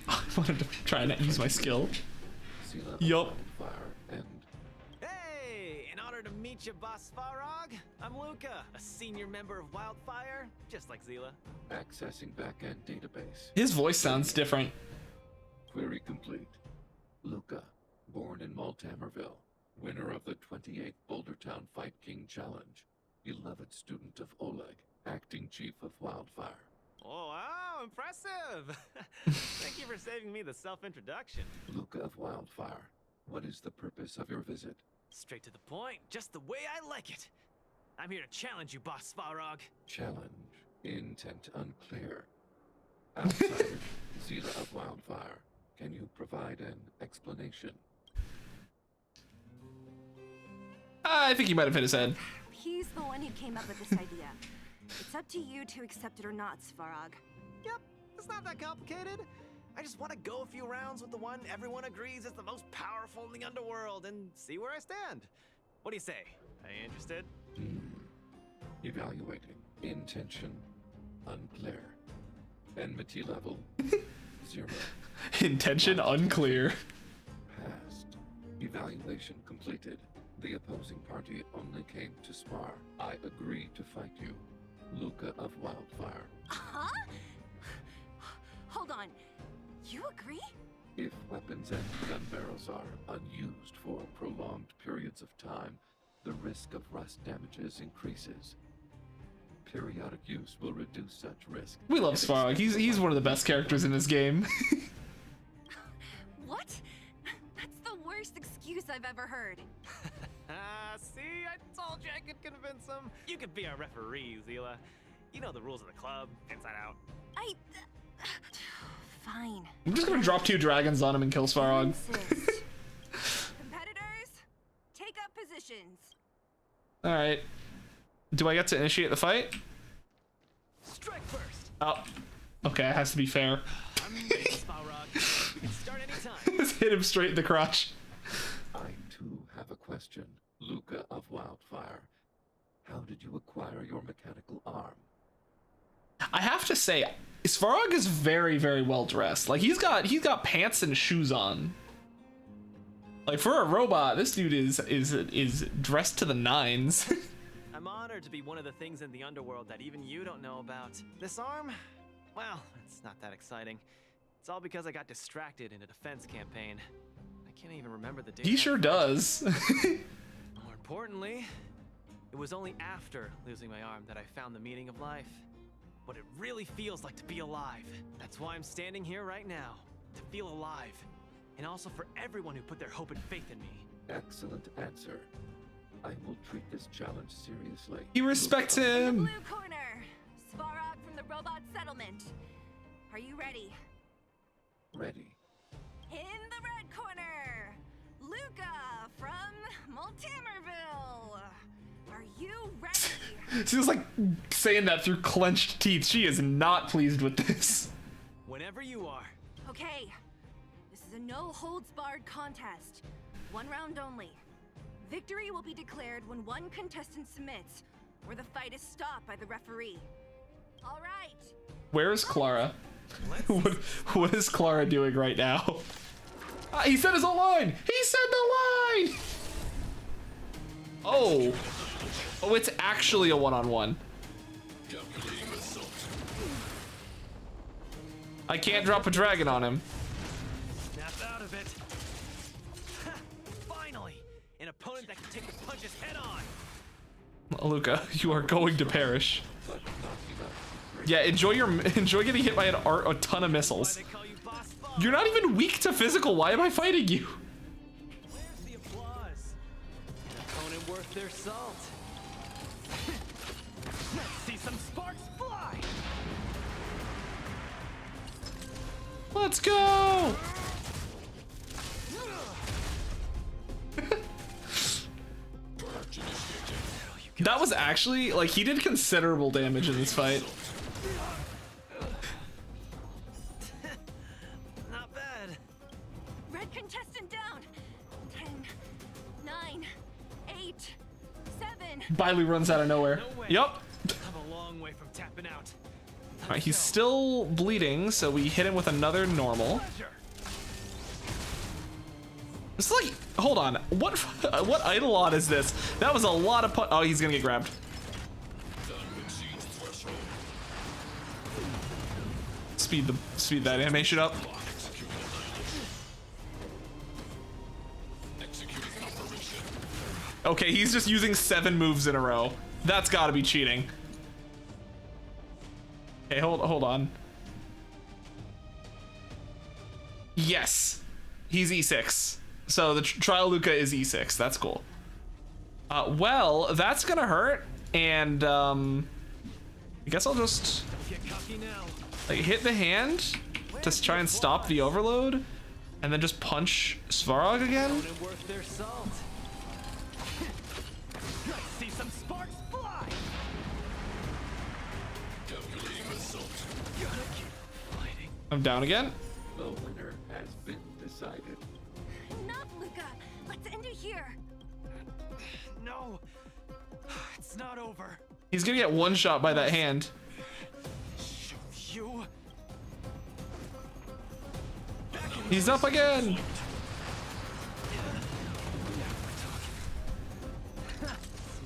I wanted to try and not use my skill. Yup. Hey, in honor to meet you, Boss Svarog, I'm Luka, a senior member of Wildfire, just like Zila. Accessing backend database. His voice sounds different. Query complete. Luka, born in Multamerville, winner of the 28th Bouldertown Fight King Challenge, beloved student of Oleg, acting chief of Wildfire. Oh, wow, impressive! Thank you for saving me the self-introduction. Luka of Wildfire, what is the purpose of your visit? Straight to the point, just the way I like it. I'm here to challenge you, Boss Svarog. Challenge. Intent unclear. Outsider, Zila of Wildfire, can you provide an explanation? I think he might have hit his head. He's the one who came up with this idea. It's up to you to accept it or not, Svarog. Yep, it's not that complicated. I just want to go a few rounds with the one everyone agrees is the most powerful in the underworld and see where I stand. What do you say? Are you interested? Evaluating. Intention unclear. Enmity level 0. Intention unclear. Passed. Evaluation completed. The opposing party only came to spar. I agree to fight you. Luka of Wildfire. Huh? Hold on. You agree? If weapons and gun barrels are unused for prolonged periods of time, the risk of rust damages increases. Periodic use will reduce such risk. We love Svarog. He's one of the best characters in this game. What? That's the worst excuse I've ever heard. See, I told you I could convince him. You could be our referee, Zila. You know the rules of the club, inside out. Fine. I'm just gonna drop 2 dragons on him and kill Svarog. Competitors, take up positions. Alright. Do I get to initiate the fight? Strike first. Oh. Okay, it has to be fair. I'm ready, Svarog. We can start anytime. Just hit him straight in the crotch. I too have a question. Luka of Wildfire, how did you acquire your mechanical arm? I have to say, Svarog is very, very well dressed. Like he's got pants and shoes on. Like for a robot, this dude is dressed to the nines. I'm honored to be one of the things in the underworld that even you don't know about. This arm? Well, it's not that exciting. It's all because I got distracted in a defense campaign. I can't even remember the date. He sure does. More importantly, it was only after losing my arm that I found the meaning of life. What it really feels like to be alive. That's why I'm standing here right now. To feel alive. And also for everyone who put their hope and faith in me. Excellent answer. I will treat this challenge seriously. He respects him. Blue corner, Svarog from the robot settlement. Are you ready? Ready. In the red corner, Luka from Multamerville. Are you ready? She's like saying that through clenched teeth. She is not pleased with this. Whenever you are. Okay, this is a no-holds-barred contest. 1 round only. Victory will be declared when one contestant submits, or the fight is stopped by the referee. All right. Where's Clara? What is Clara doing right now? He said his own line! He said the line! Oh. Oh, it's actually a one-on-one. I can't drop a dragon on him. Snap out of it. Finally, an opponent that can take the punches head on. Luka, you are going to perish. Yeah, enjoy getting hit by a ton of missiles. You're not even weak to physical. Why am I fighting you? Where's the applause? An opponent worth their salt. Let's see some sparks fly. Let's go. That was actually, like, he did considerable damage in this fight. Red contestant down. 10, 9, Bailu runs out of nowhere. Yup. I'm a long way from tapping out. Alright, he's still bleeding, so we hit him with another normal. It's like, hold on, what Eidolon is this? That was a lot of oh, he's gonna get grabbed. Speed that animation up. Okay, he's just using 7 moves in a row. That's gotta be cheating. Okay, hold on. Yes, he's E6. So the trial Luka is E6. That's cool. Well, that's gonna hurt, and I guess I'll just like hit the hand to try and stop the overload, and then just punch Svarog again. See some sparks fly. I'm down again. The winner has been decided. Enough, Luka. Let's end it here. No, it's not over. He's gonna get one shot by that hand. You. He's up again.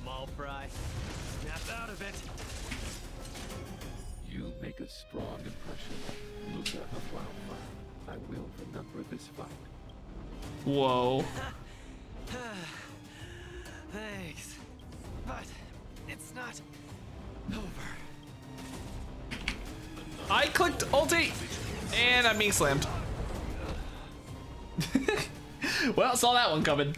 Small fry. Snap out of it. You make a strong impression, Luka of Wildfire. I will remember this fight. Whoa. Thanks. But it's not over. I clicked ulti, and I'm being slammed. Well, saw that one coming.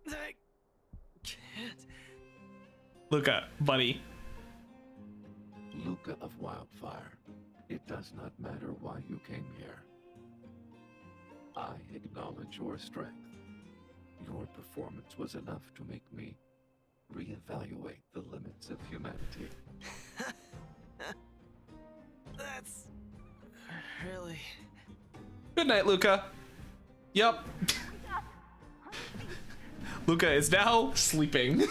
I can't. Luka, buddy. Luka of Wildfire, it does not matter why you came here. I acknowledge your strength. Your performance was enough to make me reevaluate the limits of humanity. That's really... Good night, Luka. Yep. Luka is now sleeping.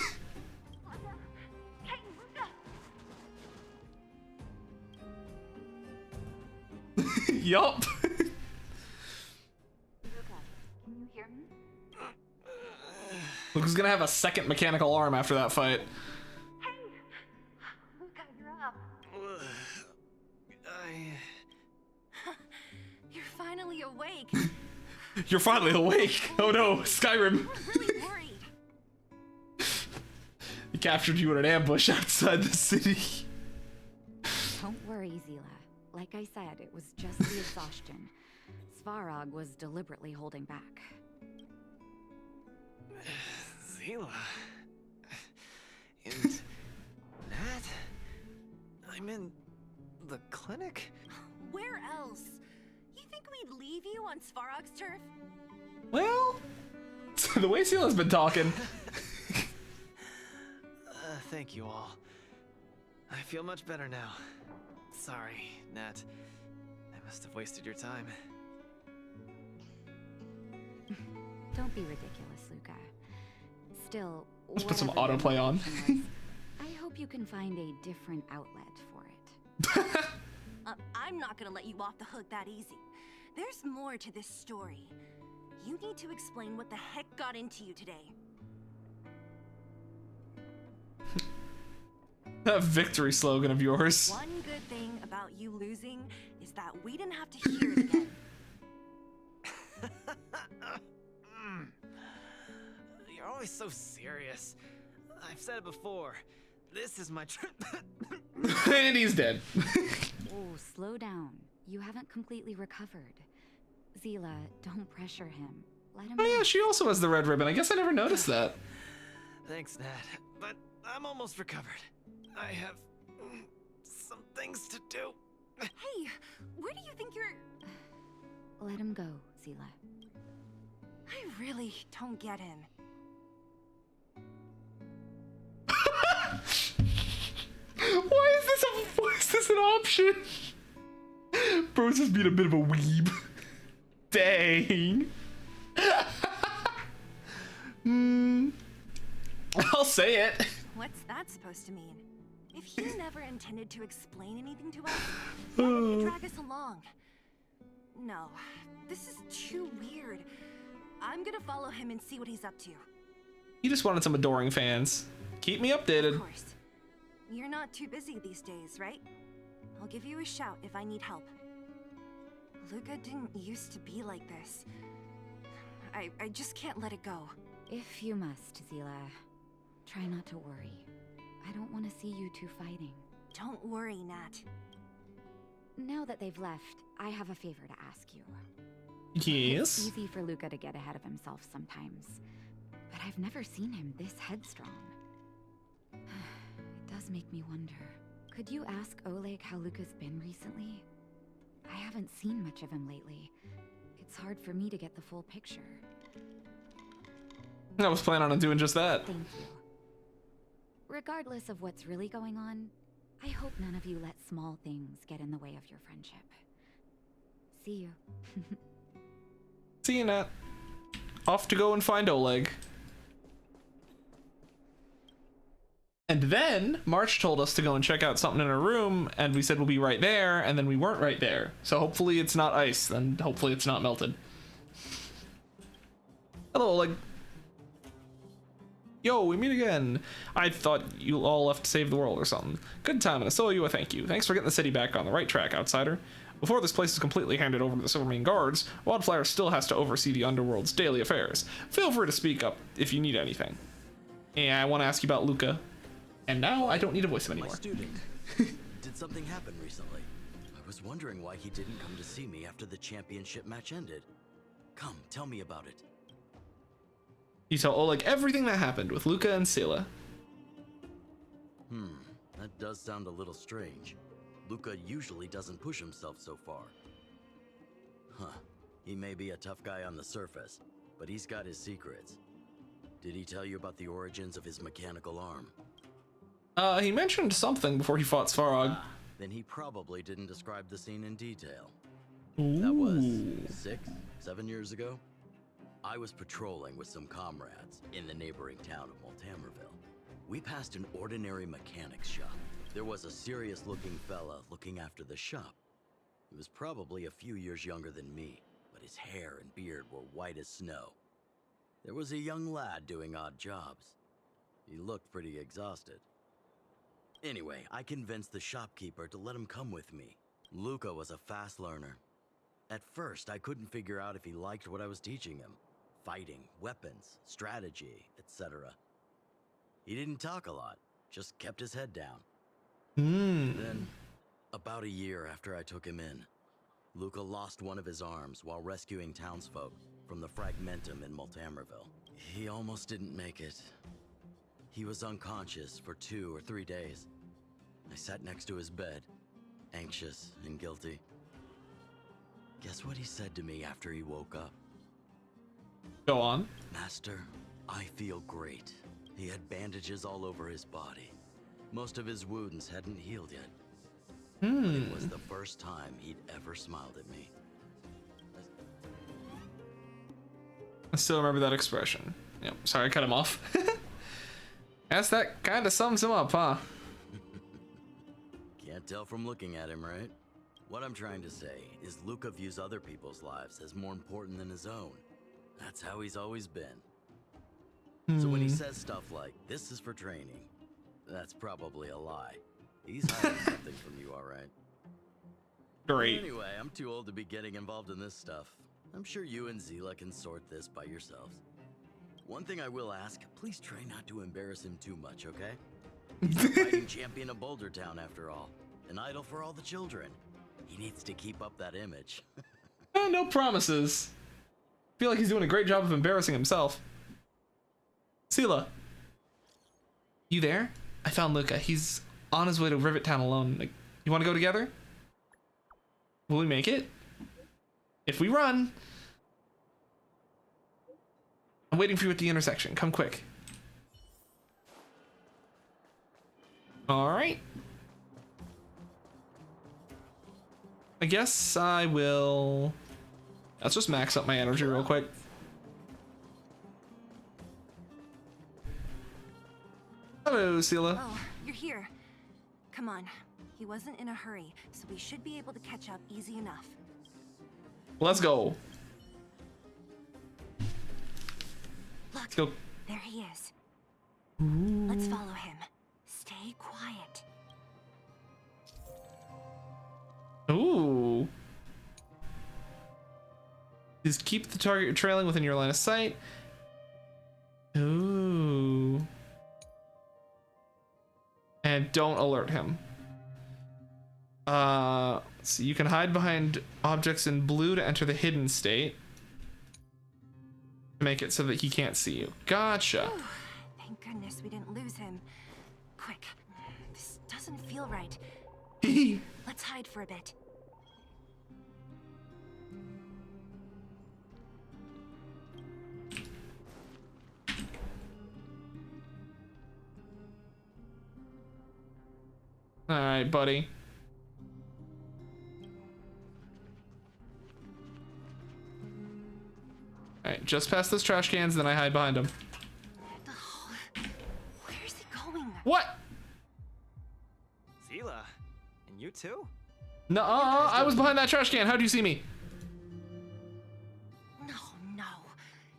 Yup. Luka's gonna have a second mechanical arm after that fight. Luka, you're up. You're finally awake. You're finally awake. Oh no, Skyrim. Really worried. He captured you in an ambush outside the city. Don't worry, Zila. Like I said, it was just the exhaustion. Svarog was deliberately holding back. Zila. And Nat? I'm in the clinic? Where else? You think we'd leave you on Svarog's turf? Well, the way Sila's been talking. Thank you all. I feel much better now. Sorry, Nat. I must have wasted your time. Don't be ridiculous, Luka. Still, Let's put some whatever autoplay your on. intention was, I hope you can find a different outlet for it. I'm not gonna let you off the hook that easy. There's more to this story. You need to explain what the heck got into you today. That victory slogan of yours. One good thing about you losing is that we didn't have to hear it again. You're always so serious. I've said it before. This is my And he's dead. Oh, slow down. You haven't completely recovered. Zila, don't pressure him. Let him. Oh yeah, she also has the red ribbon. I guess I never noticed that. Thanks, Nat. But I'm almost recovered. I have some things to do. Hey, where do you think you're... Let him go, Zila. I really don't get him. Why is this an option? Bro's just being a bit of a weeb. Dang. I'll say it. What's that supposed to mean? If he never intended to explain anything to us, why did he drag us along? No, this is too weird. I'm gonna follow him and see what he's up to. You just wanted some adoring fans. Keep me updated. Of course. You're not too busy these days, right? I'll give you a shout if I need help. Luka didn't used to be like this. I just can't let it go. If you must, Zila, try not to worry. I don't want to see you two fighting. Don't worry, Nat. Now that they've left, I have a favor to ask you. Yes? It's easy for Luka to get ahead of himself sometimes, but I've never seen him this headstrong. It does make me wonder. Could you ask Oleg how Luka's been recently? I haven't seen much of him lately. It's hard for me to get the full picture. I was planning on doing just that. Thank you. Regardless of what's really going on, I hope none of you let small things get in the way of your friendship. See you. See you, Nat. Off to go and find Oleg. And then March told us to go and check out something in her room, and we said we'll be right there, and then we weren't right there. So hopefully it's not ice, and hopefully it's not melted. Hello, Oleg. Yo, we meet again. I thought you all left to save the world or something. Good time, and I still owe you a thank you. Thanks for getting the city back on the right track, outsider. Before this place is completely handed over to the Silvermane Guards, Wildflower still has to oversee the Underworld's daily affairs. Feel free to speak up if you need anything. Yeah, I want to ask you about Luka. And now I don't need to voice him anymore. My student. Did something happen recently? I was wondering why he didn't come to see me after the championship match ended. Come, tell me about it. You tell Oleg everything that happened with Luka and Sela. That does sound a little strange. Luka usually doesn't push himself so far. He may be a tough guy on the surface, but he's got his secrets. Did he tell you about the origins of his mechanical arm? He mentioned something before he fought Svarog. Then he probably didn't describe the scene in detail. Ooh. That was 6-7 years ago. I was patrolling with some comrades in the neighboring town of Multamerville. We passed an ordinary mechanic's shop. There was a serious-looking fella looking after the shop. He was probably a few years younger than me, but his hair and beard were white as snow. There was a young lad doing odd jobs. He looked pretty exhausted. Anyway, I convinced the shopkeeper to let him come with me. Luka was a fast learner. At first, I couldn't figure out if he liked what I was teaching him. Fighting, weapons, strategy, etc. He didn't talk a lot, just kept his head down. Then, about a year after I took him in, Luka lost one of his arms while rescuing townsfolk from the Fragmentum in Multamerville. He almost didn't make it. He was unconscious for 2 or 3 days. I sat next to his bed, anxious and guilty. Guess what he said to me after he woke up? Go on. Master, I feel great. He had bandages all over his body. Most of his wounds hadn't healed yet. But it was the first time he'd ever smiled at me. I still remember that expression. Yep, sorry, I cut him off. Guess that kind of sums him up, huh? Can't tell from looking at him, right? What I'm trying to say is Luka views other people's lives as more important than his own. That's how he's always been. So when he says stuff like, "This is for training," that's probably a lie. He's hiding something from you, all right? Great. Anyway, I'm too old to be getting involved in this stuff. I'm sure you and Zila can sort this by yourselves. One thing I will ask, please try not to embarrass him too much, okay? He's the fighting champion of Boulder Town, after all. An idol for all the children. He needs to keep up that image. No promises. Feel like he's doing a great job of embarrassing himself. Sela, you there? I found Luka. He's on his way to Rivet Town alone. Like, you want to go together? Will we make it? If we run. I'm waiting for you at the intersection. Come quick. All right. I guess I will. Let's just max up my energy real quick. Hello, Sela. Oh, you're here. Come on. He wasn't in a hurry, so we should be able to catch up easy enough. Let's go. Look, go. There he is. Ooh. Let's follow him. Stay quiet. Ooh. Just keep the target trailing within your line of sight. Ooh. And don't alert him. So you can hide behind objects in blue to enter the hidden state. To make it so that he can't see you. Gotcha. Whew. Thank goodness we didn't lose him. Quick. This doesn't feel right. Let's hide for a bit. All right, buddy. All right, just past those trash cans, then I hide behind them. Where's he going? What? Zila, and you too? No, I was behind that trash can. How do you see me? No.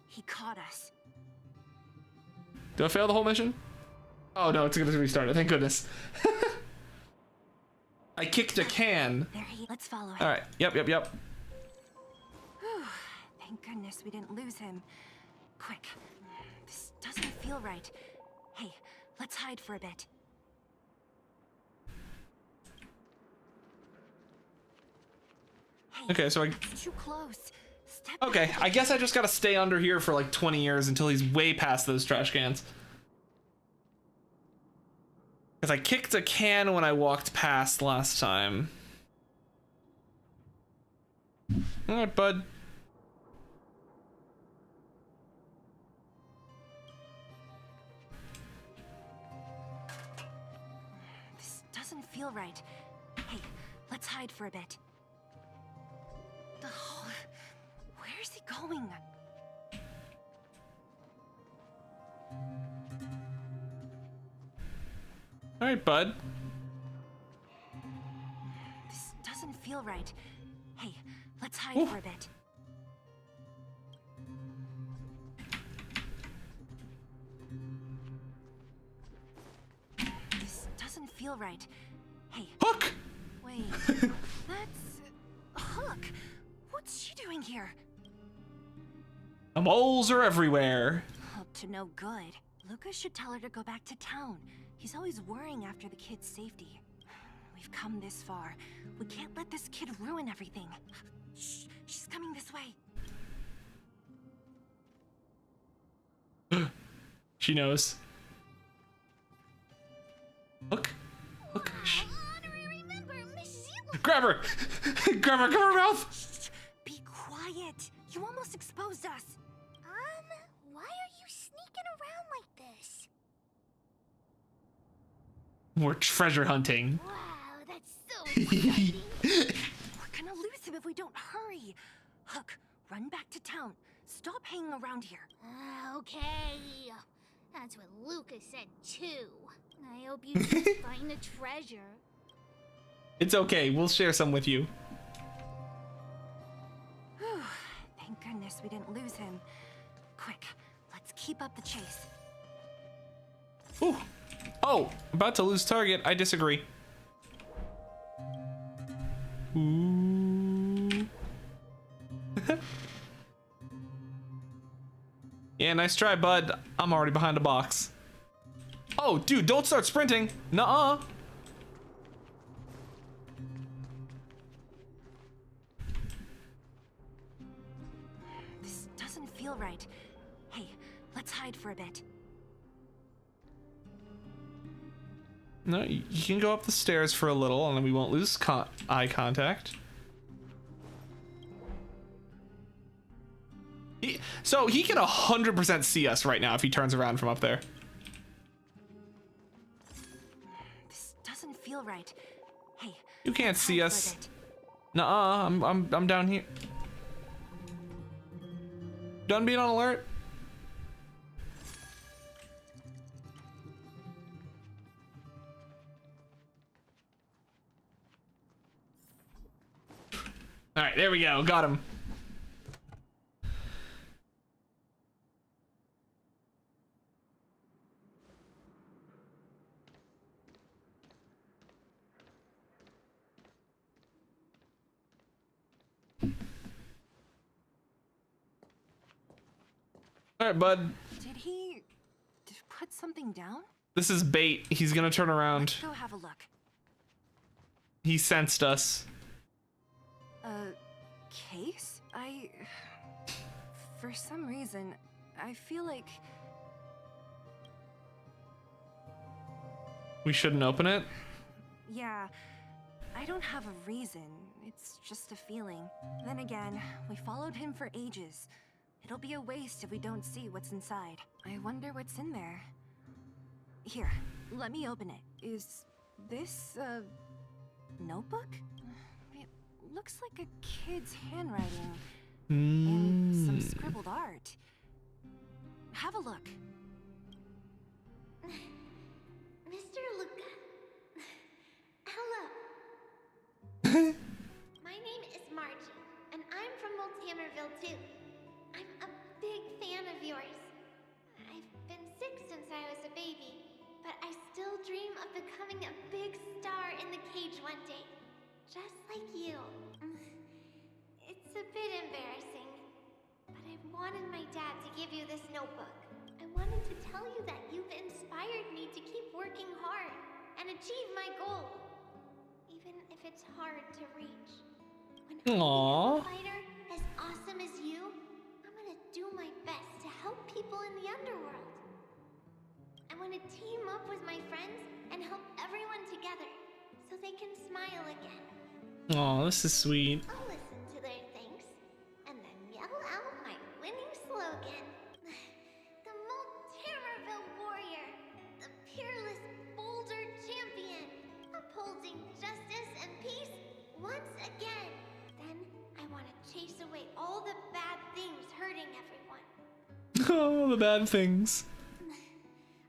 He caught us. Do I fail the whole mission? Oh no, it's gonna restart it. Thank goodness. I kicked a can. Let's follow him. All right. Yep. Whew. Thank goodness we didn't lose him. Quick. This doesn't feel right. Hey, let's hide for a bit. Hey, Okay, so it's too close. Step okay, back. I guess I just gotta stay under here for like 20 years until he's way past those trash cans. Because I kicked a can when I walked past last time. All right, bud. This doesn't feel right. Hey, let's hide for a bit. Oh, where's he going? All right, bud. This doesn't feel right. Hey, let's hide for a bit. This doesn't feel right. Hey. Hook! Wait. That's Hook. What's she doing here? The moles are everywhere. Up to no good. Luka should tell her to go back to town. He's always worrying after the kid's safety. We've come this far. We can't let this kid ruin everything. Shh, she's coming this way. She knows. Hook. Hook. Shh. Grab her! Grab her, cover her mouth! Be quiet. You almost exposed us. Why are you sneaking around like this? We're treasure hunting. Wow, that's so exciting. We're gonna lose him if we don't hurry. Hook, run back to town. Stop hanging around here. Okay. That's what Luka said too. I hope you just find the treasure. It's okay, we'll share some with you. Whew, thank goodness we didn't lose him. Quick, let's keep up the chase. Ooh. Oh, about to lose target. I disagree. Ooh. Yeah, nice try, bud. I'm already behind a box. Oh, dude, don't start sprinting. Nuh-uh. This doesn't feel right. Hey, let's hide for a bit. No, you can go up the stairs for a little, and then we won't lose eye contact. So he can 100% see us right now if he turns around from up there. This doesn't feel right. Hey, You can't let's see hide us. for a bit. Nuh-uh, I'm down here. Done being on alert. All right, there we go. Got him. All right, bud. Did he put something down? This is bait. He's gonna turn around. Let's go have a look. He sensed us. A case? For some reason, I feel like We shouldn't open it. yeah, I don't have a reason. It's just a feeling. Then again, we followed him for ages. It'll be a waste if we don't see what's inside. I wonder what's in there. Here, let me open it. Is this a notebook? It looks like a kid's handwriting and some scribbled art. Have a look. Mr. Luka. Hello. My name is Margie, and I'm from Multamerville too. I'm a big fan of yours. I've been sick since I was a baby, but I still dream of becoming a big star in the cage one day. Just like you. It's a bit embarrassing, but I wanted my dad to give you this notebook. I wanted to tell you that you've inspired me to keep working hard and achieve my goal, even if it's hard to reach. When I Aww. become a fighter as awesome as you, I'm gonna do my best to help people in the underworld. I want to team up with my friends and help everyone together so they can smile again. Oh, this is sweet. I'll listen to their thanks and then yell out my winning slogan. The Multamerville Warrior, the peerless Boulder Champion, upholding justice and peace once again. Then I want to chase away all the bad things hurting everyone. Oh, the bad things.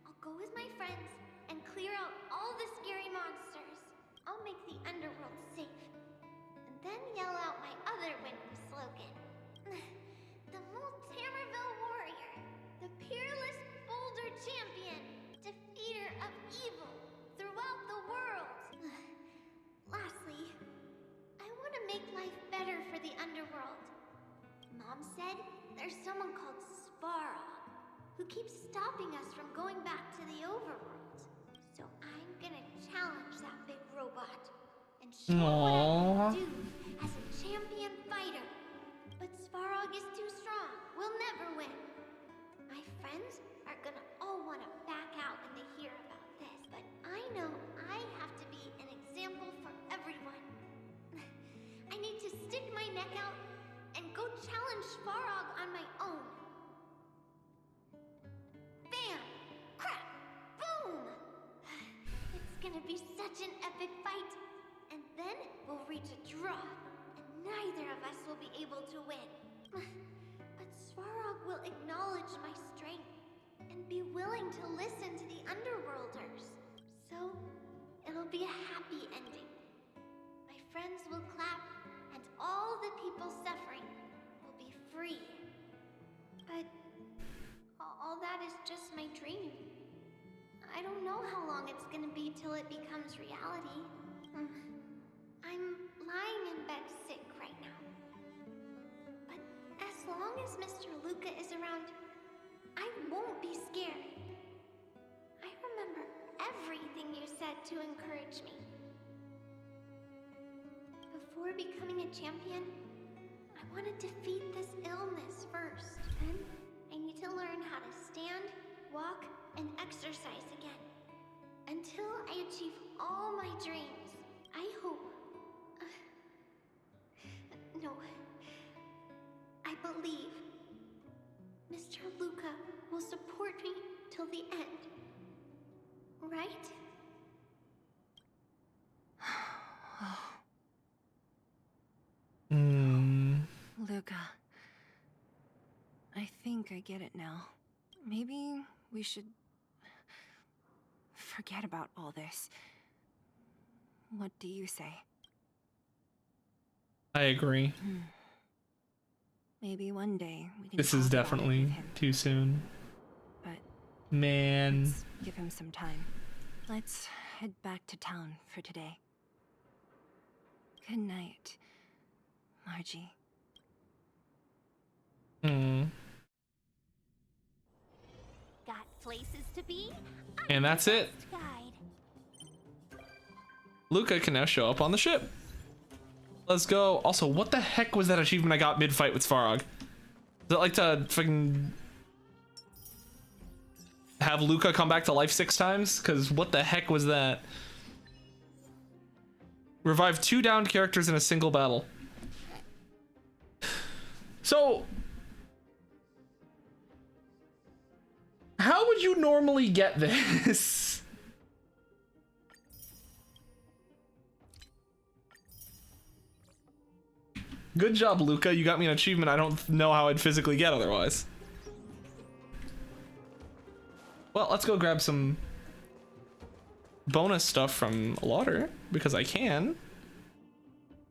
I'll go with my friends and clear out all the scary monsters. I'll make the underworld safe. And then yell out my other winning slogan. The Multamerville Warrior, the peerless Boulder Champion, defeater of evil throughout the world. Lastly, I want to make life better for the underworld. Mom said there's someone called Svarog who keeps stopping us from going back to the overworld. So I'm gonna challenge that big robot and show what I can do as a champion fighter. But Svarog is too strong. We'll never win. My friends are gonna all want to back out when they hear about this, but I know I have to be an example for everyone. I need to stick my neck out and go challenge Svarog on my own. Bam! Crap! Boom! It's gonna be such an epic fight. And then we'll reach a draw, and neither of us will be able to win. But Svarog will acknowledge my strength and be willing to listen to the Underworlders. So, it'll be a happy ending. My friends will clap, and all the people suffering will be free. But all that is just my dream. I don't know how long it's gonna be till it becomes reality. I'm lying in bed sick right now. But as long as Mr. Luka is around, I won't be scared. I remember everything you said to encourage me. Before becoming a champion, I want to defeat this illness first. Then I need to learn how to stand, walk, and exercise again. Until I achieve all my dreams, I hope... no. I believe Mr. Luka will support me till the end. Right? Luka, I think I get it now. Maybe we should forget about all this. What do you say? I agree. Maybe one day we can This talk is about it definitely with him. too soon. But Man. let's give him some time. Let's head back to town for today. Good night, Margie. Got places to be? And that's it. Guide. Luka can now show up on the ship. Let's go. Also, what the heck was that achievement I got mid-fight with Svarog? Is it like to fucking have Luka come back to life 6 times? Because what the heck was that? Revive 2 downed characters in a single battle. So, how would you normally get this? Good job, Luka. You got me an achievement I don't know how I'd physically get otherwise. Well, let's go grab some bonus stuff from Lauder, because I can.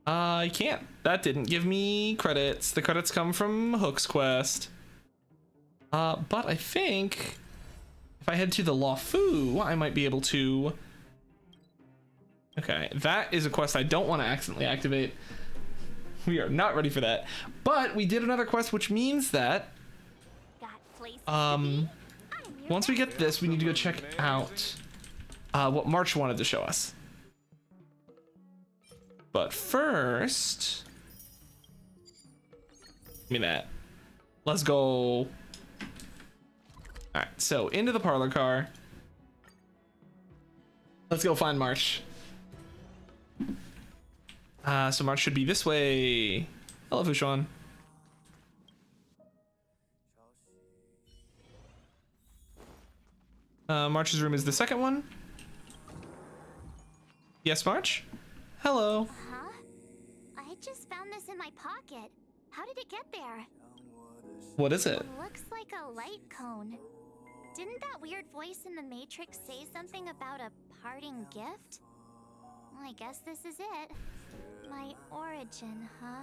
I can't. That didn't give me credits. The credits come from Hook's quest. But I think if I head to the Lawfu, I might be able to... Okay, that is a quest I don't want to accidentally activate. We are not ready for that. But we did another quest, which means that... once we get this, we need to go check out what March wanted to show us. But first... Give me that. Let's go... Alright, so into the parlor car. Let's go find March. So March should be this way. Hello, Xuan. March's room is the second one. Yes, March? Hello. Huh? I just found this in my pocket. How did it get there? What is it? Looks like a light cone. Didn't that weird voice in the Matrix say something about a parting gift? Well, I guess this is it. My origin, huh?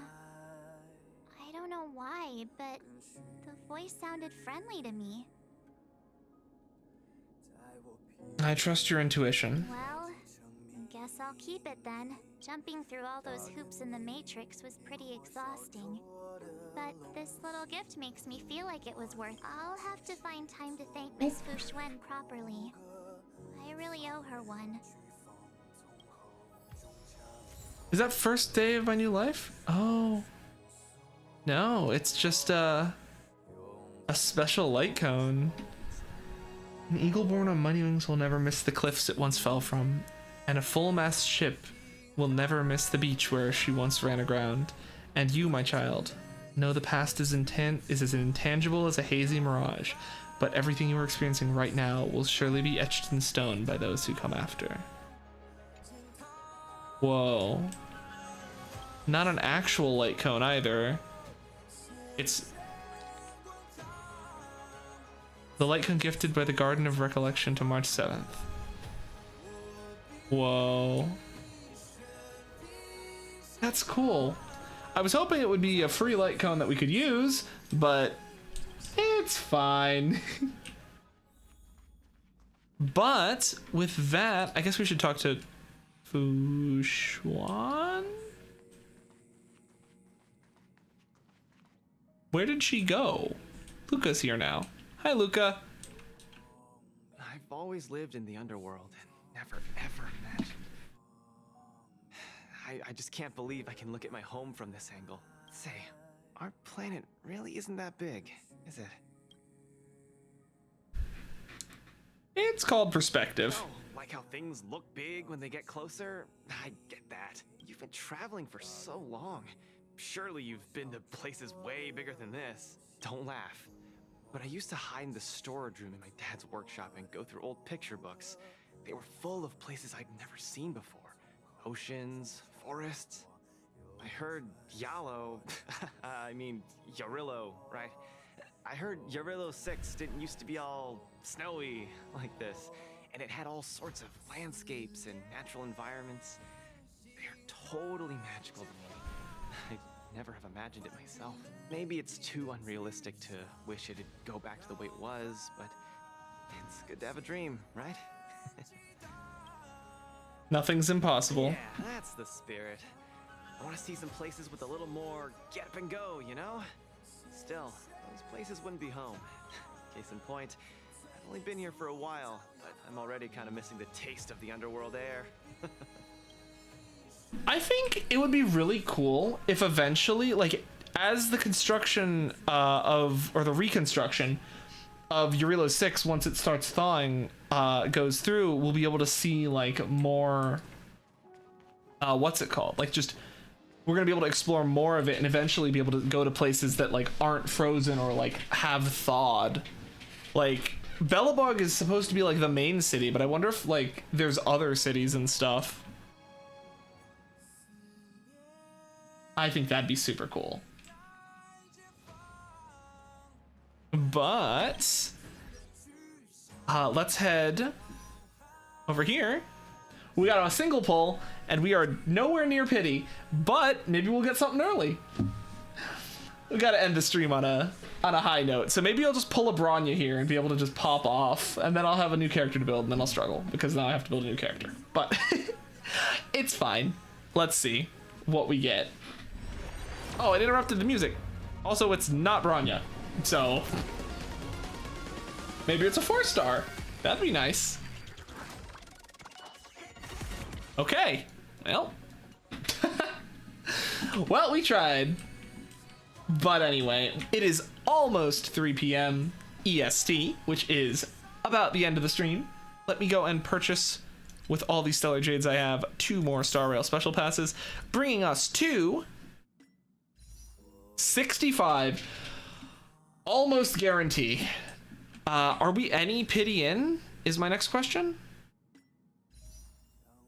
I don't know why, but the voice sounded friendly to me. I trust your intuition. Well, guess I'll keep it then. Jumping through all those hoops in the Matrix was pretty exhausting. But this little gift makes me feel like it was worth. I'll have to find time to thank Miss Xuan properly. I really owe her one. Is that first day of my new life? Oh. No, it's just a special light cone. An eagle born on mighty wings will never miss the cliffs it once fell from, and a full-mast ship will never miss the beach where she once ran aground. And you, my child, know the past is as intangible as a hazy mirage, but everything you are experiencing right now will surely be etched in stone by those who come after. Whoa. Not an actual light cone either. It's the light cone gifted by the Garden of Recollection to March 7th. Whoa. That's cool. I was hoping it would be a free light cone that we could use, but it's fine. But with that, I guess we should talk to Xuan? Where did she go? Luka's here now. Hi, Luka. I've always lived in the underworld and never ever imagined. I just can't believe I can look at my home from this angle. Say, our planet really isn't that big, is it? It's called perspective. Oh, like how things look big when they get closer? I get that. You've been traveling for so long. Surely you've been to places way bigger than this. Don't laugh. But I used to hide in the storage room in my dad's workshop and go through old picture books. They were full of places I'd never seen before. Oceans, forests. I heard Yalo, Yarillo, right? I heard Yarillo 6 didn't used to be all snowy like this. And it had all sorts of landscapes and natural environments. They're totally magical to me. I never have imagined it myself. Maybe it's too unrealistic to wish it'd go back to the way it was, but it's good to have a dream, right? Nothing's impossible. Yeah, that's the spirit. I want to see some places with a little more get up and go, you know? Still, those places wouldn't be home. Case in point, I've only been here for a while, but I'm already kind of missing the taste of the underworld air. I think it would be really cool if eventually, like, as the construction or the reconstruction of Eurilo 6, once it starts thawing, goes through, we'll be able to see, like, more, what's it called? Like, just, we're gonna be able to explore more of it and eventually be able to go to places that, like, aren't frozen or, like, have thawed. Like, Belobog is supposed to be, like, the main city, but I wonder if, like, there's other cities and stuff. I think that'd be super cool. But let's head over here. We got a single pull and we are nowhere near pity, but maybe we'll get something early. We gotta end the stream on a high note, so maybe I'll just pull a Bronya here and be able to just pop off, and then I'll have a new character to build, and then I'll struggle because now I have to build a new character. But it's fine. Let's see what we get. Oh, it interrupted the music. Also, it's not Bronya, so maybe it's a 4-star. That'd be nice. Okay, well. Well, we tried. But anyway, it is almost 3 p.m. EST, which is about the end of the stream. Let me go and purchase, with all these Stellar Jades I have, 2 more Star Rail Special Passes, bringing us to 65. Almost guarantee. Are we any pity in? Is my next question.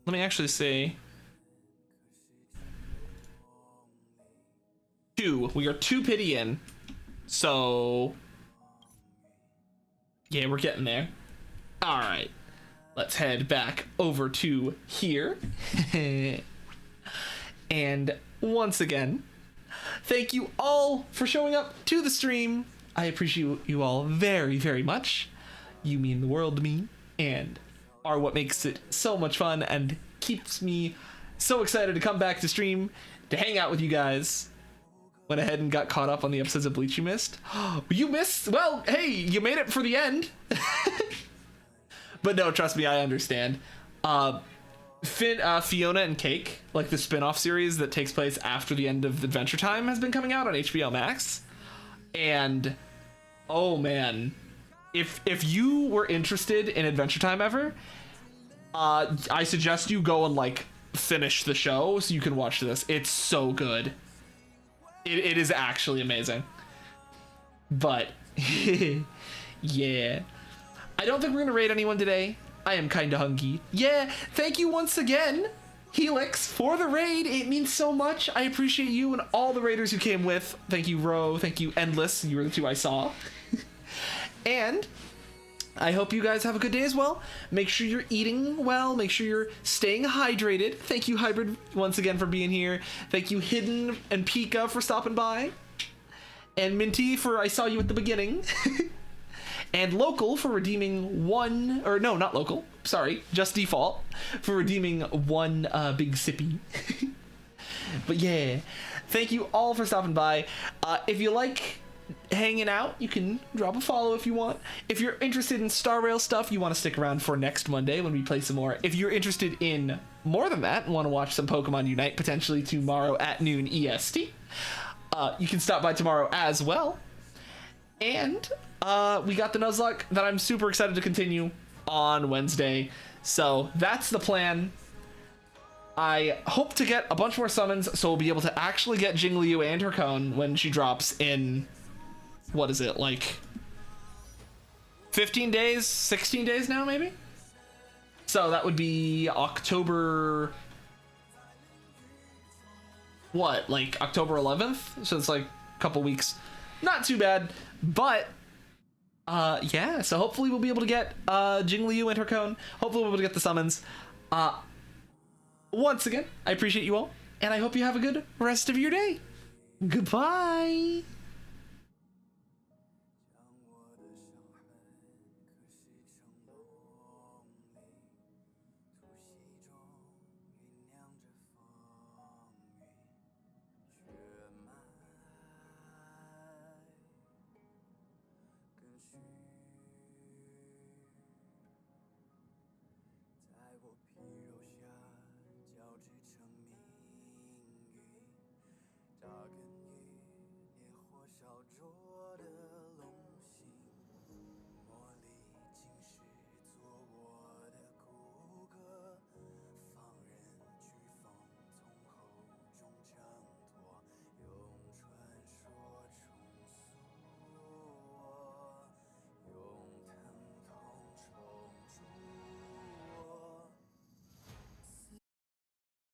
Let me actually see. 2. We are 2 pity in. So yeah, we're getting there. All right. Let's head back over to here. And once again, thank you all for showing up to the stream. I appreciate you all very, very much. You mean the world to me and are what makes it so much fun and keeps me so excited to come back to stream to hang out with you guys. Went ahead and got caught up on the episodes of Bleach you missed. You missed? Well, hey, you made it for the end. But no, trust me, I understand. Fiona and Cake, like the spin-off series that takes place after the end of Adventure Time, has been coming out on HBO Max. And oh man, if you were interested in Adventure Time ever, I suggest you go and like finish the show so you can watch this. It's so good. It is actually amazing. But yeah, I don't think we're gonna raid anyone today. I am kind of hungry. Yeah, thank you once again, Helix, for the raid. It means so much. I appreciate you and all the raiders who came with. Thank you, Ro. Thank you, Endless. You were the 2 I saw. And I hope you guys have a good day as well. Make sure you're eating well. Make sure you're staying hydrated. Thank you, Hybrid, once again for being here. Thank you, Hidden and Pika, for stopping by. And Minty for I saw you at the beginning. And Local for redeeming one, or no, not Local. Sorry, just Default for redeeming 1 big sippy. But yeah, thank you all for stopping by. If you like hanging out, you can drop a follow if you want. If you're interested in Star Rail stuff, you want to stick around for next Monday when we play some more. If you're interested in more than that and want to watch some Pokemon Unite potentially tomorrow at noon EST, you can stop by tomorrow as well. And we got the Nuzlocke that I'm super excited to continue on Wednesday. So that's the plan. I hope to get a bunch more summons so we'll be able to actually get Jingliu and her cone when she drops in, what is it, like 15 days, 16 days now maybe? So that would be October, what, like October 11th? So it's like a couple weeks. Not too bad, but yeah, so hopefully we'll be able to get Jingliu and her cone. Hopefully we'll be able to get the summons. Once again, I appreciate you all. and I hope you have a good rest of your day. Goodbye.